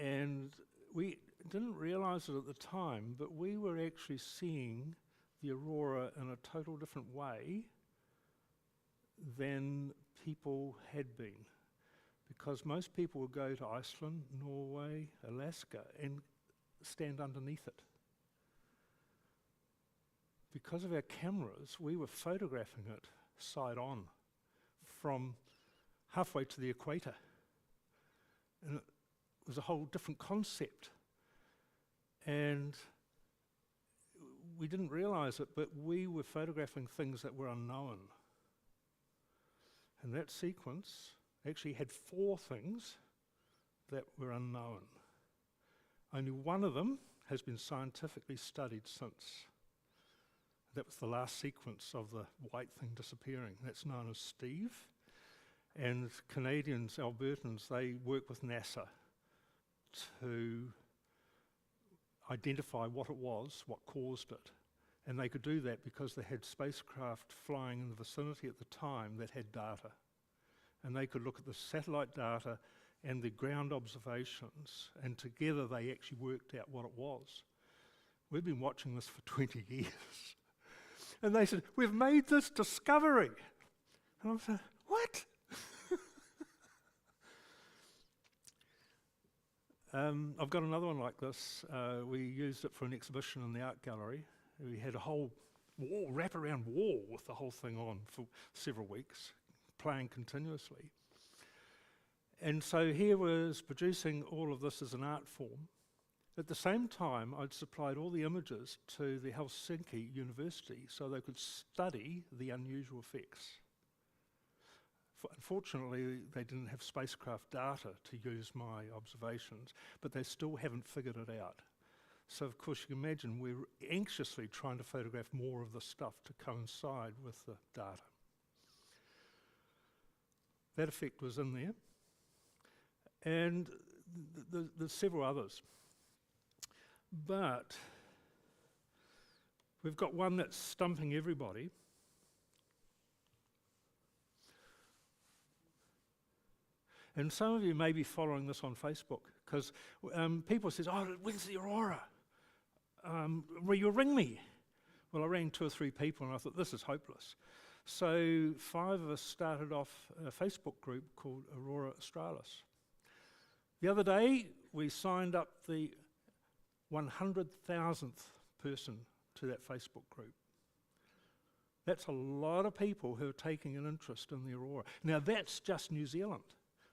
And we didn't realise it at the time, but we were actually seeing the aurora in a total different way than people had been. Because most people would go to Iceland, Norway, Alaska and stand underneath it. Because of our cameras, we were photographing it side on from halfway to the equator. And it was a whole different concept. And we didn't realise it, but we were photographing things that were unknown. And that sequence actually had 4 things that were unknown. Only one of them has been scientifically studied since. That was the last sequence of the white thing disappearing. That's known as Steve. And Canadians, Albertans, they work with NASA to identify what it was, what caused it. And they could do that because they had spacecraft flying in the vicinity at the time that had data. And they could look at the satellite data and the ground observations, and together they actually worked out what it was. We've been watching this for 20 years. And they said, we've made this discovery. And I said, what? I've got another one like this. We used it for an exhibition in the art gallery. We had a whole wall, wrap-around wall with the whole thing on for several weeks, playing continuously. And so here was producing all of this as an art form. At the same time, I'd supplied all the images to the Helsinki University so they could study the unusual effects. Unfortunately, they didn't have spacecraft data to use my observations, but they still haven't figured it out. So of course you can imagine we're anxiously trying to photograph more of the stuff to coincide with the data. That effect was in there. And there's several others. But we've got one that's stumping everybody. And some of you may be following this on Facebook, because people say, oh, when's the aurora? Will you ring me? Well, I rang 2 or 3 people and I thought, this is hopeless. So 5 of us started off a Facebook group called Aurora Australis. The other day, we signed up the 100,000th person to that Facebook group. That's a lot of people who are taking an interest in the aurora. Now that's just New Zealand.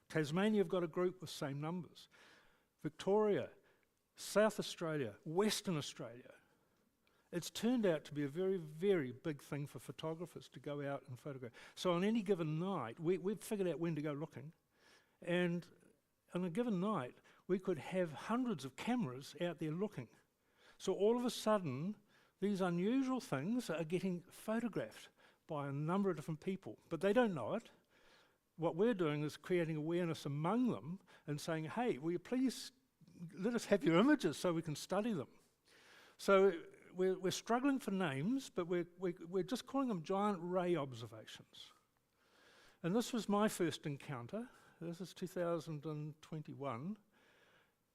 Tasmania have got a group with same numbers. Victoria, South Australia, Western Australia. It's turned out to be a very, very big thing for photographers to go out and photograph. So on any given night, we've figured out when to go looking. And on a given night, we could have hundreds of cameras out there looking. So all of a sudden, these unusual things are getting photographed by a number of different people, but they don't know it. What we're doing is creating awareness among them and saying, hey, will you please let us have your images so we can study them. So we're struggling for names, but we're just calling them giant ray observations. And this was my first encounter. This is 2021.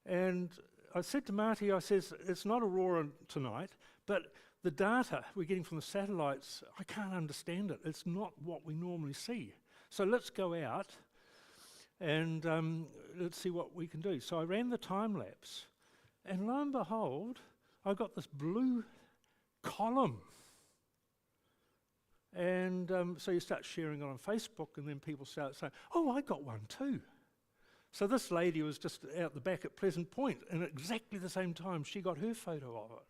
And I said to Marty, I says, it's not aurora tonight, but the data we're getting from the satellites, I can't understand it. It's not what we normally see. So let's go out and let's see what we can do. So I ran the time lapse, and lo and behold, I got this blue column. And so you start sharing it on Facebook, and then people start saying, oh, I got one too. So this lady was just out the back at Pleasant Point, and at exactly the same time, she got her photo of it.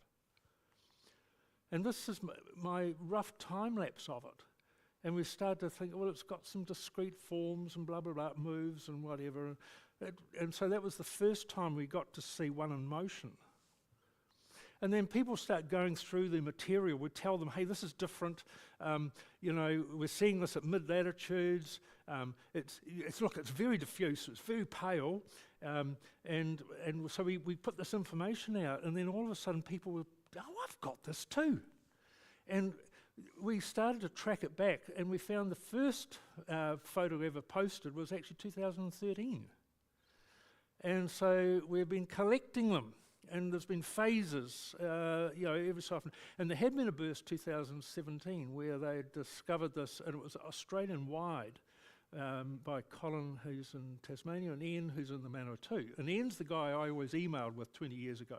And this is my rough time lapse of it. And we started to think, well, it's got some discrete forms and blah, blah, blah, moves and whatever. And so that was the first time we got to see one in motion. And then people start going through the material. We tell them, hey, this is different. We're seeing this at mid-latitudes. It's very diffuse. It's very pale. And so we put this information out. And then all of a sudden people were, oh, I've got this too. And we started to track it back. And we found the first photo ever posted was actually 2013. And so we've been collecting them. And there's been phases, every so often. And there had been a burst 2017 where they had discovered this, and it was Australian-wide by Colin, who's in Tasmania, and Ian, who's in the Manawatu. And Ian's the guy I always emailed with 20 years ago.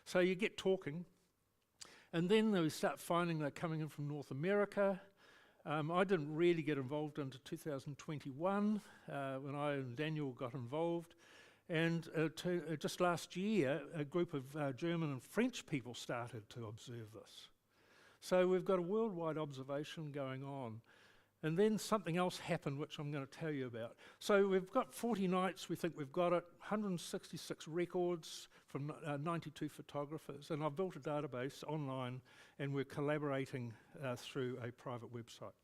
So you get talking, and then we start finding they're coming in from North America. I didn't really get involved until 2021 when I and Daniel got involved. And just last year, a group of German and French people started to observe this. So we've got a worldwide observation going on. And then something else happened, which I'm going to tell you about. So we've got 40 nights, we think we've got it, 166 records from 92 photographers. And I've built a database online, and we're collaborating through a private website.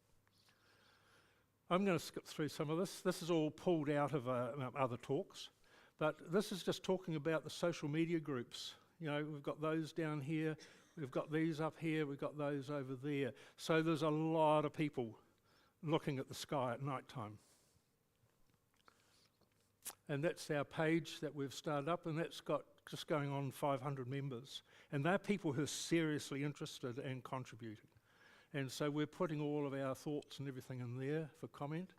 I'm going to skip through some of this. This is all pulled out of other talks. But this is just talking about the social media groups. We've got those down here, we've got these up here, we've got those over there. So there's a lot of people looking at the sky at night time. And that's our page that we've started up, and that's got just going on 500 members. And they're people who are seriously interested and contributing. And so we're putting all of our thoughts and everything in there for comment.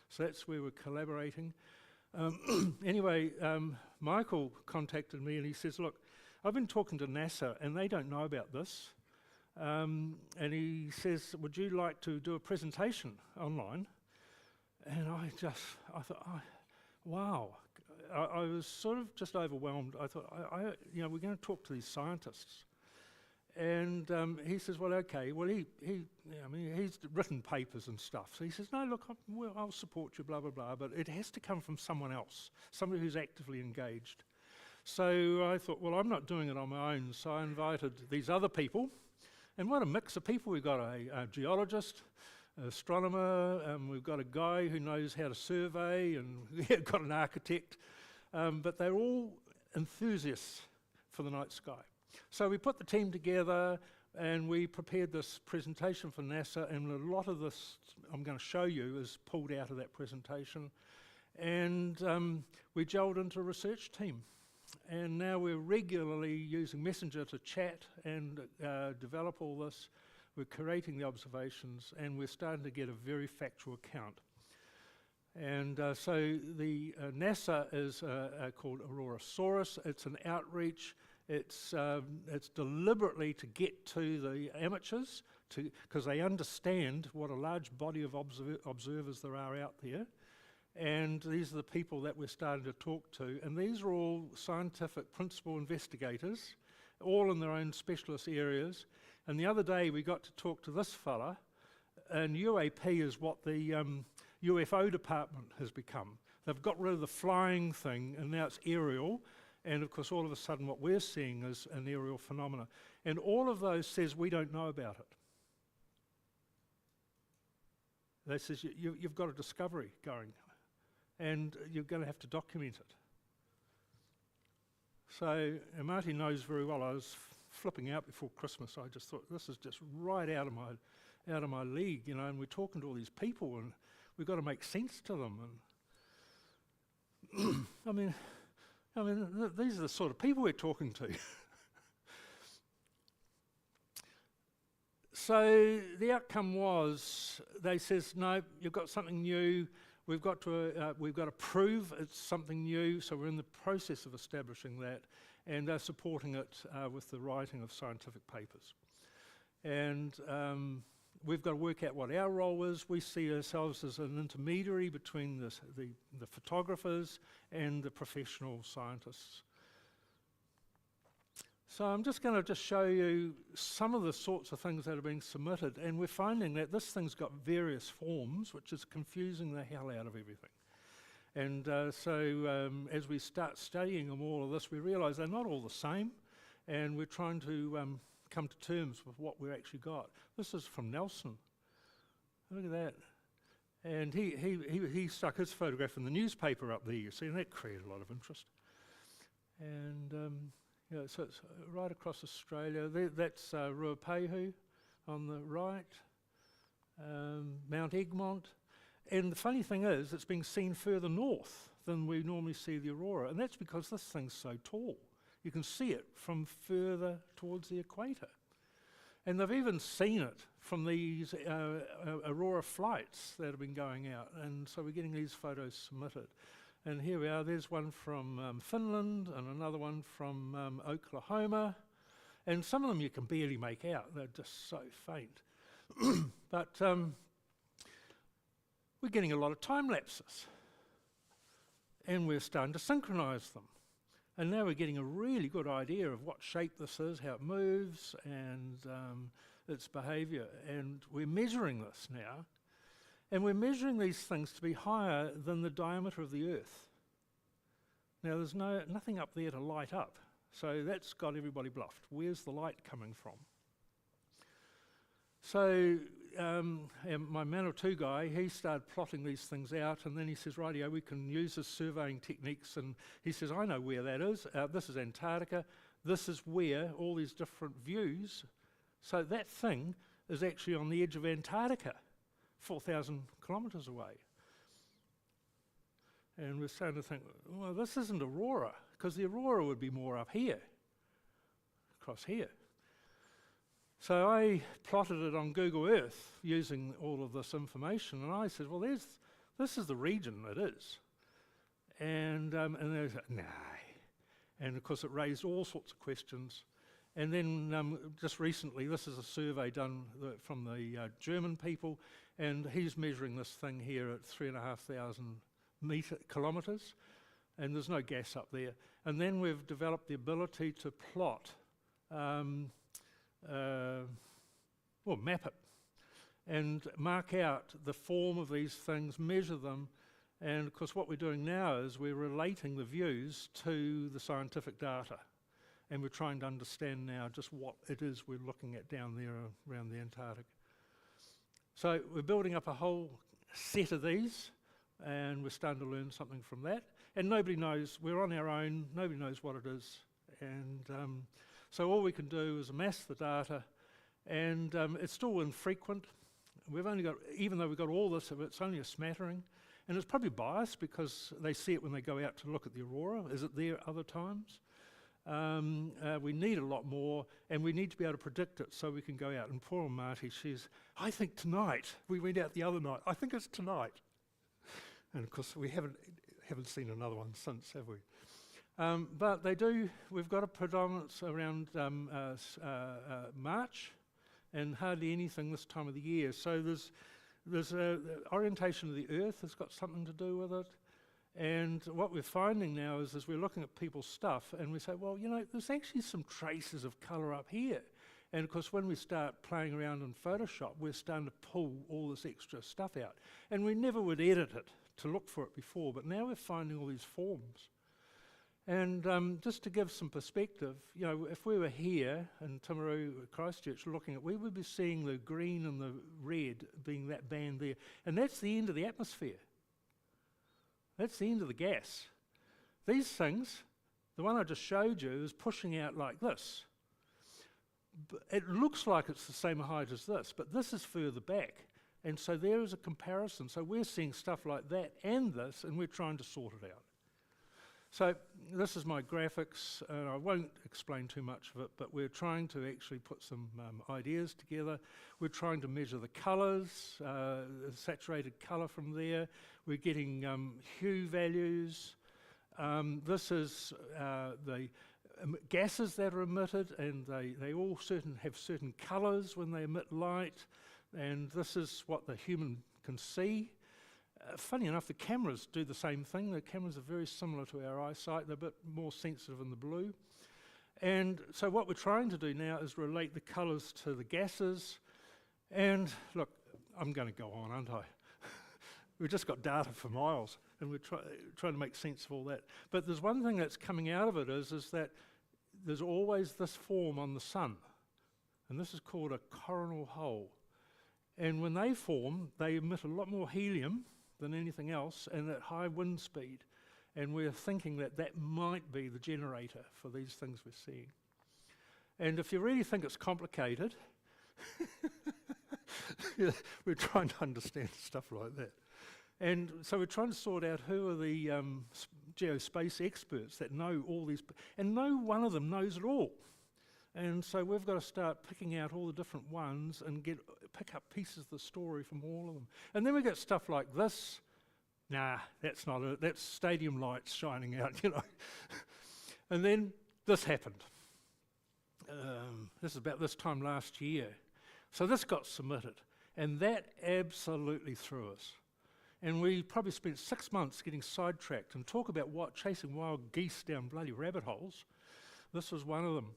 So that's where we're collaborating. Michael contacted me and he says, look, I've been talking to NASA and they don't know about this. And he says, would you like to do a presentation online? And I thought, wow. I was sort of just overwhelmed. I thought, we're going to talk to these scientists. And he says, well, okay. Well, he's written papers and stuff. So he says, no, look, I'll support you, blah, blah, blah. But it has to come from someone else, somebody who's actively engaged. So I thought, well, I'm not doing it on my own. So I invited these other people. And what a mix of people. We've got a geologist, an astronomer, we've got a guy who knows how to survey, and we've got an architect. But they're all enthusiasts for the night sky. So we put the team together and we prepared this presentation for NASA, and a lot of this I'm going to show you is pulled out of that presentation. And we gelled into a research team. And now we're regularly using Messenger to chat and develop all this. We're creating the observations, and we're starting to get a very factual account. And so the NASA is called Aurorasaurus. It's an outreach. It's deliberately to get to the amateurs, because they understand what a large body of observers there are out there. And these are the people that we're starting to talk to. And these are all scientific principal investigators, all in their own specialist areas. And the other day we got to talk to this fella, and UAP is what the UFO department has become. They've got rid of the flying thing, and now it's aerial. And of course, all of a sudden what we're seeing is an aerial phenomena. And all of those says we don't know about it. They says you've got a discovery going, and you're going to have to document it. So, and Marty knows very well, I was flipping out before Christmas. I just thought, this is just right out of my league, and we're talking to all these people, and we've got to make sense to them. And I mean, these are the sort of people we're talking to. So the outcome was, they says, no, you've got something new. We've got to prove it's something new. So we're in the process of establishing that, and they're supporting it with the writing of scientific papers. And we've got to work out what our role is. We see ourselves as an intermediary between the photographers and the professional scientists. So I'm just going to just show you some of the sorts of things that are being submitted, and we're finding that this thing's got various forms, which is confusing the hell out of everything. And as we start studying them all of this, we realise they're not all the same, and we're trying to come to terms with what we've actually got. This is from Nelson. Look at that. And he stuck his photograph in the newspaper up there, you see, and that created a lot of interest. And so it's right across Australia. That's Ruapehu on the right, Mount Egmont. And the funny thing is, it's being seen further north than we normally see the aurora, and that's because this thing's so tall. You can see it from further towards the equator. And they've even seen it from these aurora flights that have been going out, and so we're getting these photos submitted. And here we are, there's one from Finland and another one from Oklahoma, and some of them you can barely make out, they're just so faint. But we're getting a lot of time lapses, and we're starting to synchronise them. And now we're getting a really good idea of what shape this is, how it moves, and its behaviour. And we're measuring this now, and we're measuring these things to be higher than the diameter of the Earth. Now there's nothing up there to light up, so that's got everybody bluffed. Where's the light coming from? So my Manawatu guy, he started plotting these things out, and then he says, rightio, we can use his surveying techniques, and he says, I know where that is. This is Antarctica. This is where all these different views. So that thing is actually on the edge of Antarctica, 4,000 kilometres away. And we're starting to think, well, this isn't aurora, because the aurora would be more up here, across here. So I plotted it on Google Earth using all of this information, and I said, well, this is the region it is. And they said, no. And of course it raised all sorts of questions. And then just recently, this is a survey done from the German people, and he's measuring this thing here at 3,500 kilometres, and there's no gas up there. And then we've developed the ability to plot map it and mark out the form of these things, measure them, and of course what we're doing now is we're relating the views to the scientific data, and we're trying to understand now just what it is we're looking at down there around the Antarctic. So we're building up a whole set of these, and we're starting to learn something from that, and nobody knows, we're on our own, nobody knows what it is, and so all we can do is amass the data, and it's still infrequent. We've only got, even though we've got all this, it's only a smattering, and it's probably biased because they see it when they go out to look at the aurora. Is it there other times? We need a lot more, and we need to be able to predict it so we can go out. And poor Marty, she's, I think tonight. We went out the other night. I think it's tonight. And of course, we haven't seen another one since, have we? But they do, we've got a predominance around March, and hardly anything this time of the year. So there's the orientation of the Earth has got something to do with it. And what we're finding now is we're looking at people's stuff, and we say, well, you know, there's actually some traces of colour up here. And of course, when we start playing around in Photoshop, we're starting to pull all this extra stuff out. And we never would edit it to look for it before, but now we're finding all these forms. And just to give some perspective, you know, if we were here in Timaru, Christchurch, looking at, we would be seeing the green and the red being that band there. And that's the end of the atmosphere. That's the end of the gas. These things, the one I just showed you, is pushing out like this. It looks like it's the same height as this, but this is further back. And so there is a comparison. So we're seeing stuff like that and this, and we're trying to sort it out. So this is my graphics, and I won't explain too much of it, but we're trying to actually put some ideas together. We're trying to measure the colours, the saturated colour from there. We're getting hue values. This is the gases that are emitted, and they all have certain colours when they emit light, and this is what the human can see. Funny enough, the cameras do the same thing. The cameras are very similar to our eyesight. They're a bit more sensitive in the blue. And so what we're trying to do now is relate the colours to the gases. And look, I'm going to go on, aren't I? We've just got data for miles, and we're trying to make sense of all that. But there's one thing that's coming out of it is that there's always this form on the sun, and this is called a coronal hole. And when they form, they emit a lot more helium than anything else, and at high wind speed. And we're thinking that that might be the generator for these things we're seeing. And if you really think it's complicated, we're trying to understand stuff like that. And so we're trying to sort out who are the geospace experts that know all these, and no one of them knows it all. And so we've got to start picking out all the different ones and pick up pieces of the story from all of them. And then we get stuff like this. Nah, that's not it. That's stadium lights shining out, you know. And then this happened. This is about this time last year. So this got submitted, and that absolutely threw us. And we probably spent 6 months getting sidetracked and talk about chasing wild geese down bloody rabbit holes. This was one of them.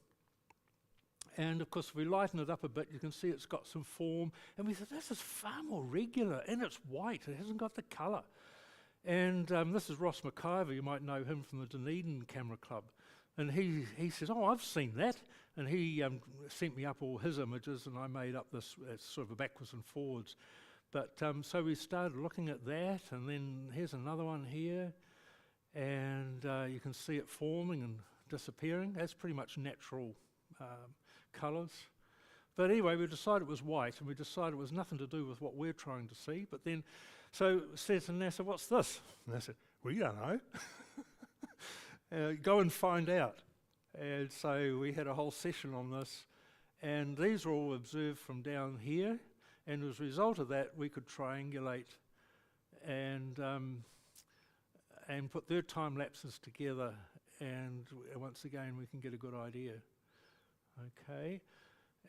And of course, if we lighten it up a bit, you can see it's got some form. And we said, this is far more regular, and it's white. It hasn't got the colour. And this is Ross McIver. You might know him from the Dunedin Camera Club. And he says, oh, I've seen that. And he sent me up all his images, and I made up this sort of a backwards and forwards. But so we started looking at that, and then here's another one here. And you can see it forming and disappearing. That's pretty much natural colours. But anyway, we decided it was white, and we decided it was nothing to do with what we're trying to see. But then, so said to NASA, what's this? And they said, we don't know. Go and find out. And so we had a whole session on this, and these were all observed from down here, and as a result of that, we could triangulate and put their time lapses together, and once again, we can get a good idea. Okay,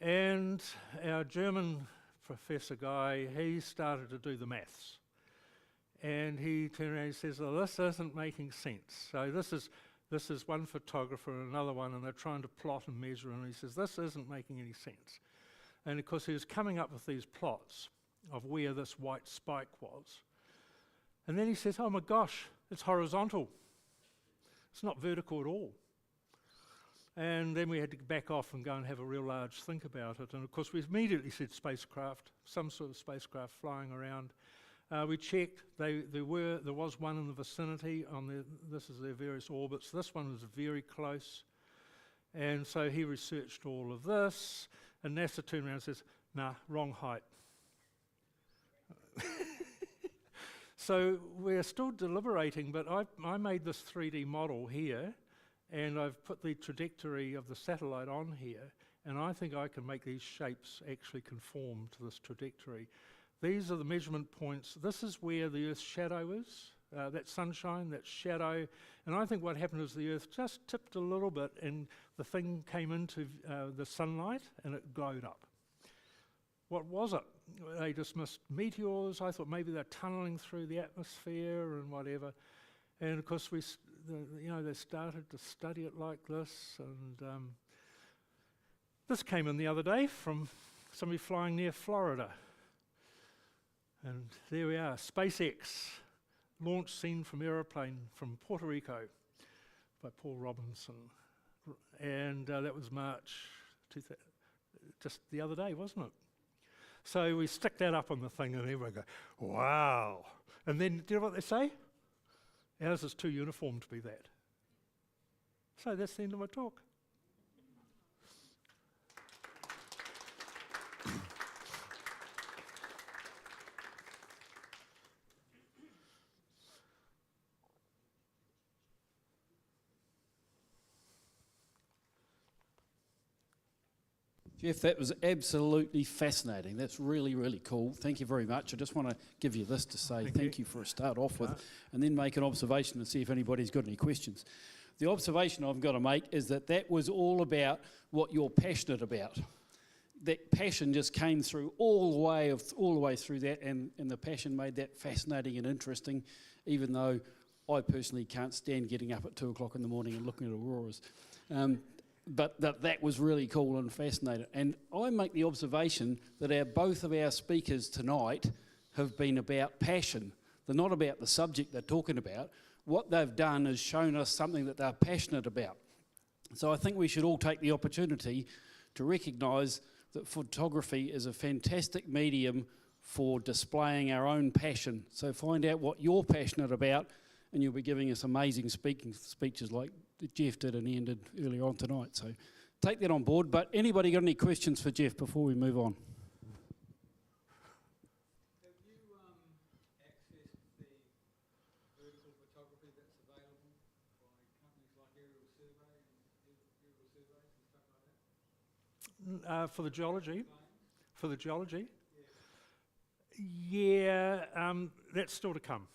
and our German professor guy, he started to do the maths, and he turned around and says, oh, this isn't making sense. So this is one photographer and another one, and they're trying to plot and measure, and he says, this isn't making any sense. And of course, he was coming up with these plots of where this white spike was. And then he says, oh my gosh, it's horizontal. It's not vertical at all. And then we had to back off and go and have a real large think about it. And of course, we immediately said spacecraft, some sort of spacecraft flying around. We checked, there was one in the vicinity on this is their various orbits. This one was very close. And so he researched all of this, and NASA turned around and says, nah, wrong height. So we're still deliberating, but I made this 3D model here, and I've put the trajectory of the satellite on here, and I think I can make these shapes actually conform to this trajectory. These are the measurement points. This is where the Earth's shadow is, that sunshine, that shadow. And I think what happened is the Earth just tipped a little bit and the thing came into the sunlight and it glowed up. What was it? They dismissed meteors. I thought maybe they're tunneling through the atmosphere and whatever. And of course, they started to study it like this. And this came in the other day from somebody flying near Florida. And there we are, SpaceX, launch scene from aeroplane from Puerto Rico by Paul Robinson. And that was March, just the other day, wasn't it? So we stick that up on the thing and everyone go, wow. And then, do you know what they say? Ours is too uniform to be that. So that's the end of my talk. Geoff, that was absolutely fascinating. That's really, really cool. Thank you very much. I just want to give you this to say thank you for a start off with, and then make an observation and see if anybody's got any questions. The observation I've got to make is that was all about what you're passionate about. That passion just came through all the way through that, and the passion made that fascinating and interesting, even though I personally can't stand getting up at 2 o'clock in the morning and looking at auroras. but that was really cool and fascinating. And I make the observation that both of our speakers tonight have been about passion. They're not about the subject they're talking about. What they've done is shown us something that they're passionate about. So I think we should all take the opportunity to recognise that photography is a fantastic medium for displaying our own passion. So find out what you're passionate about, and you'll be giving us amazing speeches like Geoff did and Ian did earlier on tonight. So take that on board. But anybody got any questions for Geoff before we move on? Have you accessed the vertical photography that's available by companies like Aerial Survey and Aerial Surveys and stuff like that? For the geology? For the geology? Yeah, that's still to come.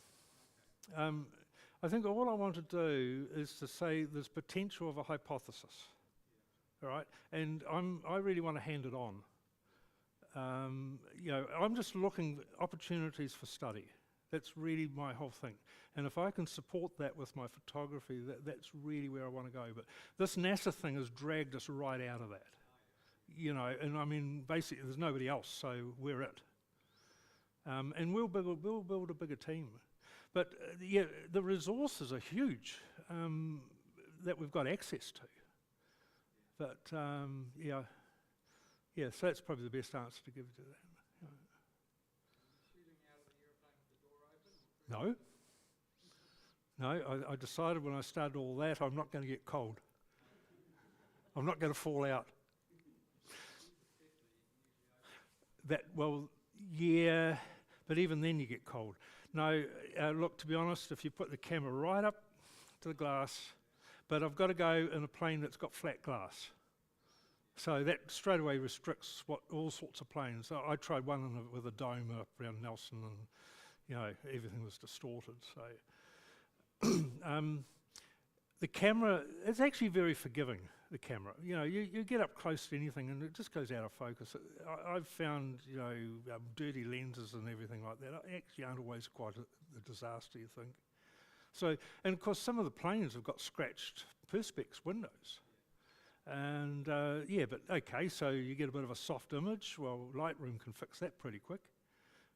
I think all I want to do is to say there's potential of a hypothesis, all right? And I really want to hand it on. I'm just looking at opportunities for study. That's really my whole thing. And if I can support that with my photography, that's really where I want to go. But this NASA thing has dragged us right out of that. And I mean, basically there's nobody else, so we're it. And we'll build a bigger team. But the resources are huge that we've got access to. But so that's probably the best answer to give to that. Shooting out of the airplane with the door open? No, I decided when I started all that I'm not going to get cold. I'm not going to fall out. But even then you get cold. No, look, to be honest, if you put the camera right up to the glass, but I've got to go in a plane that's got flat glass. So that straight away restricts all sorts of planes. So I tried one with a dome up around Nelson and, everything was distorted. So the camera, it's actually very forgiving, the camera. You get up close to anything and it just goes out of focus. I've found, dirty lenses and everything like that actually aren't always quite a disaster, you think. So, and of course some of the planes have got scratched perspex windows. And but okay, so you get a bit of a soft image. Well, Lightroom can fix that pretty quick.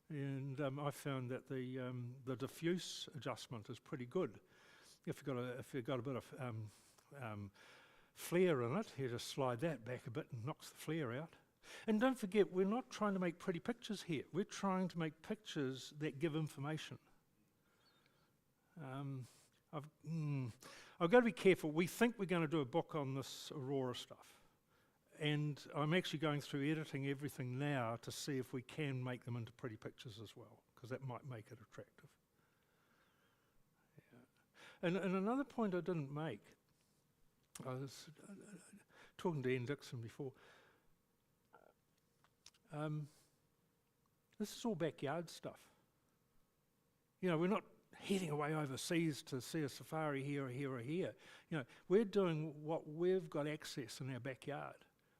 And I found that the diffuse adjustment is pretty good. If you've got a bit of flare in it, you just slide that back a bit and knocks the flare out. And don't forget, we're not trying to make pretty pictures here. We're trying to make pictures that give information. I've got to be careful. We think we're going to do a book on this Aurora stuff. And I'm actually going through editing everything now to see if we can make them into pretty pictures as well, because that might make it attractive. Yeah. And another point I didn't make, I was talking to Ian Dixon before. This is all backyard stuff. We're not heading away overseas to see a safari here or here or here. We're doing what we've got access in our backyard.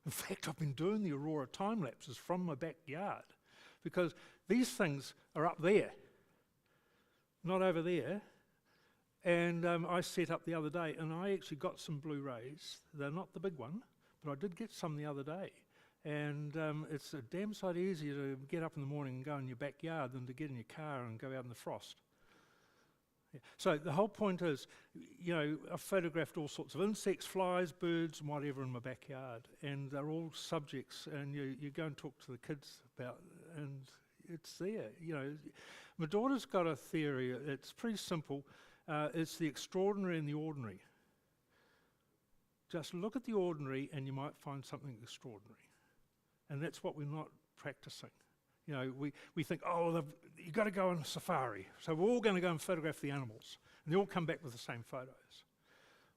In fact, I've been doing the Aurora time lapses from my backyard because these things are up there, not over there. And I set up the other day, and I actually got some Blu-rays. They're not the big one, but I did get some the other day. And it's a damn sight easier to get up in the morning and go in your backyard than to get in your car and go out in the frost. Yeah. So the whole point is, I've photographed all sorts of insects, flies, birds, and whatever in my backyard, and they're all subjects, and you go and talk to the kids about, and it's there. My daughter's got a theory. It's pretty simple. It's the extraordinary and the ordinary. Just look at the ordinary, and you might find something extraordinary, and that's what we're not practicing. We think, you've got to go on a safari, so we're all going to go and photograph the animals, and they all come back with the same photos.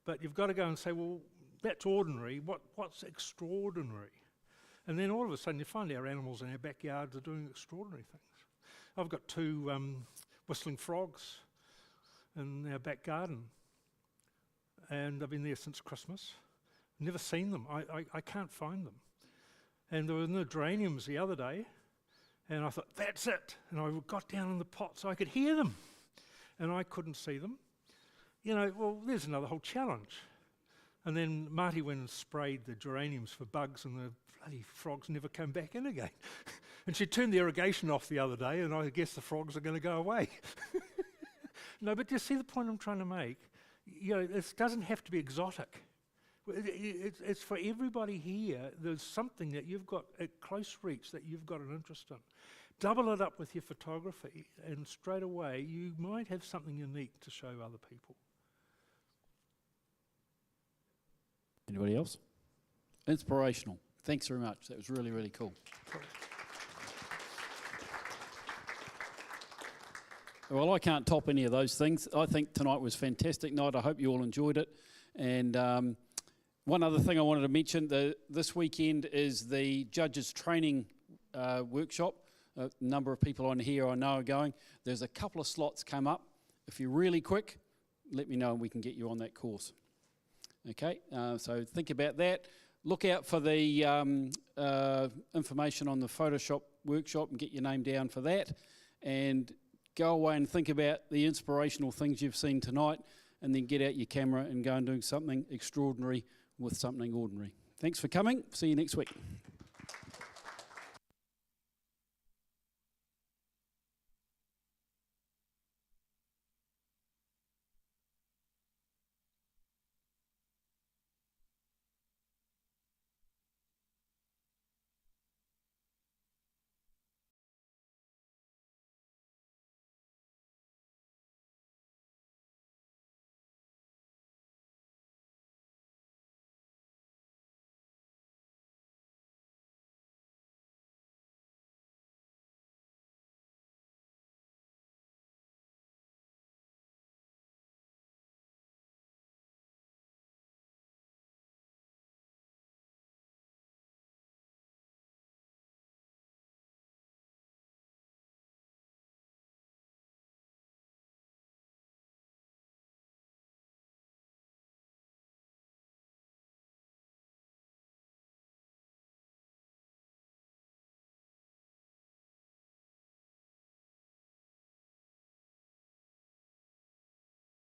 But you've got to go and say, well, that's ordinary, what's extraordinary? And then all of a sudden you find our animals in our backyards are doing extraordinary things. I've got 2 whistling frogs in our back garden, and I've been there since Christmas. Never seen them, I can't find them. And there were no geraniums the other day, and I thought, that's it. And I got down in the pot so I could hear them. And I couldn't see them. Well, there's another whole challenge. And then Marty went and sprayed the geraniums for bugs, and the bloody frogs never came back in again. And she turned the irrigation off the other day, and I guess the frogs are going to go away. No, but you see the point I'm trying to make? You know, this doesn't have to be exotic. It's for everybody here. There's something that you've got at close reach that you've got an interest in. Double it up with your photography, and straight away you might have something unique to show other people. Anybody else? Inspirational. Thanks very much. That was really, really cool. Well, I can't top any of those things. I think tonight was a fantastic night. I hope you all enjoyed it. And one other thing I wanted to mention, this weekend is the Judges Training Workshop. A number of people on here I know are going. There's a couple of slots come up. If you're really quick, let me know and we can get you on that course. Okay, so think about that. Look out for the information on the Photoshop workshop and get your name down for that. And go away and think about the inspirational things you've seen tonight, and then get out your camera and go and do something extraordinary with something ordinary. Thanks for coming. See you next week.